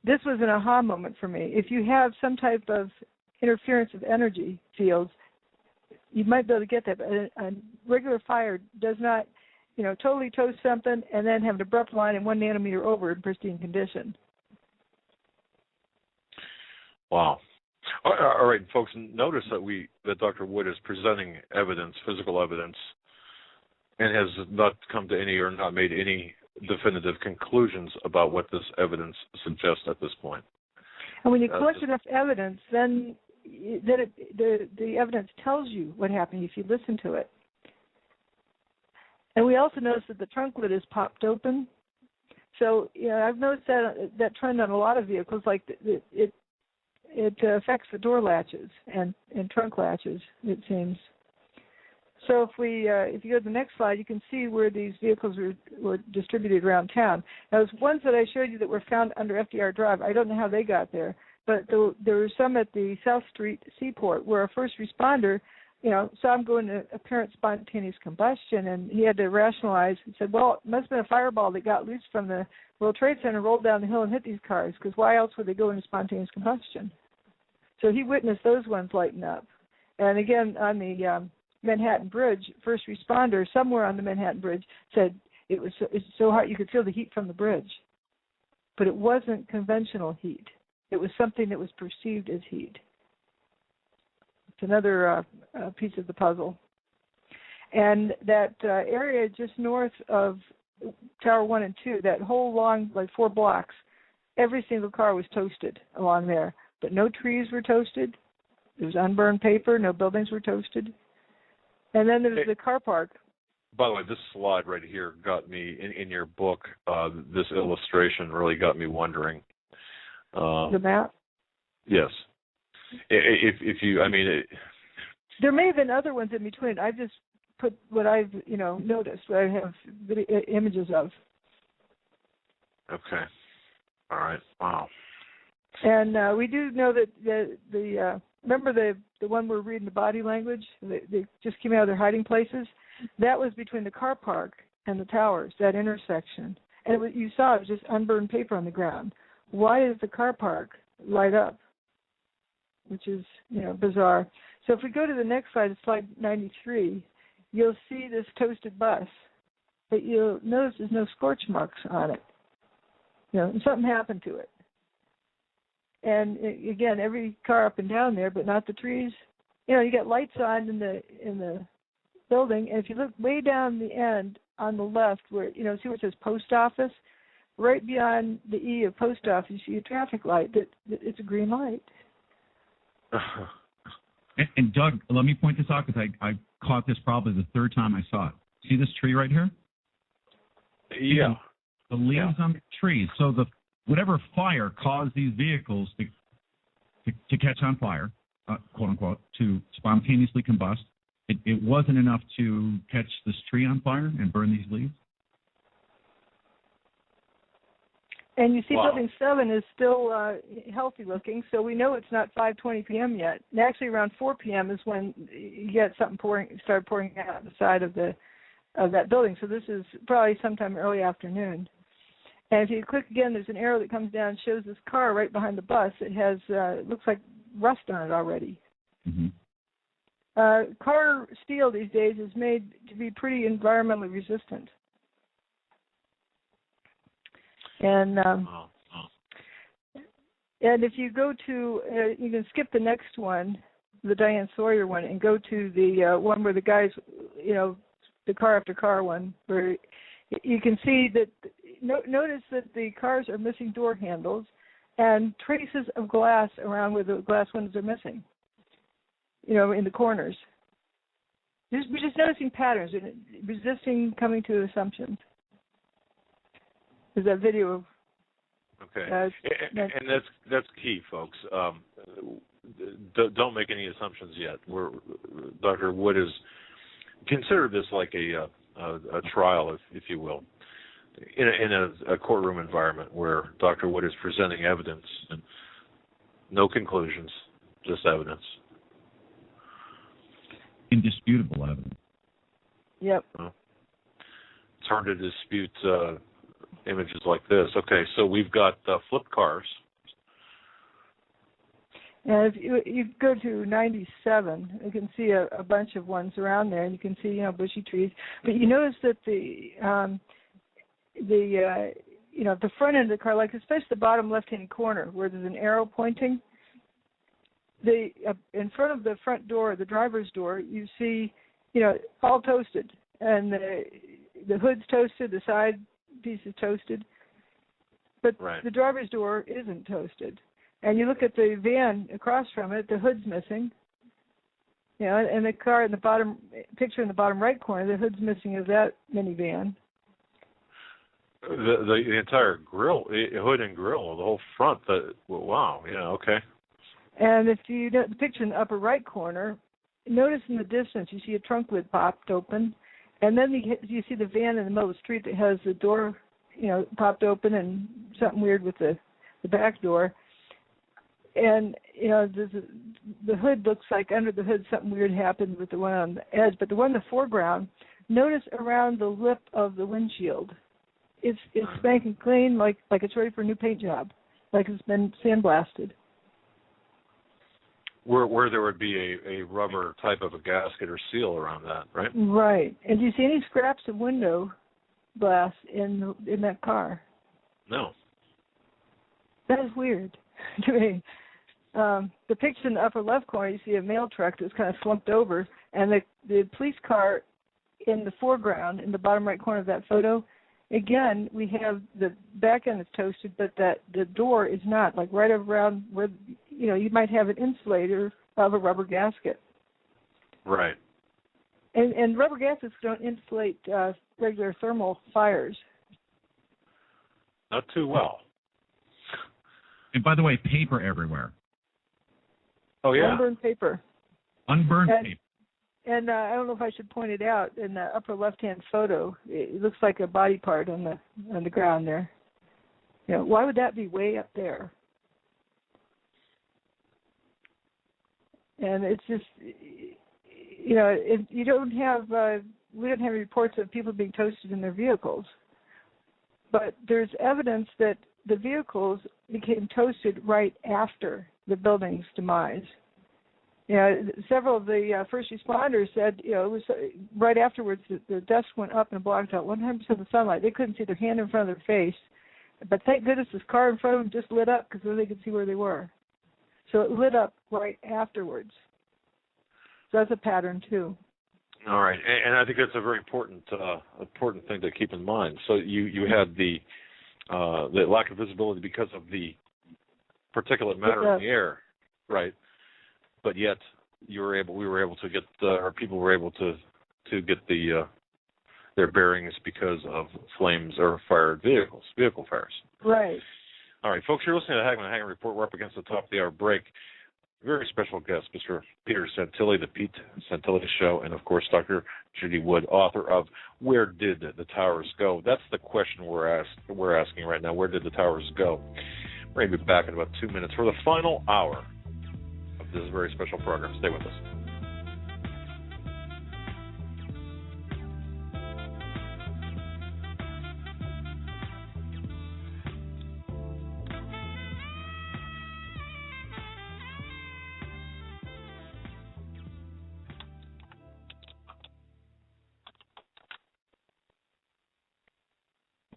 This was an aha moment for me. If you have some type of interference of energy fields, you might be able to get that, but a regular fire does not totally toast something and then have an abrupt line and 1 nanometer over in pristine condition. Wow. All right, folks, notice that Dr. Wood is presenting evidence, physical evidence, and has not come to any or not made any definitive conclusions about what this evidence suggests at this point. And when you collect enough evidence, then the evidence tells you what happened if you listen to it. And we also notice that the trunk lid is popped open. So I've noticed that trend on a lot of vehicles, like it affects the door latches and trunk latches, it seems. So if you go to the next slide, you can see where these vehicles were distributed around town. Now, those ones that I showed you that were found under FDR Drive, I don't know how they got there, but there were some at the South Street Seaport where a first responder, saw him go into apparent spontaneous combustion, and he had to rationalize. He said, well, it must have been a fireball that got loose from the World Trade Center, rolled down the hill and hit these cars, because why else would they go into spontaneous combustion? So he witnessed those ones lighten up. And again, on the Manhattan Bridge, first responder somewhere on the Manhattan Bridge said it's so hot you could feel the heat from the bridge. But it wasn't conventional heat. It was something that was perceived as heat. It's another piece of the puzzle. And that area just north of Tower 1 and 2, that whole long, 4 blocks, every single car was toasted along there. But no trees were toasted. There was unburned paper. No buildings were toasted. And then there was the car park. By the way, this slide right here got me, in your book, this illustration really got me wondering. The map? Yes. If you, there may have been other ones in between. I just put what I've, noticed, what I have images of. Okay. All right. Wow. And we do know that the remember the one we're reading, the body language, they just came out of their hiding places? That was between the car park and the towers, that intersection. And you saw it was just unburned paper on the ground. Why does the car park light up? Which is, bizarre. So if we go to the next slide, slide 93, you'll see this toasted bus. But you'll notice there's no scorch marks on it. Something happened to it. And again, every car up and down there, but not the trees. You got lights on in the building, and if you look way down the end on the left, where see where it says post office, right beyond the E of post office, you see a traffic light. That it's a green light. And Doug, let me point this out because I caught this probably the third time I saw it. See this tree right here? Yeah. The leaves on the trees. So whatever fire caused these vehicles to catch on fire, quote unquote, to spontaneously combust, it wasn't enough to catch this tree on fire and burn these leaves? And you see Building 7 is still healthy looking, so we know it's not 5:20 p.m. yet. And actually around 4 p.m. is when you get something start pouring out the side of that building. So this is probably sometime early afternoon. And if you click again, there's an arrow that comes down and shows this car right behind the bus. It has, looks like rust on it already. Mm-hmm. Car steel these days is made to be pretty environmentally resistant. And and if you go to, you can skip the next one, the Diane Sawyer one, and go to the one where the guys, the car after car one, where you can see that. Notice that the cars are missing door handles and traces of glass around where the glass windows are missing, in the corners. We're just noticing patterns and resisting coming to assumptions. There's that video of... Okay. And that's key, folks. Don't make any assumptions yet. Dr. Wood is... Consider this like a trial, if you will. In a courtroom environment where Dr. Wood is presenting evidence and no conclusions, just evidence. Indisputable evidence. Yep. It's hard to dispute images like this. Okay, so we've got flipped cars. And if you go to 97, you can see a bunch of ones around there, and you can see bushy trees. But you notice that the front end of the car, like especially the bottom left-hand corner where there's an arrow pointing, in front of the front door, the driver's door, you see all toasted, and the hood's toasted, the side piece is toasted, but the driver's door isn't toasted. And you look at the van across from it, the hood's missing. And the car in the bottom picture in the bottom right corner, the hood's missing of that minivan. The entire grill, hood and grill, the whole front. Wow. Yeah. Okay. And if you the picture in the upper right corner, notice in the distance you see a trunk lid popped open, and then you see the van in the middle of the street that has the door, popped open, and something weird with the back door. And, the hood looks like under the hood something weird happened with the one on the edge. But the one in the foreground, notice around the lip of the windshield. It's spanking clean, like it's ready for a new paint job, like it's been sandblasted. Where there would be a rubber type of a gasket or seal around that, right? Right. And do you see any scraps of window glass in that car? No. That is weird to me. The picture in the upper left corner, you see a mail truck that's kind of slumped over, and the police car in the foreground, in the bottom right corner of that photo, again, we have the back end is toasted, but the door is not, like right around where, you might have an insulator of a rubber gasket. Right. And rubber gaskets don't insulate regular thermal fires. Not too well. And by the way, paper everywhere. Oh, yeah. Unburned paper. Unburned paper. And I don't know if I should point it out, in the upper left-hand photo, it looks like a body part on the ground there. Why would that be way up there? And it's just, you don't have, we don't have reports of people being toasted in their vehicles. But there's evidence that the vehicles became toasted right after the building's demise. Several of the first responders said, it was right afterwards the dust went up and blocked out 100% of the sunlight. They couldn't see their hand in front of their face. But thank goodness this car in front of them just lit up because then they could see where they were. So it lit up right afterwards. So that's a pattern, too. All right. And I think that's a very important thing to keep in mind. So you had the lack of visibility because of the particulate matter in the air, right? But yet we were able to get, or people were able to get their bearings because of flames or fired vehicle fires. Right. All right, folks, you're listening to the Hagmann Report. We're up against the top of the hour break. Very special guest, Mr. Peter Santilli, The Pete Santilli Show, and, of course, Dr. Judy Wood, author of Where Did the Towers Go? That's the question we're asking right now. Where did the towers go? We're going to be back in about 2 minutes for the final hour of this very special program. Stay with us.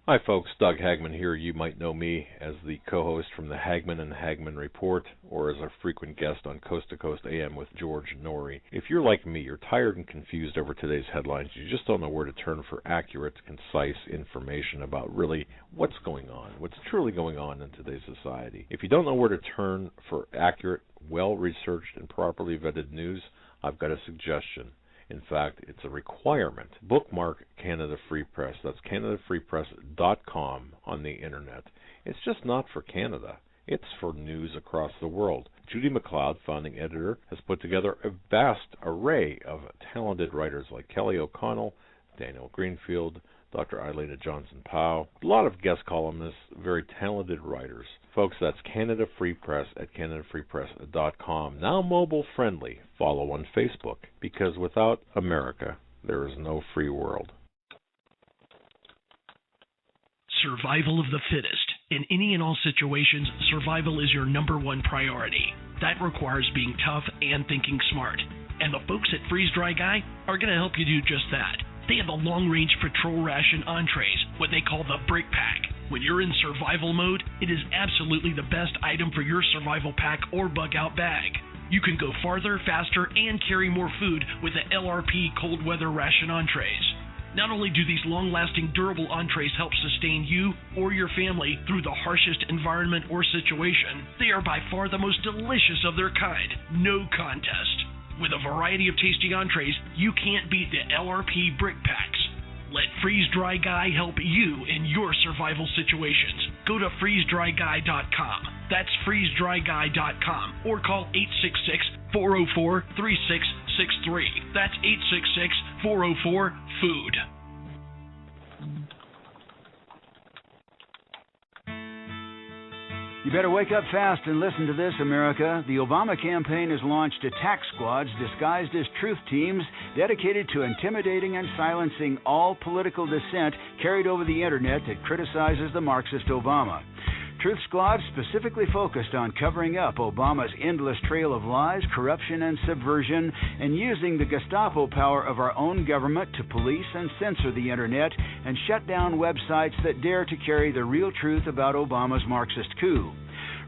Hi, folks. Doug Hagmann here. You might know me as the co-host from the Hagmann and Hagmann Report, or as a frequent guest on Coast to Coast AM with George Norrie. If you're like me, you're tired and confused over today's headlines. You just don't know where to turn for accurate, concise information about really what's going on, what's truly going on in today's society. If you don't know where to turn for accurate, well-researched, and properly vetted news, I've got a suggestion. In fact, it's a requirement. Bookmark Canada Free Press. That's CanadaFreePress.com on the Internet. It's just not for Canada. It's for news across the world. Judy McLeod, founding editor, has put together a vast array of talented writers like Kelly O'Connell, Daniel Greenfield, Dr. Eileen Johnson-Powell, a lot of guest columnists, very talented writers. Folks, that's Canada Free Press at CanadaFreePress.com. Now mobile friendly. Follow on Facebook, because without America, there is no free world. Survival of the fittest. In any and all situations, survival is your number one priority. That requires being tough and thinking smart. And the folks at Freeze Dry Guy are going to help you do just that. They have the long-range patrol ration entrees, what they call the Brick Pack. When you're in survival mode, it is absolutely the best item for your survival pack or bug-out bag. You can go farther, faster, and carry more food with the LRP cold weather ration entrees. Not only do these long-lasting, durable entrees help sustain you or your family through the harshest environment or situation, they are by far the most delicious of their kind. No contest. With a variety of tasty entrees, you can't beat the LRP Brick Packs. Let Freeze Dry Guy help you in your survival situations. Go to freezedryguy.com. That's freezedryguy.com or call 866-404-3663. That's 866-404-FOOD. You better wake up fast and listen to this, America. The Obama campaign has launched attack squads disguised as truth teams dedicated to intimidating and silencing all political dissent carried over the internet that criticizes the Marxist Obama. Truth squads specifically focused on covering up Obama's endless trail of lies, corruption, and subversion, and using the Gestapo power of our own government to police and censor the internet and shut down websites that dare to carry the real truth about Obama's Marxist coup.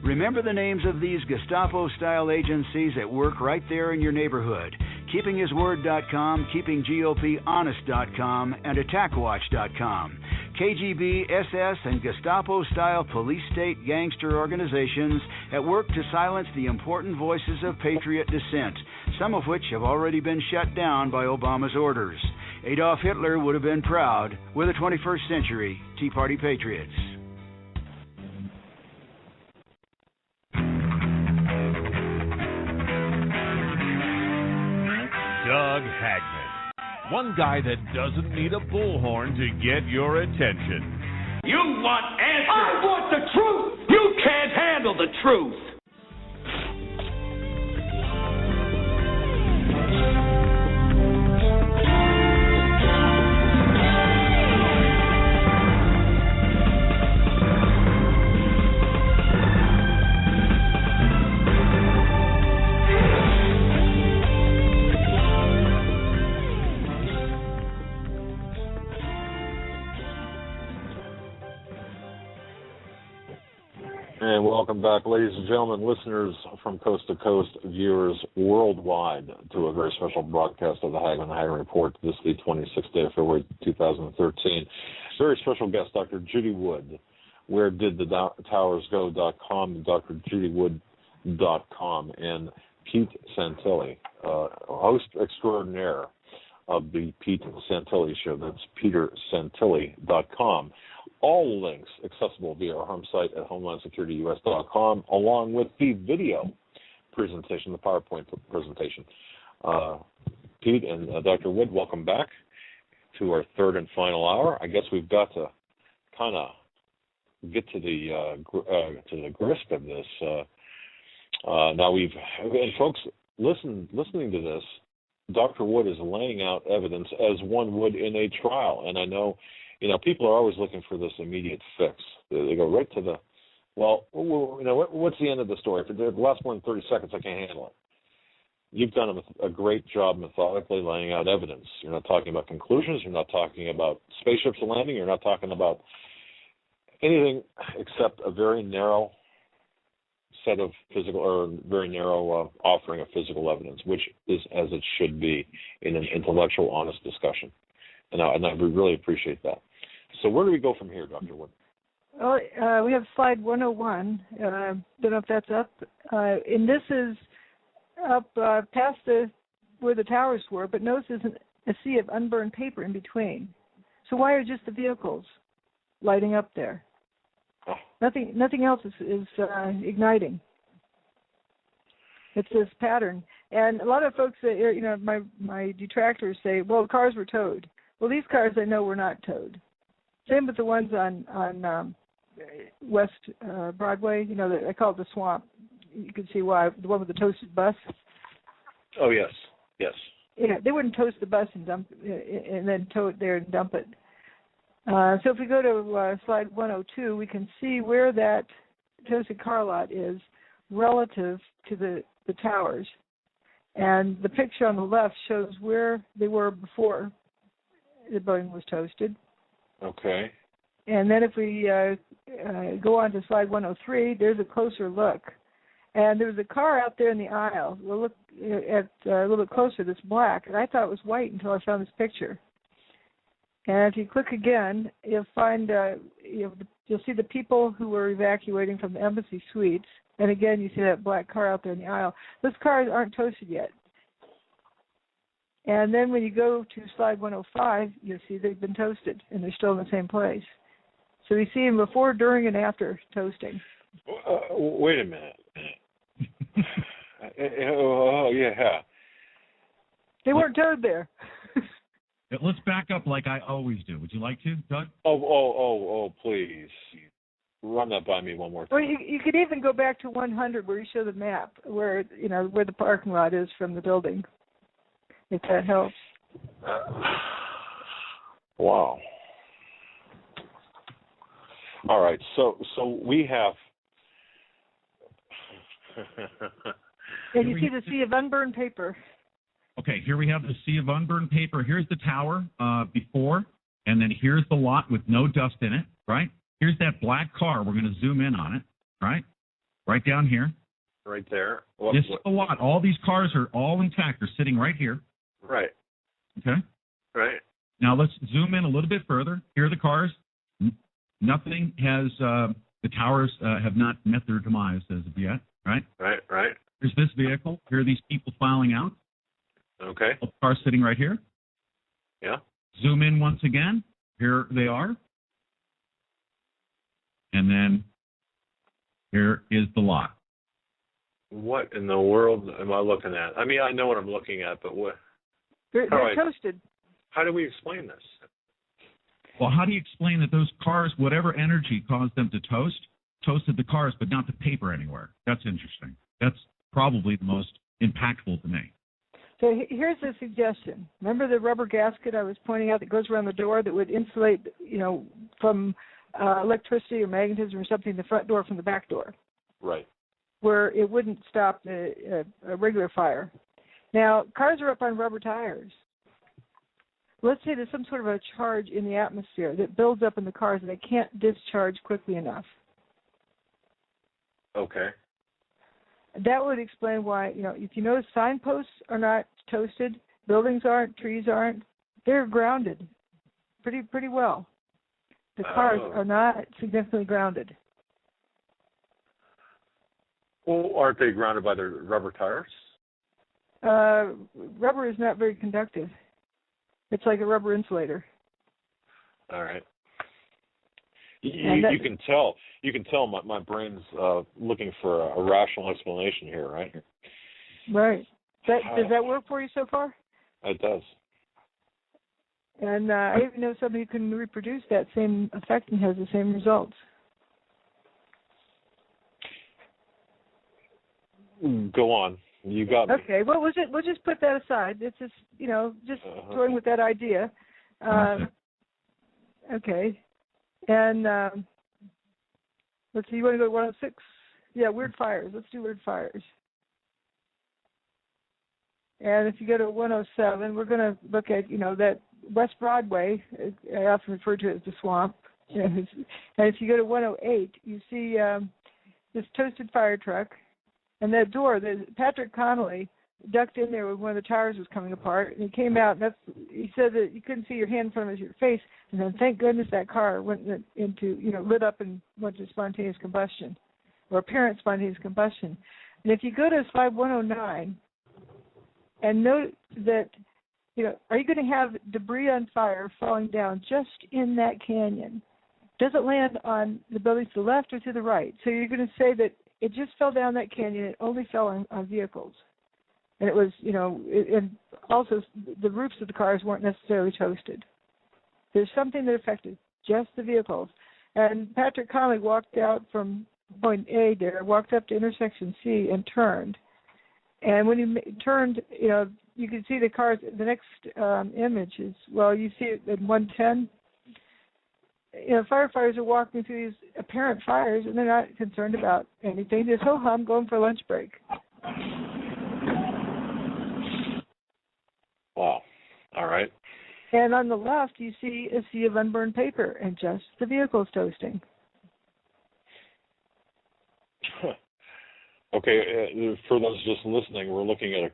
Remember the names of these Gestapo-style agencies that work right there in your neighborhood: KeepingHisWord.com, KeepingGOPHonest.com, and AttackWatch.com. KGB, SS, and Gestapo-style police-state gangster organizations that work to silence the important voices of patriot dissent, some of which have already been shut down by Obama's orders. Adolf Hitler would have been proud. We're the 21st century Tea Party patriots. Doug Hagmann. One guy that doesn't need a bullhorn to get your attention. You want answers. I want the truth. You can't handle the truth. And welcome back, ladies and gentlemen, listeners from coast to coast, viewers worldwide, to a very special broadcast of the Hagmann Report. This is the 26th day of February 2013. Very special guest, Dr. Judy Wood. WhereDidTheTowersGo.com, DrJudyWood.com, and Pete Santilli, host extraordinaire of the Pete Santilli Show. That's PeterSantilli.com. All links accessible via our home site at HomelineSecurityUS.com, along with the video presentation, the PowerPoint presentation. Pete and Dr. Wood, welcome back to our third and final hour. I guess we've got to kind of get to the grist of this. Now and folks, listening to this, Dr. Wood is laying out evidence as one would in a trial, and I know. People are always looking for this immediate fix. They go right to the, what's the end of the story? If it lasts more than 30 seconds, I can't handle it. You've done a great job methodically laying out evidence. You're not talking about conclusions. You're not talking about spaceships landing. You're not talking about anything except a very narrow set of physical, or very narrow offering of physical evidence, which is as it should be in an intellectual, honest discussion. And I really appreciate that. So where do we go from here, Dr. Wood? Well, we have slide 101. Don't know if that's up. And this is up past where the towers were, but notice there's a sea of unburned paper in between. So why are just the vehicles lighting up there? Oh. Nothing else is igniting. It's this pattern. And a lot of folks, my detractors say, well, cars were towed. Well, these cars I know were not towed. Same with the ones on West Broadway. I call it the swamp. You can see why. The one with the toasted bus. Oh yes. Yeah, they wouldn't toast the bus and dump and then tow it there and dump it. So if we go to slide 102, we can see where that toasted car lot is relative to the towers. And the picture on the left shows where they were before the building was toasted. Okay. And then if we go on to slide 103, there's a closer look. And there was a car out there in the aisle. We'll look at a little bit closer. That's black, and I thought it was white until I found this picture. And if you click again, you'll find you'll see the people who were evacuating from the embassy suites. And again, you see that black car out there in the aisle. Those cars aren't toasted yet. And then when you go to slide 105, you'll see they've been toasted, and they're still in the same place. So we see them before, during, and after toasting. Wait a minute. Oh, yeah. They weren't towed there. Let's back up like I always do. Would you like to, Doug? Oh, please. Run that by me one more time. Well, you could even go back to 100 where you show the map, where the parking lot is from the building, if that helps. Wow. All right, so we have... And you see the sea of unburned paper. Okay, here we have the sea of unburned paper. Here's the tower before, and then here's the lot with no dust in it, right? Here's that black car. We're going to zoom in on it, right? Right down here. Right there. This is the lot. All these cars are all intact. They're sitting right here. Right. Okay? Right. Now let's zoom in a little bit further. Here are the cars. Nothing has, the towers have not met their demise as of yet, right? Right. Here's this vehicle. Here are these people filing out. Okay. The cars sitting right here. Yeah. Zoom in once again. Here they are. And then here is the lot. What in the world am I looking at? I mean, I know what I'm looking at, but what? They're toasted. How do we explain this? Well, how do you explain that those cars, whatever energy caused them to toasted the cars, but not the paper anywhere? That's interesting. That's probably the most impactful to me. So here's a suggestion. Remember the rubber gasket I was pointing out that goes around the door that would insulate, from electricity or magnetism or something, the front door from the back door? Right. Where it wouldn't stop a regular fire. Now, cars are up on rubber tires. Let's say there's some sort of a charge in the atmosphere that builds up in the cars and they can't discharge quickly enough. Okay. That would explain why, if you notice signposts are not toasted, buildings aren't, trees aren't, they're grounded pretty well. The cars are not significantly grounded. Well, aren't they grounded by their rubber tires? Rubber is not very conductive. It's like a rubber insulator. All right. You can tell. You can tell my brain's looking for a rational explanation here, right? Right. Does that work for you so far? It does. And I even know somebody who can reproduce that same effect and has the same results. Go on. You got me. Okay. Well, we'll just put that aside. It's just toying with that idea. Okay. And let's see. You want to go to 106? Yeah, weird fires. Let's do weird fires. And if you go to 107, we're going to look at that West Broadway. I often refer to it as the swamp. And if you go to 108, you see this toasted fire truck. And that door, Patrick Connolly ducked in there when one of the tires was coming apart, and he came out. And he said that you couldn't see your hand in front of your face, and then thank goodness that car went into, lit up and went to spontaneous combustion, or apparent spontaneous combustion. And if you go to slide 109, and note that, are you going to have debris on fire falling down just in that canyon? Does it land on the buildings to the left or to the right? So you're going to say that it just fell down that canyon. It only fell on vehicles. And it was, and also the roofs of the cars weren't necessarily toasted. There's something that affected just the vehicles. And Patrick Connolly walked out from point A there, walked up to intersection C and turned. And when he turned, you can see the cars. The next image is, you see it in 110. firefighters are walking through these apparent fires, and they're not concerned about anything. Just, I'm going for a lunch break. Wow. All right. And on the left, you see a sea of unburned paper and just the vehicles toasting. Okay, for those just listening, we're looking at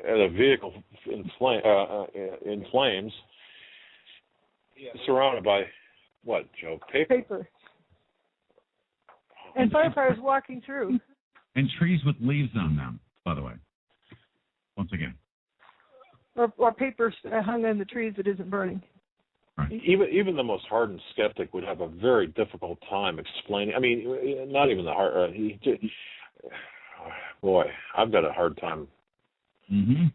a vehicle in flames, surrounded by what, Joe? Paper. And firefighters walking through. And trees with leaves on them, by the way. Once again. Or paper hung in the trees that isn't burning. Right. Even the most hardened skeptic would have a very difficult time explaining. I mean, not even the hard. Boy, I've got a hard time. Mm-hmm.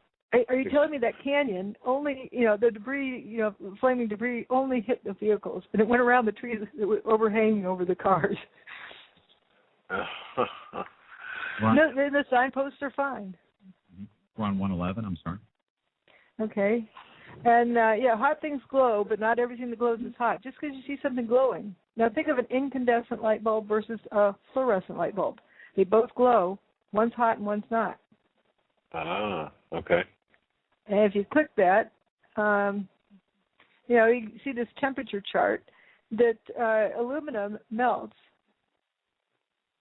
Are you telling me that canyon only, the debris, flaming debris only hit the vehicles, and it went around the trees that were overhanging over the cars? No, the signposts are fine. We're on 111. I'm sorry. Okay. And, hot things glow, but not everything that glows is hot. Just because you see something glowing. Now, think of an incandescent light bulb versus a fluorescent light bulb. They both glow. One's hot and one's not. Ah, okay. And if you click that, you see this temperature chart that aluminum melts.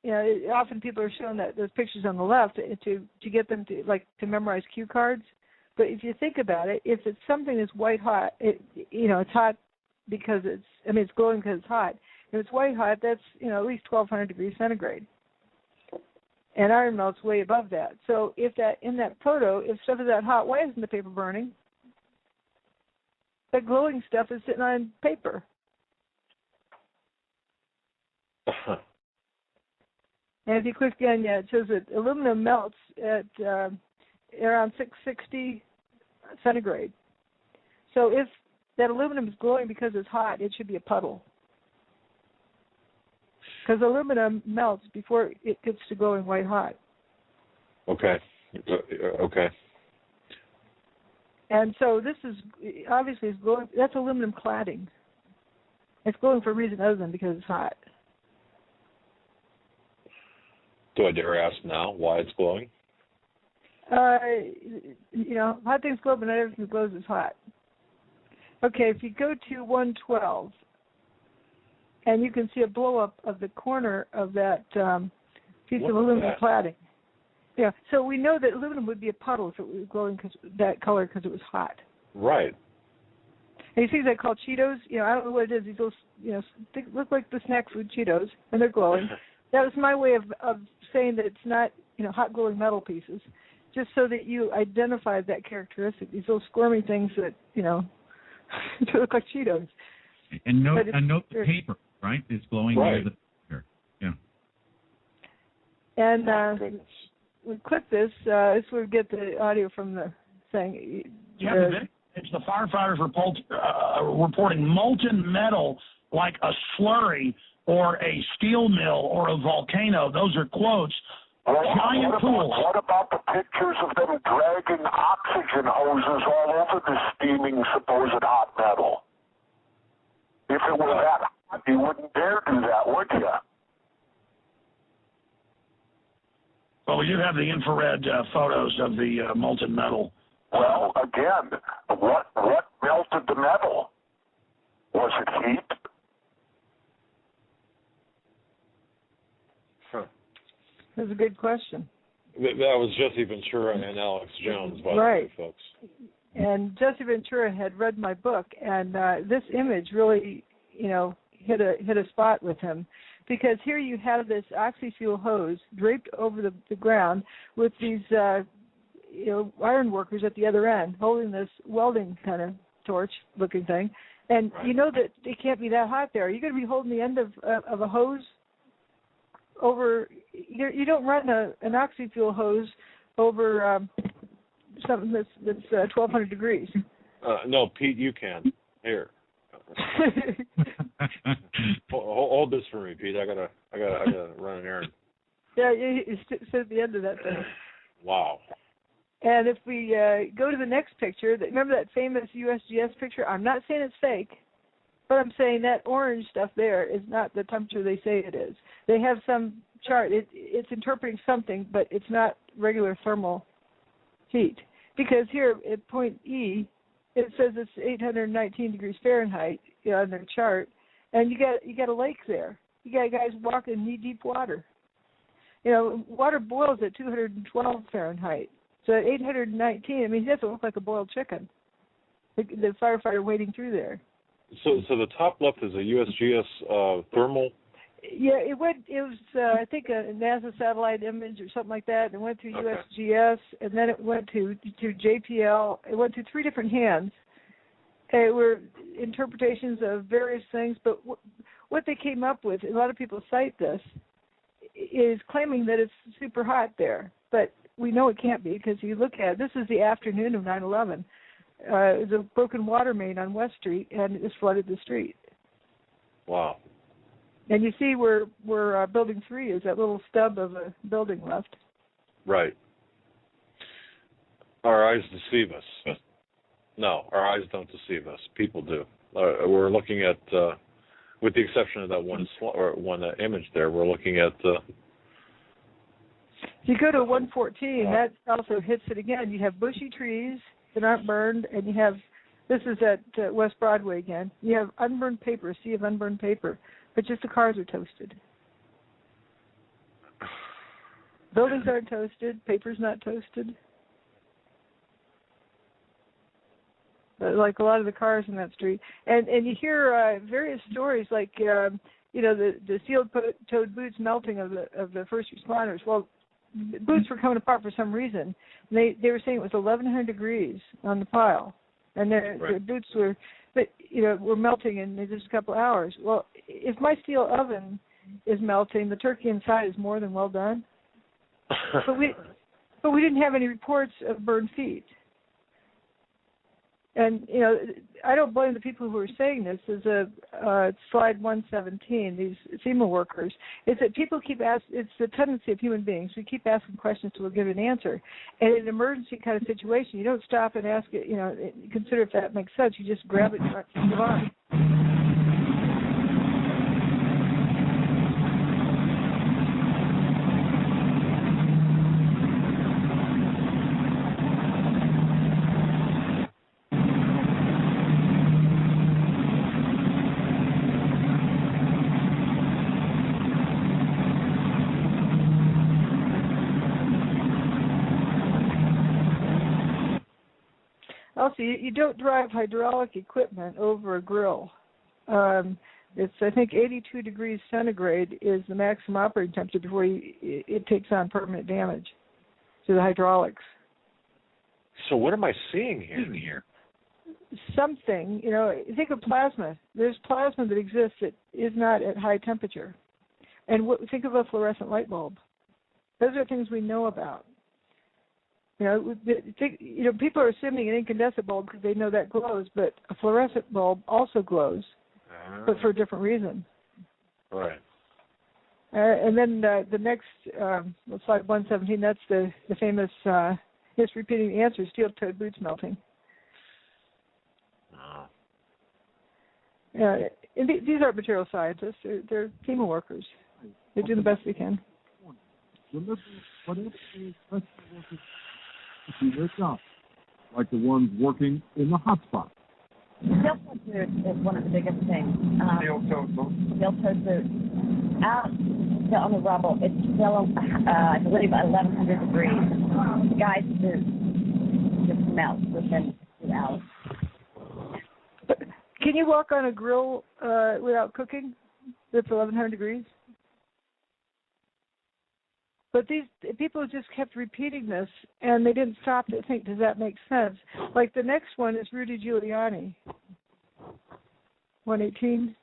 Often people are shown those pictures on the left to get them to memorize cue cards. But if you think about it, if it's something that's white hot, it's hot because it's glowing because it's hot. If it's white hot, that's at least 1,200 degrees centigrade. And iron melts way above that. So if in that photo, if stuff is that hot, why isn't the paper burning? That glowing stuff is sitting on paper. And if you click again, it shows that aluminum melts at around 660 centigrade. So if that aluminum is glowing because it's hot, it should be a puddle. Because aluminum melts before it gets to glowing white hot. Okay. Okay. And so this is obviously it's glowing. That's aluminum cladding. It's glowing for a reason other than because it's hot. Do I dare ask now why it's glowing? Hot things glow, but not everything that glows is hot. Okay, if you go to 112, and you can see a blow-up of the corner of that piece of aluminum cladding. Yeah, so we know that aluminum would be a puddle if it was glowing that color because it was hot. Right. And you see that called Cheetos? I don't know what it is. These little, look like the snack food Cheetos, and they're glowing. That was my way of saying that it's not, hot glowing metal pieces, just so that you identify that characteristic. These little squirmy things that, they look like Cheetos. And note the paper, right? It's glowing right. Near the paper. Yeah. And we click this. This would get the audio from the thing. It's the firefighters reporting molten metal like a slurry or a steel mill or a volcano. Those are quotes. Giant pools. What about the pictures of them dragging oxygen hoses all over the steaming supposed hot metal? If it were that hot, you wouldn't dare do that, would you? Well, we do have the infrared photos of the molten metal. Well, again, what melted the metal? Was it heat? That's a good question. That was Jesse Ventura and Alex+Jones, by the way, folks. And Jesse Ventura had read my book, and this image really, hit a spot with him, because here you have this oxy-fuel hose draped over the ground with these, iron workers at the other end holding this welding kind of torch-looking thing, and you know that it can't be that hot there. Are you going to be holding the end of a hose over? You don't run an oxy-fuel hose over something that's 1,200 degrees. No, Pete, you can. Here. Hold this for me, Pete. I gotta run an errand. Yeah, you sit at the end of that thing. Wow. And if we go to the next picture, remember that famous USGS picture? I'm not saying it's fake, but I'm saying that orange stuff there is not the temperature they say it is. They have some chart. It's interpreting something, but it's not regular thermal heat. Because here at point E, it says it's 819 degrees Fahrenheit on their chart, and you got a lake there. You got guys walking knee-deep water. Water boils at 212 Fahrenheit. So at 819, I mean, he doesn't look like a boiled chicken. The firefighter wading through there. So the top left is a USGS thermal. Yeah, it was I think a NASA satellite image or something like that. It went through USGS, and then it went to JPL. It went through 3 different hands. It were interpretations of various things, but what they came up with, a lot of people cite this, is claiming that it's super hot there, but we know it can't be because you look at it, this is the afternoon of 9/11. There's a broken water main on West Street, and it just flooded the street. Wow. And you see where Building 3 is, that little stub of a building left. Right. Our eyes deceive us. No, our eyes don't deceive us. People do. We're looking at, with the exception of that one image there, we're looking at... If you go to 114, that also hits it again. You have bushy trees that aren't burned, and you have, this is at West Broadway again, you have unburned paper, a sea of unburned paper, but just the cars are toasted. Buildings aren't toasted, paper's not toasted. Like a lot of the cars in that street. And you hear various stories like, the steel-toed boots melting of the first responders. Well, boots were coming apart for some reason. They were saying it was 1,100 degrees on the pile, and their boots were melting in just a couple of hours. Well, if my steel oven is melting, the turkey inside is more than well done. but we didn't have any reports of burned feet. And, I don't blame the people who are saying this. There's slide 117, these FEMA workers. It's that people keep asking, it's the tendency of human beings. We keep asking questions till we give an answer. And in an emergency kind of situation, you don't stop and ask it, consider if that makes sense. You just grab it and move on. Also, you don't drive hydraulic equipment over a grill. It's, I think, 82 degrees centigrade is the maximum operating temperature before it takes on permanent damage to the hydraulics. So what am I seeing here? Something, think of plasma. There's plasma that exists that is not at high temperature. And think of a fluorescent light bulb. Those are things we know about. People are assuming an incandescent bulb because they know that glows, but a fluorescent bulb also glows, but for a different reason. Right. And then the next, slide 117, that's the famous, just repeating the answer, steel-toed boots melting. And these aren't material scientists. They're FEMA workers. They do the best they can. Their job, like the ones working in the hotspot. Steel-toed boot is one of the biggest things. Steel-toed boot. Out on the rubble, it's still, I believe, 1,100 degrees. The guy's boot just melts within 2 hours. Can you walk on a grill without cooking? That's 1,100 degrees. But these people just kept repeating this, and they didn't stop to think, does that make sense? Like the next one is Rudy Giuliani, 118.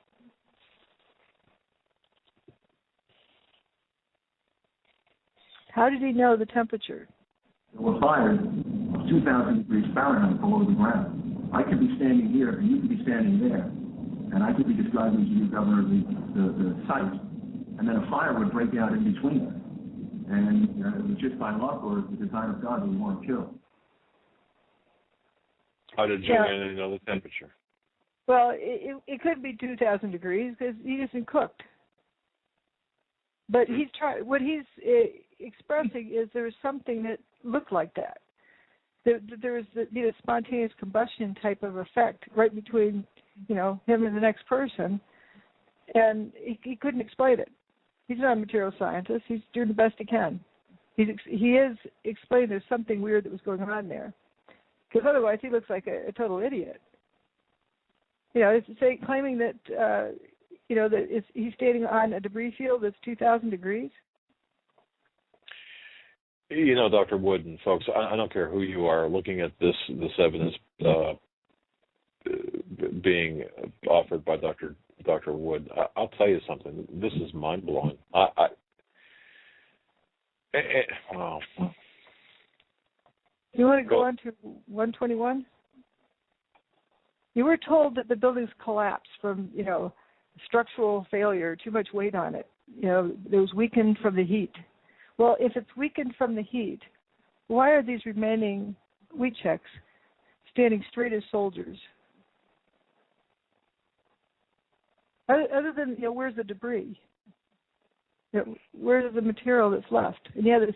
How did he know the temperature? Well, fire is 2,000 degrees Fahrenheit below the ground. I could be standing here, and you could be standing there, and I could be describing to you, Governor, the site, and then a fire would break out in between us. And it was just by luck or the design of God that we weren't killed. How did Joanna know the temperature? Well, it could be 2,000 degrees because he isn't cooked. But what he's expressing is there's something that looked like that. There's a spontaneous combustion type of effect right between, him and the next person, and he couldn't explain it. He's not a material scientist. He's doing the best he can. He is explaining there's something weird that was going on there, because otherwise he looks like a total idiot. Claiming that that he's standing on a debris field that's 2,000 degrees. Dr. Wood and folks, I don't care who you are, looking at this evidence being offered by Dr. Wood, I'll tell you something. This is mind-blowing. Wow. You want to go on to 121? You were told that the buildings collapsed from, structural failure, too much weight on it. It was weakened from the heat. Well, if it's weakened from the heat, why are these remaining wheat checks standing straight as soldiers? Other than, where's the debris? Where's the material that's left? And this,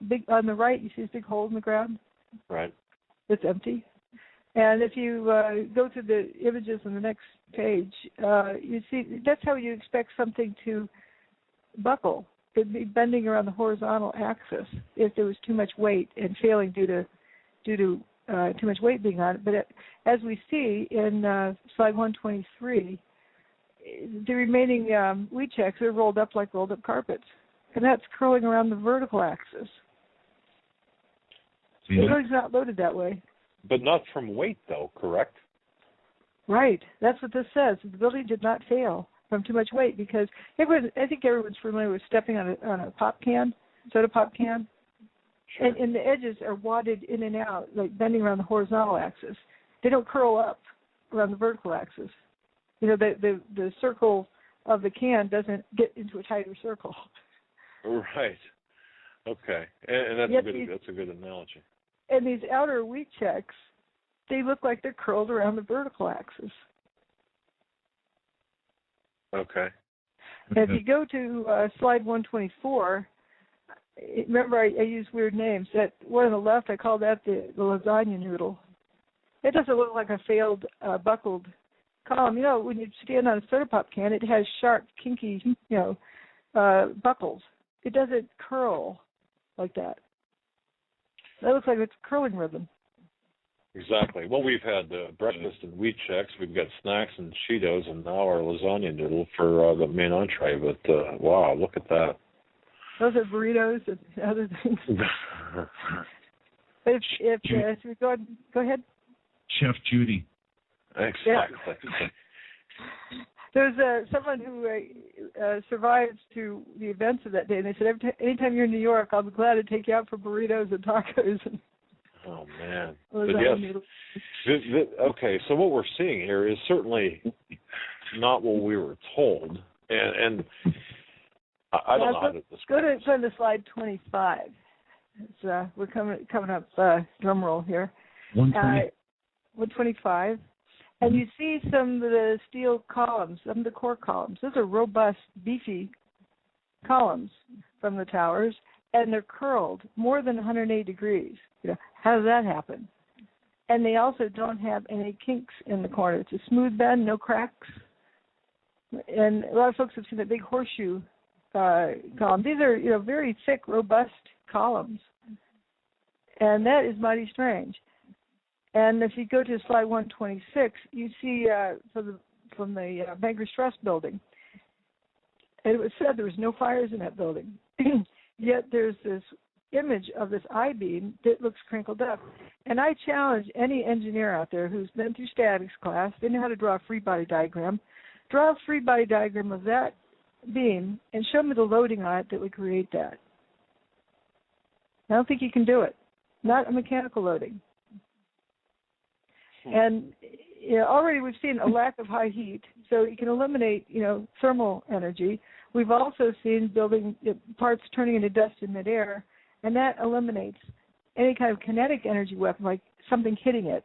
big on the right, you see this big hole in the ground? Right. It's empty. And if you go to the images on the next page, you see that's how you expect something to buckle. It'd be bending around the horizontal axis if there was too much weight and failing due to too much weight being on it. But as we see in slide 123, the remaining wheat checks are rolled up like rolled up carpets, and that's curling around the vertical axis. The building's not loaded that way. But not from weight, though, correct? Right. That's what this says. The building did not fail from too much weight because I think everyone's familiar with stepping on a pop can, soda pop can. Sure. And the edges are wadded in and out, like bending around the horizontal axis. They don't curl up around the vertical axis. The circle of the can doesn't get into a tighter circle. Right. Okay. And that's a good analogy. And these outer wheat checks, they look like they're curled around the vertical axis. Okay. And if you go to slide 124, remember I use weird names. That one on the left, I call that the lasagna noodle. It doesn't look like a failed buckled column. When you stand on a soda pop can, it has sharp, kinky, buckles. It doesn't curl like that. That looks like it's a curling ribbon. Exactly. Well, we've had breakfast and wheat checks. We've got snacks and Cheetos, and now our lasagna noodle for the main entree. But wow, look at that. Those are burritos and other things. But if we go ahead. Chef Judy. Exactly. Yeah. There's someone who survived to the events of that day, and they said, anytime you're in New York, I'll be glad to take you out for burritos and tacos. Oh, man. But yes. Okay, so what we're seeing here is certainly not what we were told, and I don't know how to describe it. Go to slide 25. We're coming up, drum roll here. 125. And you see some of the steel columns, some of the core columns. Those are robust, beefy columns from the towers, and they're curled more than 180 degrees. How does that happen? And they also don't have any kinks in the corner. It's a smooth bend, no cracks. And a lot of folks have seen the big horseshoe column. These are, very thick, robust columns. And that is mighty strange. And if you go to slide 126, you see from the Bankers Trust building, and it was said there was no fires in that building. Yet there's this image of this I-beam that looks crinkled up. And I challenge any engineer out there who's been through statics class, they know how to draw a free body diagram. Draw a free body diagram of that beam and show me the loading on it that would create that. I don't think you can do it. Not a mechanical loading. And already we've seen a lack of high heat, so you can eliminate, thermal energy. We've also seen building parts turning into dust in midair, and that eliminates any kind of kinetic energy weapon, like something hitting it.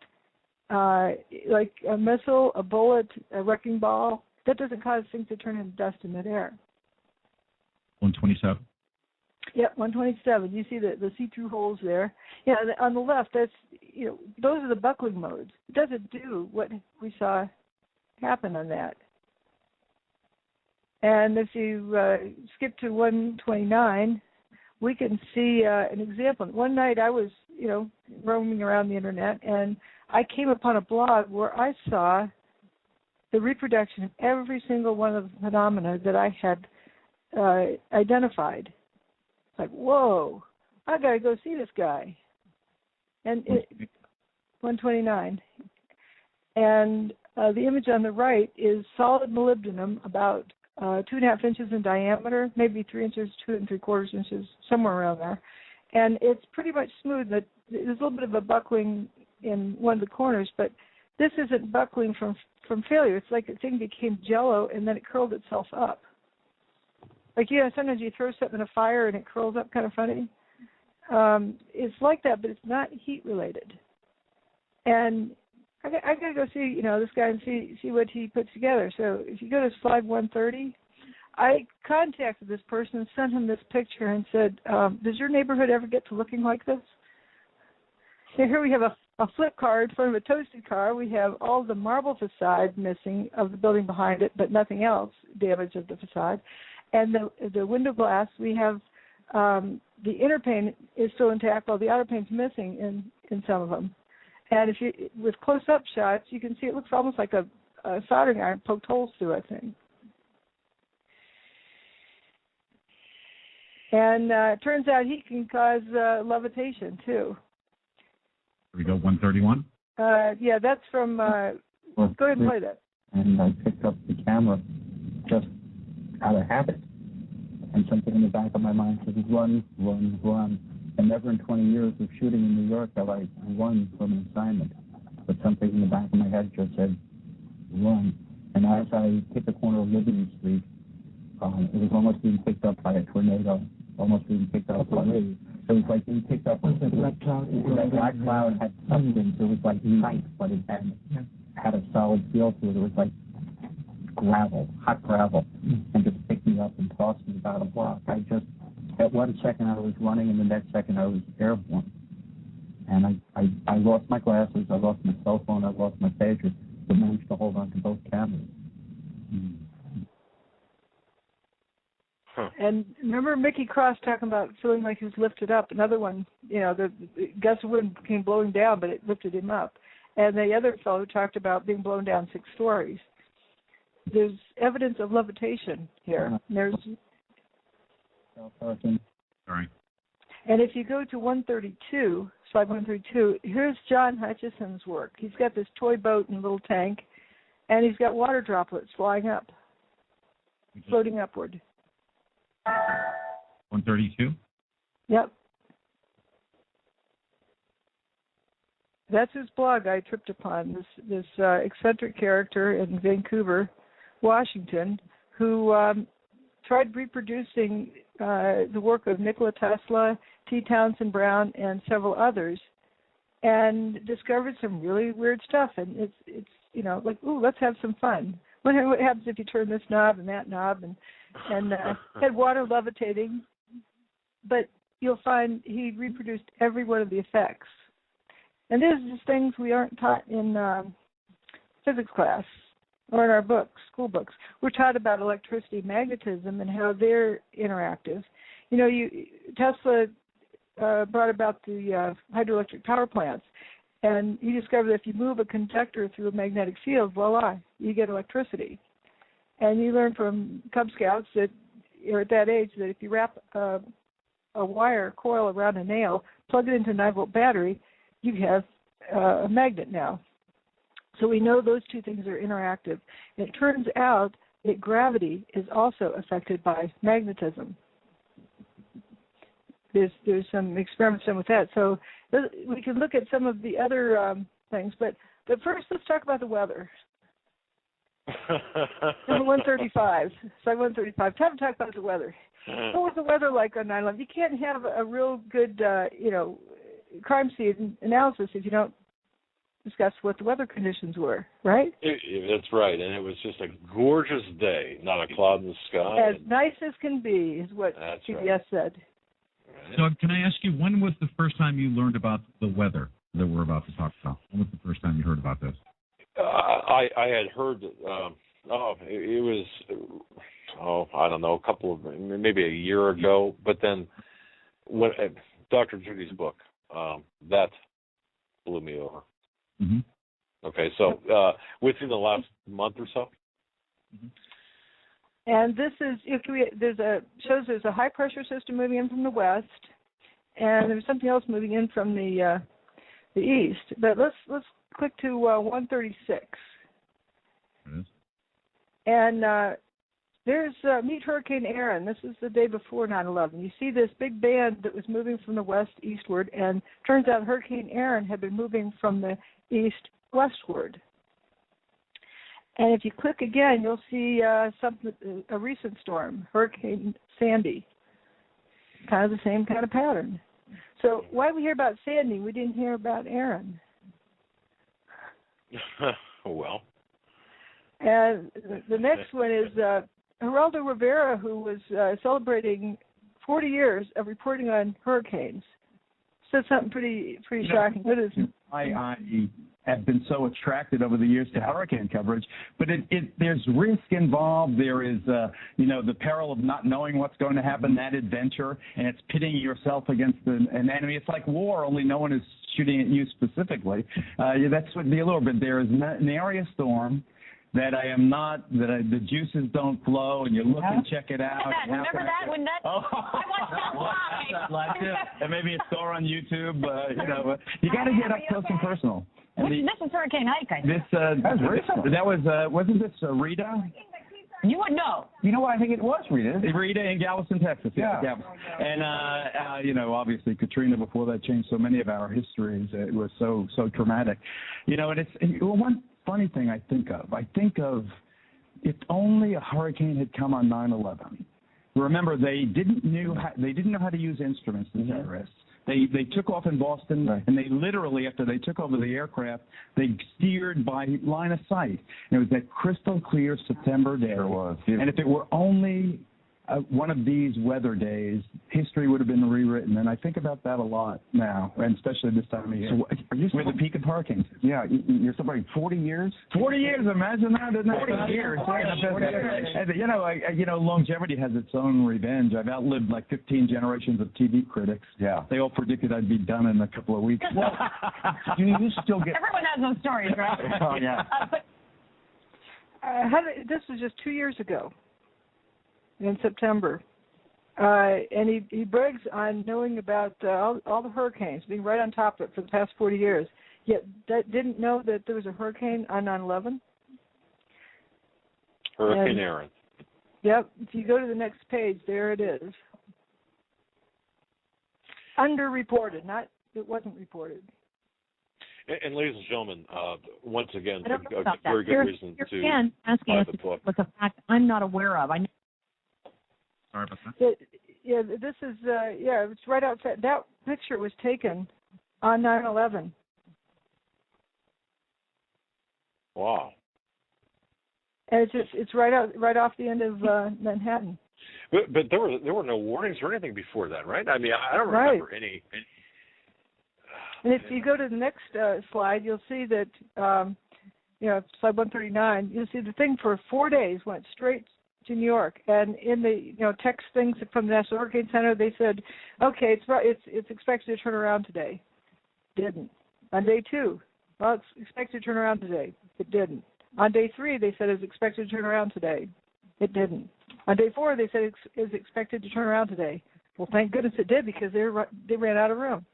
like a missile, a bullet, a wrecking ball, that doesn't cause things to turn into dust in midair. 127. Yep, 127. You see the see-through holes there. Yeah, on the left, that's those are the buckling modes. It doesn't do what we saw happen on that. And if you skip to 129, we can see an example. One night I was, roaming around the internet, and I came upon a blog where I saw the reproduction of every single one of the phenomena that I had identified. Like, whoa, I got to go see this guy. And 129. And the image on the right is solid molybdenum, about 2.5 inches in diameter, maybe 3 inches, 2 3/4 inches, somewhere around there. And it's pretty much smooth. But there's a little bit of a buckling in one of the corners, but this isn't buckling from failure. It's like the thing became jello and then it curled itself up. Like, sometimes you throw something in a fire and it curls up kind of funny. It's like that, but it's not heat related. And I got to go see, this guy and see what he puts together. So if you go to slide 130, I contacted this person and sent him this picture and said, does your neighborhood ever get to looking like this? So here we have a flip car in front of a toasted car. We have all the marble facade missing of the building behind it, but nothing else damage of the facade. And the window glass, we have the inner pane is still intact, while the outer pane's missing in some of them. And with close-up shots, you can see it looks almost like a soldering iron poked holes through a thing. And it turns out heat can cause levitation, too. Here we go, 131? Yeah, that's from, go ahead and play that. And I picked up the camera just out of habit. And something in the back of my mind says, run, run, run. And never in 20 years of shooting in New York have I run from an assignment. But something in the back of my head just said, run. And as I hit the corner of Liberty Street, it was almost being picked up by a tornado, almost being picked up by me. It was like being picked up. That black cloud had substance. It was like light, but it had a solid feel to it. It was like gravel, hot gravel, and just picked me up and tossed me about a block. At one second I was running, and the next second I was airborne. And I lost my glasses, I lost my cell phone, I lost my pager, but managed to hold on to both cameras. And remember Mickey Cross talking about feeling like he was lifted up. Another one, the gust of wind came blowing down, but it lifted him up. And the other fellow talked about being blown down 6 stories. There's evidence of levitation here. There's. Sorry. And if you go to 132, slide 132, here's John Hutchison's work. He's got this toy boat and a little tank, and he's got water droplets flying up, floating upward. 132? Yep. That's his blog I tripped upon, this eccentric character in Vancouver, Washington, who tried reproducing the work of Nikola Tesla, T. Townsend Brown, and several others, and discovered some really weird stuff. And it's like, ooh, let's have some fun. What happens if you turn this knob and that knob, and had water levitating? But you'll find he reproduced every one of the effects. And these are just things we aren't taught in physics class or in our books, school books. We're taught about electricity, magnetism, and how they're interactive. Tesla brought about the hydroelectric power plants, and he discovered that if you move a conductor through a magnetic field, voila, you get electricity. And you learn from Cub Scouts that you're at that age that if you wrap a wire coil around a nail, plug it into a 9-volt battery, you have a magnet now. So we know those two things are interactive. And it turns out that gravity is also affected by magnetism. There's some experiments done with that. So we can look at some of the other things. But first, let's talk about the weather. Number 135. Slide 135. Time to talk about the weather. What was the weather like on 9/11? You can't have a real good, crime scene analysis if you don't discussed what the weather conditions were, right? That's right, and it was just a gorgeous day, not a cloud in the sky. As nice as can be is what CBS said. Doug, can I ask you, when was the first time you learned about the weather that we're about to talk about? When was the first time you heard about this? I had heard, it was, I don't know, maybe a year ago, but then when Dr. Judy's book, that blew me over. Mm-hmm. Okay, so within the last month or so? Mm-hmm. And this is shows there's a high pressure system moving in from the west, and there's something else moving in from the east. But let's click to 136. Mm-hmm. And there's meet Hurricane Aaron. This is the day before 9/11. You see this big band that was moving from the west eastward, and turns out Hurricane Aaron had been moving from the east westward. And if you click again, you'll see a recent storm, Hurricane Sandy. Kind of the same kind of pattern. So why did we hear about Sandy? We didn't hear about Aaron. Well. And the next one is Geraldo Rivera, who was celebrating 40 years of reporting on hurricanes. Said something pretty shocking. What is it? I have been so attracted over the years to hurricane coverage, but there's risk involved. There is, the peril of not knowing what's going to happen, that adventure, and it's pitting yourself against an enemy. It's like war, only no one is shooting at you specifically. That's what the allure. But there is an area storm that the juices don't flow, and you look and check it out. Remember that? When that? Oh. I watched that live. And maybe a store on YouTube. You got to get up close and personal. And this is Hurricane Ike, I think. That was recent. That was wasn't this Rita? You would know. You know what? I think it was Rita. Rita in Galveston, Texas. Yeah. Galveston. And obviously Katrina before that changed so many of our histories. It was so traumatic. And it's one funny thing I think of if only a hurricane had come on 9/11. Remember, they didn't know how to use instruments, the terrorists. They took off in Boston, and they literally, after they took over the aircraft, they steered by line of sight. And it was that crystal clear September day. It was. And if it were only one of these weather days, history would have been rewritten. And I think about that a lot now, and especially this time of year. So we're the peak of hurricanes. Yeah, you're celebrating 40 years? 40 years, imagine that, isn't it? 40 years. Longevity has its own revenge. I've outlived like 15 generations of TV critics. Yeah. They all predicted I'd be done in a couple of weeks. Well, you still get... Everyone has those stories, right? Oh, yeah. This was just 2 years ago. In September, and he brags on knowing about all the hurricanes, being right on top of it for the past 40 years. Yet didn't know that there was a hurricane on 9/11. Hurricane Aaron. Yep. If you go to the next page, there it is. Underreported, it wasn't reported. And ladies and gentlemen, once again, a very good reason to asking us buy the book. With a fact I'm not aware of. Sorry about that. This is it's right outside. That picture was taken on 9/11. Wow. And it's right off the end of Manhattan. But there were no warnings or anything before that, right? I mean, I don't remember any. And if you go to the next slide, you'll see that slide 139. You'll see the thing for 4 days went straight to New York, and in the text things from the National Hurricane Center, they said, okay, it's expected to turn around today. Didn't. On day 2, well, it's expected to turn around today. It didn't. On day 3, they said it's expected to turn around today. It didn't. On day 4, they said it's expected to turn around today. Well, thank goodness it did, because they ran out of room.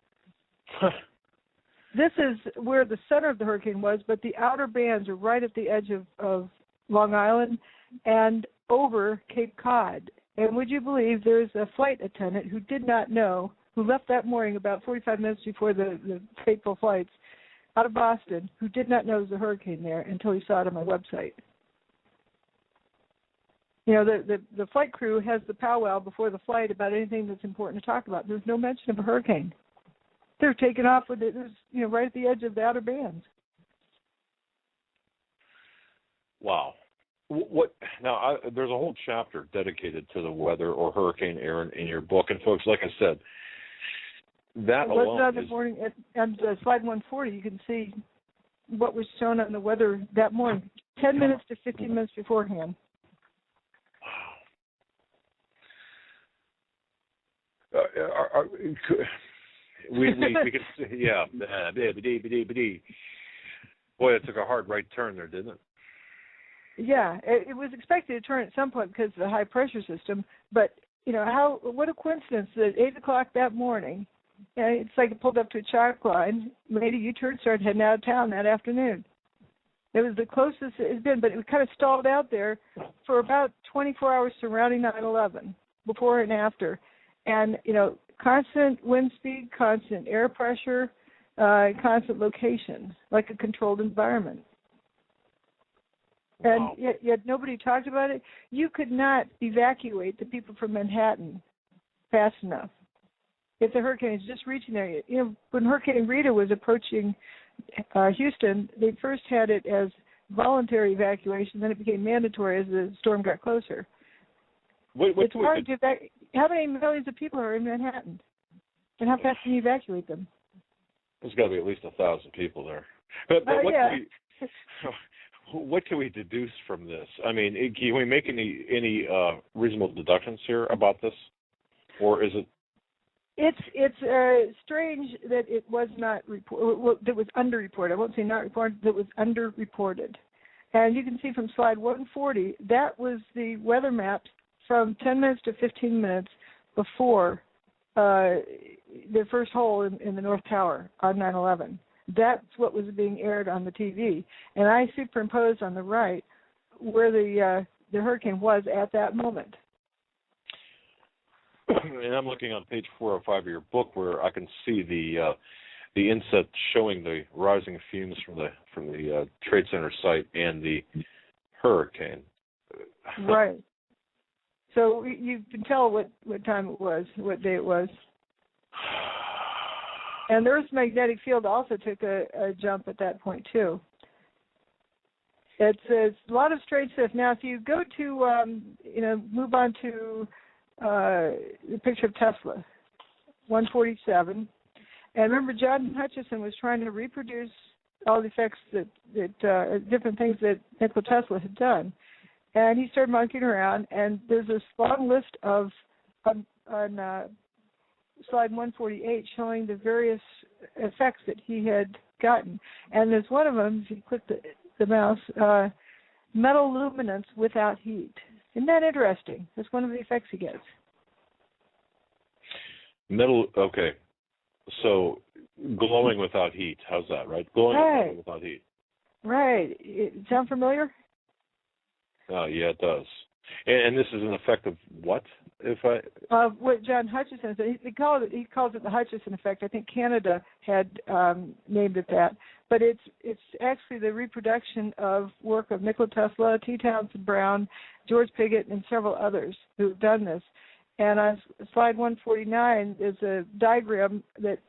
This is where the center of the hurricane was, but the outer bands are right at the edge of Long Island and over Cape Cod. And would you believe there's a flight attendant who did not know, who left that morning about 45 minutes before the fateful flights out of Boston, who did not know there was a hurricane there until he saw it on my website. The flight crew has the powwow before the flight about anything that's important to talk about. There's no mention of a hurricane. They're taking off with it, right at the edge of the outer bands. Wow. What now? There's a whole chapter dedicated to the weather or Hurricane Aaron in your book, and folks, like I said, that alone on the morning and slide 140, you can see what was shown on the weather that morning, 10 minutes to 15 minutes beforehand. We could see, yeah. Boy, it took a hard right turn there, didn't it? Yeah, it was expected to turn at some point because of the high pressure system. But what a coincidence that 8 o'clock that morning, it's like it pulled up to a chalk line, made a U-turn, started heading out of town that afternoon. It was the closest it's been, but it kind of stalled out there for about 24 hours surrounding 9/11, before and after, and constant wind speed, constant air pressure, constant location, like a controlled environment. And yet nobody talked about it. You could not evacuate the people from Manhattan fast enough. If the hurricane is just reaching there, when Hurricane Rita was approaching Houston, they first had it as voluntary evacuation, then it became mandatory as the storm got closer. It's hard to evacuate. How many millions of people are in Manhattan? And how fast can you evacuate them? There's got to be at least 1,000 people there. But what can we deduce from this? I mean, can we make any reasonable deductions here about this, or is it? It's strange that it was not that was underreported. I won't say not reported. That was underreported, and you can see from slide 140 that was the weather map from 10 minutes to 15 minutes before the first hole in the North Tower on 9/11. That's what was being aired on the TV, and I superimposed on the right where the hurricane was at that moment. And I'm looking on page 405 of your book, where I can see the inset showing the rising fumes from the Trade Center site and the hurricane. Right. So you can tell what time it was, what day it was. And the Earth's magnetic field also took a jump at that point too. It's a lot of strange stuff. Now, if you go to move on to the picture of Tesla, 147, and remember John Hutchison was trying to reproduce all the effects that different things that Nikola Tesla had done, and he started monkeying around. And there's this long list of on slide 148 showing the various effects that he had gotten, and there's one of them. If you click the mouse, metal luminance without heat. Isn't that interesting? That's one of the effects he gets. Metal, okay. So glowing without heat. How's that, right? Glowing without heat. Right. Sound familiar? Oh, yeah, it does. And this is an effect of what? What John Hutchison said. He calls it the Hutchison effect. I think Canada had named it that. But it's actually the reproduction of work of Nikola Tesla, T. Townsend Brown, George Pigott, and several others who've done this. And on slide 149 is a diagram that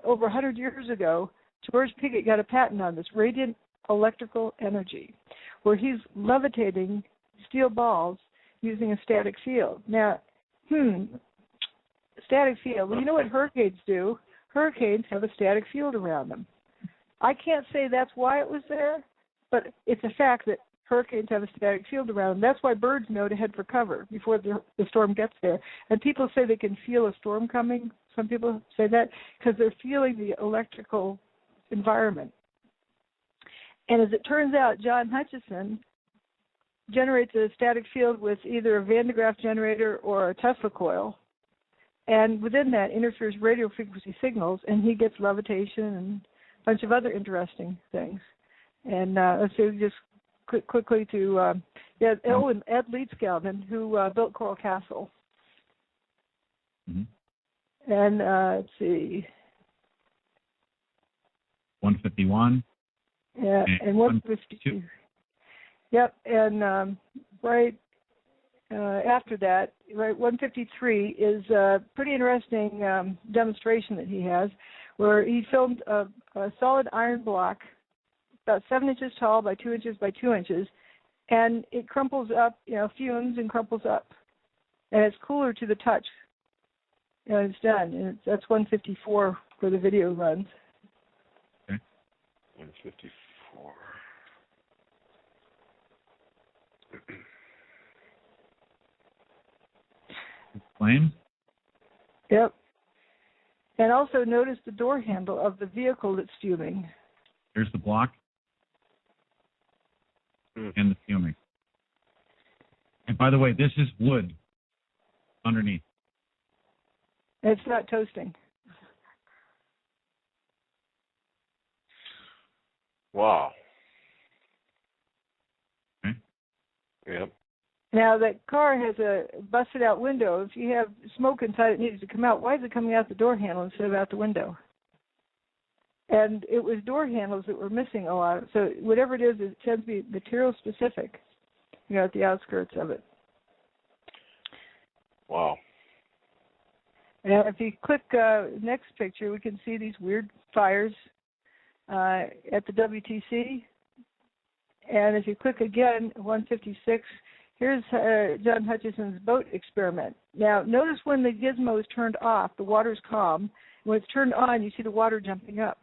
over 100 years ago, George Pigott got a patent on this, radiant electrical energy, where he's levitating steel balls using a static field. Now, static field. Well, you know what hurricanes do? Hurricanes have a static field around them. I can't say that's why it was there, but it's a fact that hurricanes have a static field around them. That's why birds know to head for cover before the storm gets there. And people say they can feel a storm coming. Some people say that because they're feeling the electrical environment. And as it turns out, John Hutchison generates a static field with either a Van de Graaff generator or a Tesla coil. And within that interferes radio frequency signals, and he gets levitation and a bunch of other interesting things. And let's see, just quickly to Ed Leedskalnin, who built Coral Castle. Mm-hmm. And let's see. 151. Yeah, and 152. Yep, and right after that, right, 153 is a pretty interesting demonstration that he has, where he filmed a solid iron block about 7 inches tall by 2 inches by 2 inches, and it crumples up, fumes and crumples up. And it's cooler to the touch. It's done. And that's 154 where the video runs. Okay. 154. Flames? Yep. And also notice the door handle of the vehicle that's fuming. Here's the block and the fuming. And by the way, this is wood underneath. It's not toasting. Wow. Okay. Yep. Now, that car has a busted-out window. If you have smoke inside, it needs to come out. Why is it coming out the door handle instead of out the window? And it was door handles that were missing a lot. So whatever it is, it tends to be material-specific, at the outskirts of it. Wow. And if you click next picture, we can see these weird fires at the WTC. And if you click again, 156, here's John Hutchison's boat experiment. Now, notice when the gizmo is turned off, the water's calm. When it's turned on, you see the water jumping up.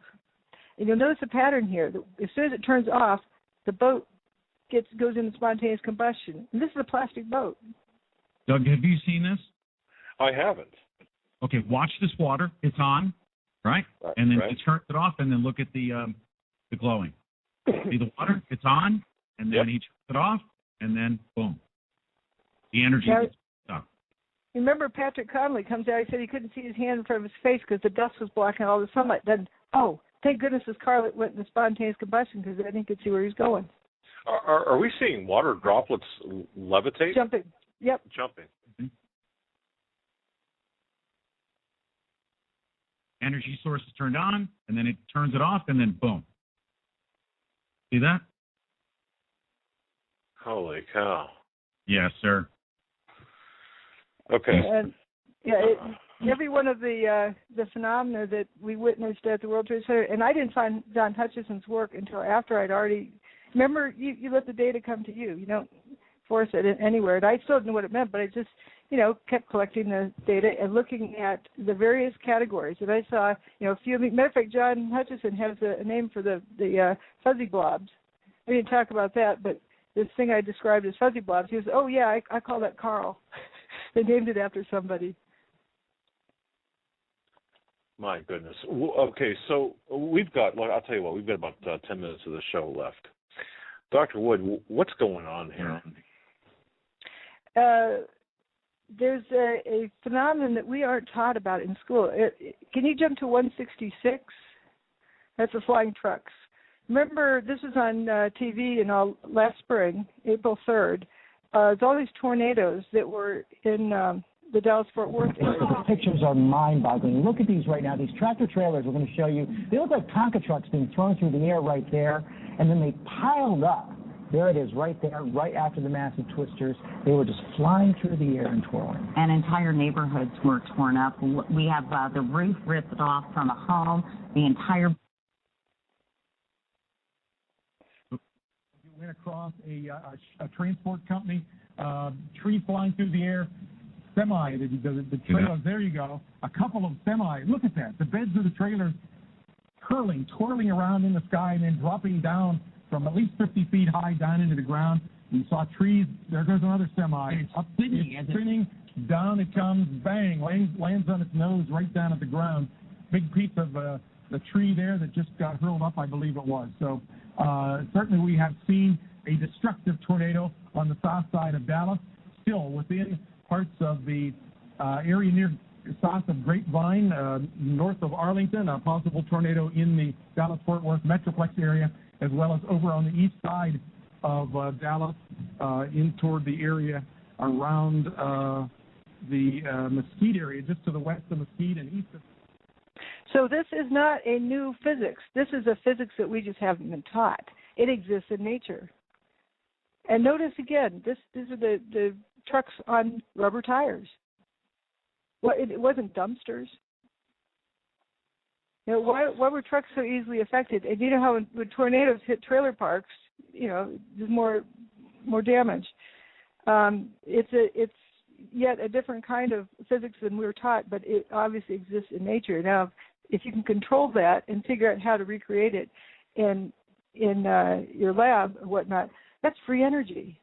And you'll notice a pattern here. As soon as it turns off, the boat goes into spontaneous combustion. And this is a plastic boat. Doug, have you seen this? I haven't. Okay, watch this water. It's on, right? And then he turns it off, and then look at the glowing. See the water? It's on, and then he turns it off, and then boom. The energy gets up. Remember, Patrick Connolly comes out. He said he couldn't see his hand in front of his face because the dust was blocking all the sunlight. Then, thank goodness his car went into spontaneous combustion because then he could see where he was going. Are we seeing water droplets levitate? Jumping. Yep. Jumping. Mm-hmm. Energy source is turned on, and then it turns it off, and then boom. See that? Holy cow. Yes, sir. Okay. And every one of the phenomena that we witnessed at the World Trade Center, and I didn't find John Hutchison's work until after I'd already. Remember, you let the data come to you. You don't force it anywhere. And I still didn't know what it meant, but I just, kept collecting the data and looking at the various categories. And I saw, fuming. Matter of fact, John Hutchison has a name for the fuzzy blobs. I didn't talk about that, but this thing I described as fuzzy blobs, he was, I call that Carl. They named it after somebody. My goodness. Okay, so we've got, I'll tell you what, we've got about 10 minutes of the show left. Dr. Wood, what's going on here? There's a phenomenon that we aren't taught about in school. Can you jump to 166? That's the flying trucks. Remember, this was on TV last spring, April 3rd. There's all these tornadoes that were in the Dallas-Fort Worth area. The pictures are mind-boggling. Look at these right now. These tractor trailers we're going to show you, they look like Tonka trucks being thrown through the air right there, and then they piled up. There it is right there, right after the massive twisters. They were just flying through the air and twirling. And entire neighborhoods were torn up. We have the roof ripped off from a home, the entire... Went across a transport company, tree flying through the air, semi, the trailers, there you go, a couple of semi, look at that, the beds of the trailers twirling around in the sky and then dropping down from at least 50 feet high down into the ground. We saw trees, there goes another semi, it's spinning, down it comes, bang, lands on its nose right down at the ground. Big piece of the tree there that just got hurled up, I believe it was. So certainly we have seen a destructive tornado on the south side of Dallas, still within parts of the area near south of Grapevine, north of Arlington, a possible tornado in the Dallas-Fort Worth Metroplex area, as well as over on the east side of Dallas, in toward the area around the Mesquite area, just to the west of Mesquite and east of. So this is not a new physics. This is a physics that we just haven't been taught. It exists in nature. And notice again, these are the trucks on rubber tires. Well, it wasn't dumpsters. Why were trucks so easily affected? And you know how when tornadoes hit trailer parks, there's more more damage. It's yet a different kind of physics than we were taught, but it obviously exists in nature. Now, if you can control that and figure out how to recreate it in your lab or whatnot, that's free energy.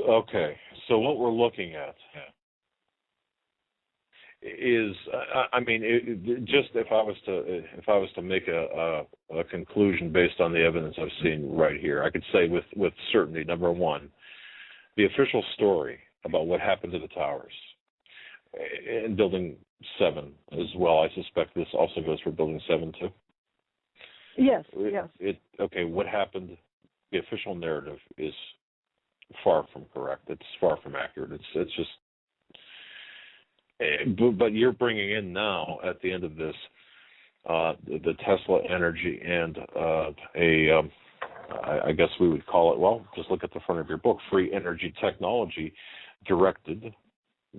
Okay, so what we're looking at is, just if I was to make a conclusion based on the evidence I've seen right here, I could say with certainty, number one, the official story about what happened to the towers in Building 7 as well. I suspect this also goes for Building 7 too. Yes. Okay, what happened? The official narrative is far from correct. It's far from accurate. It's just. But you're bringing in now at the end of this the Tesla energy and I guess we would call it, well, just look at the front of your book, free energy technology directed,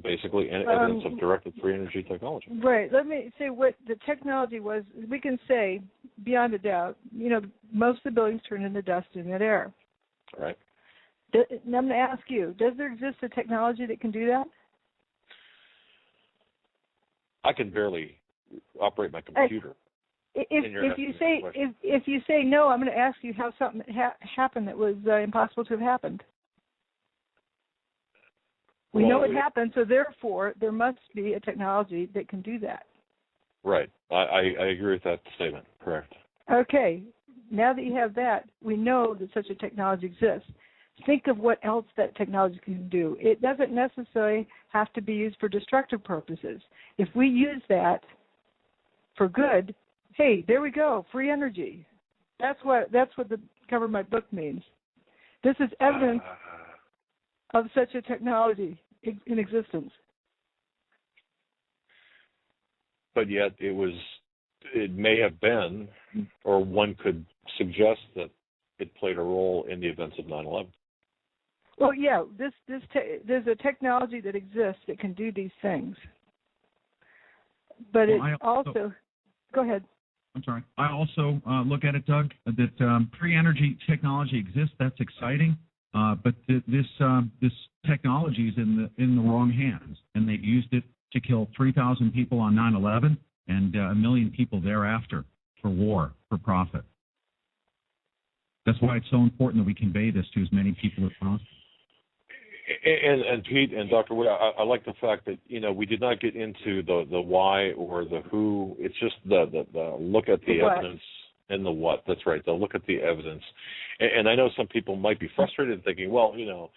basically evidence of directed free energy technology. Right. Let me say what the technology was. We can say beyond a doubt, most of the buildings turn into dust in midair. Right. Now I'm going to ask you, does there exist a technology that can do that? I can barely operate my computer. If you say no, I'm going to ask you how something happened that was impossible to have happened. We know it happened, so therefore there must be a technology that can do that. Right. I agree with that statement. Correct. Okay. Now that you have that, we know that such a technology exists. Think of what else that technology can do. It doesn't necessarily have to be used for destructive purposes. If we use that for good, hey, there we go, free energy. That's what the cover of my book means. This is evidence of such a technology in existence. But yet it may have been, or one could suggest that it played a role in the events of 9/11. Well, yeah, there's a technology that exists that can do these things. But also, go ahead. I'm sorry. I also look at it, Doug, that free energy technology exists. That's exciting, but this technology is in the wrong hands, and they've used it to kill 3,000 people on 9/11 and 1 million people thereafter for war, for profit. That's why it's so important that we convey this to as many people as possible. And Pete and Dr. Wood, I like the fact that we did not get into the why or the who. It's just the look at the evidence and the what. That's right. The look at the evidence. And I know some people might be frustrated thinking, well, no,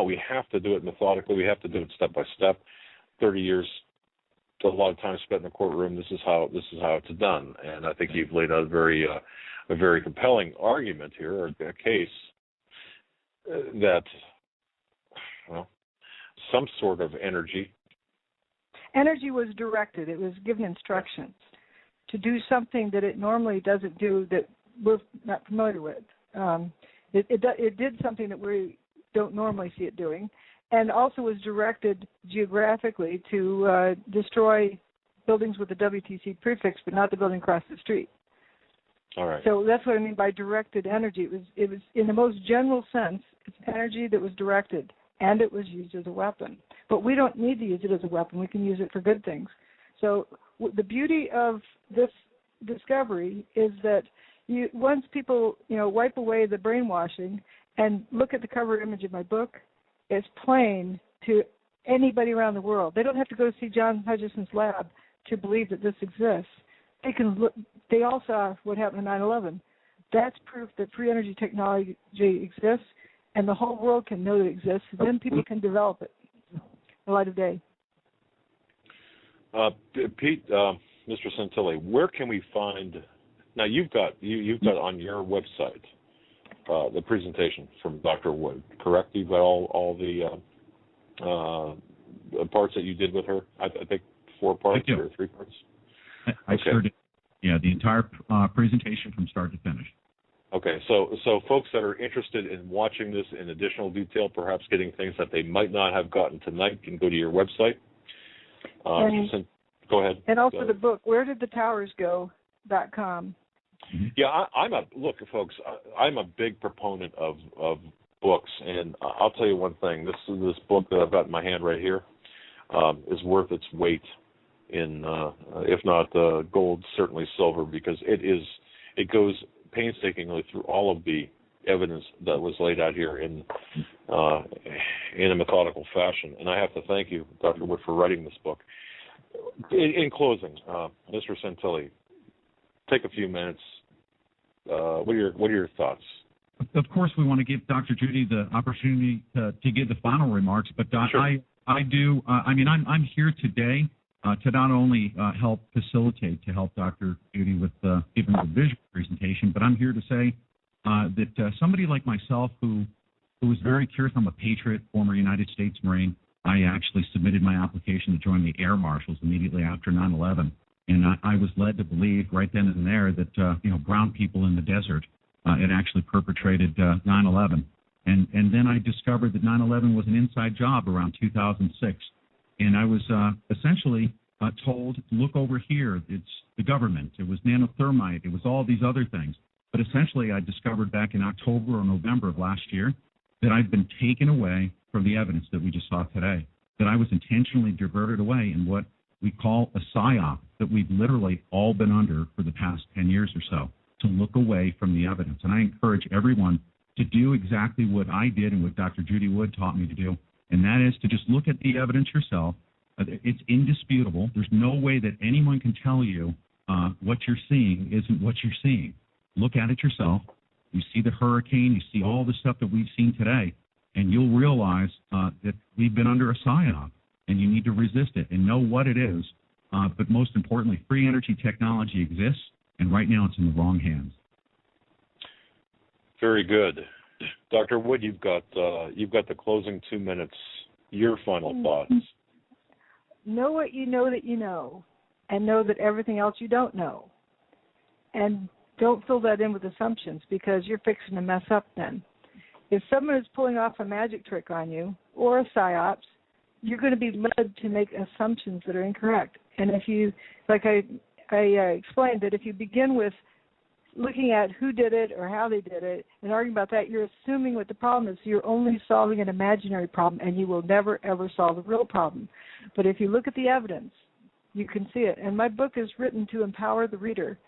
we have to do it methodically. We have to do it step by step. 30 years, a lot of time spent in the courtroom. This is how it's done. And I think you've laid out a very compelling argument here, or a case that, some sort of energy. Energy was directed. It was given instructions to do something that it normally doesn't do, that we're not familiar with. It did something that we don't normally see it doing, and also was directed geographically to destroy buildings with the WTC prefix, but not the building across the street. All right. So that's what I mean by directed energy. It was in the most general sense, it's energy that was directed, and it was used as a weapon. But we don't need to use it as a weapon. We can use it for good things. So the beauty of this discovery is that once people wipe away the brainwashing and look at the cover image of my book, it's plain to anybody around the world. They don't have to go see John Hutchison's lab to believe that this exists. They can look. They all saw what happened in 9/11. That's proof that free energy technology exists, and the whole world can know that it exists. Then people can develop it in the light of day. Pete, Mr. Santilli, where can we find? Now you've got on your website the presentation from Dr. Wood, correct? You've got all the parts that you did with her. I think 4 parts or 3 parts. I sure did. Yeah, the entire presentation from start to finish. Okay, so folks that are interested in watching this in additional detail, perhaps getting things that they might not have gotten tonight, can go to your website. Go ahead. And also the book, wheredidthetowers.com. Yeah, look, folks. I'm a big proponent of books, and I'll tell you one thing. This book that I've got in my hand right here is worth its weight in, if not gold, certainly silver, because it goes painstakingly through all of the evidence that was laid out here in a methodical fashion. And I have to thank you, Dr. Wood, for writing this book. In closing, Mr. Santilli, take a few minutes. What are your thoughts? Of course, we want to give Dr. Judy the opportunity to give the final remarks, but Sure. I do. I'm here today to not only help facilitate, to help Dr. Judy with giving the visual presentation, but I'm here to say that somebody like myself who was very curious, I'm a patriot, former United States Marine. I actually submitted my application to join the Air Marshals immediately after 9/11, and I was led to believe right then and there that brown people in the desert had actually perpetrated 9/11, and then I discovered that 9/11 was an inside job around 2006, and I was essentially told, look over here, it's the government, it was nanothermite, it was all these other things. But essentially I discovered back in October or November of last year that I'd been taken away from the evidence that we just saw today, that I was intentionally diverted away in what we call a psyop that we've literally all been under for the past 10 years or so, to look away from the evidence. And I encourage everyone to do exactly what I did and what Dr. Judy Wood taught me to do, and that is to just look at the evidence yourself. It's indisputable. There's no way that anyone can tell you what you're seeing isn't what you're seeing. Look at it yourself. You see the hurricane, you see all the stuff that we've seen today, and you'll realize that we've been under a psyop, and you need to resist it and know what it is. But most importantly, free energy technology exists, and right now it's in the wrong hands. Very good. Dr. Wood, you've got the closing 2 minutes. Your final thoughts. Know what you know that you know, and know that everything else you don't know. And don't fill that in with assumptions, because you're fixing to mess up then. If someone is pulling off a magic trick on you or a psyops, you're going to be led to make assumptions that are incorrect. And if you, like I explained, that if you begin with looking at who did it or how they did it and arguing about that, you're assuming what the problem is. So you're only solving an imaginary problem, and you will never, ever solve a real problem. But if you look at the evidence, you can see it. And my book is written to empower the reader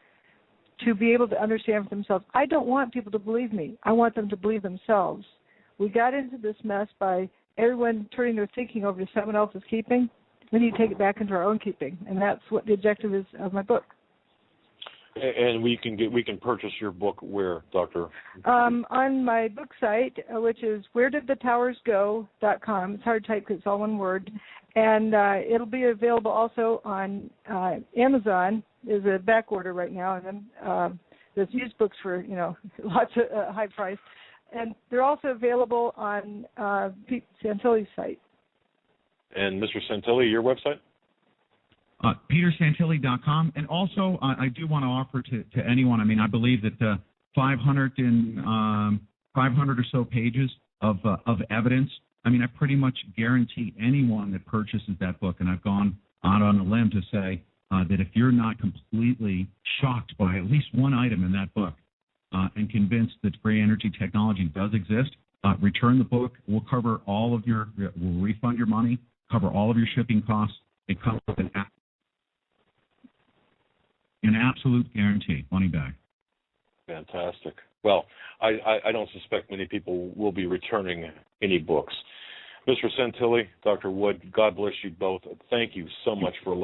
to be able to understand for themselves. I don't want people to believe me. I want them to believe themselves. We got into this mess by everyone turning their thinking over to someone else's keeping. We need to take it back into our own keeping, and that's what the objective is of my book. And we can purchase your book where, Doctor? On my book site, which is wheredidthetowersgo.com. It's hard to type because it's all one word. And it'll be available also on Amazon. There's a back order right now, and then there's used books for lots of high price. And they're also available on Pete Santilli's site. And Mr. Santilli, your website? PeterSantilli.com. And also, I do want to offer to anyone, I believe that 500 or so pages of evidence, I pretty much guarantee anyone that purchases that book, and I've gone out on a limb to say that if you're not completely shocked by at least one item in that book and convinced that free energy technology does exist, return the book. We'll cover all of we'll refund your money, cover all of your shipping costs. It comes with an absolute guarantee, money back. Fantastic. Well, I don't suspect many people will be returning any books. Mr. Santilli, Dr. Wood, God bless you both. Thank you so much for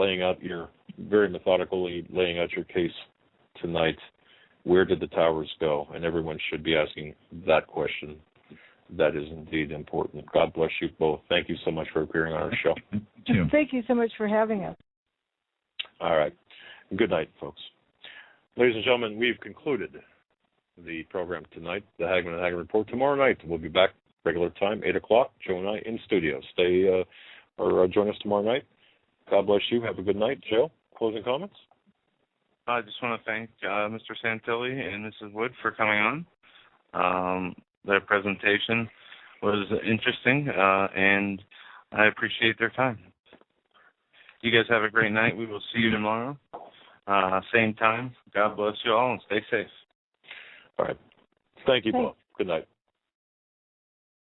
very methodically laying out your case tonight. Where did the towers go? And everyone should be asking that question. That is indeed important. God bless you both. Thank you so much for appearing on our show. Thank you so much for having us. All right. Good night, folks. Ladies and gentlemen, we've concluded the program tonight, the Hagmann and Hagmann Report. Tomorrow night, we'll be back regular time, 8 o'clock, Joe and I in studio. Stay or join us tomorrow night. God bless you. Have a good night. Joe, closing comments? I just want to thank Mr. Santilli and Mrs. Wood for coming on. Their presentation was interesting, and I appreciate their time. You guys have a great night. We will see you tomorrow. same time. God bless you all and stay safe. All right. Thank you, Bob. Good night.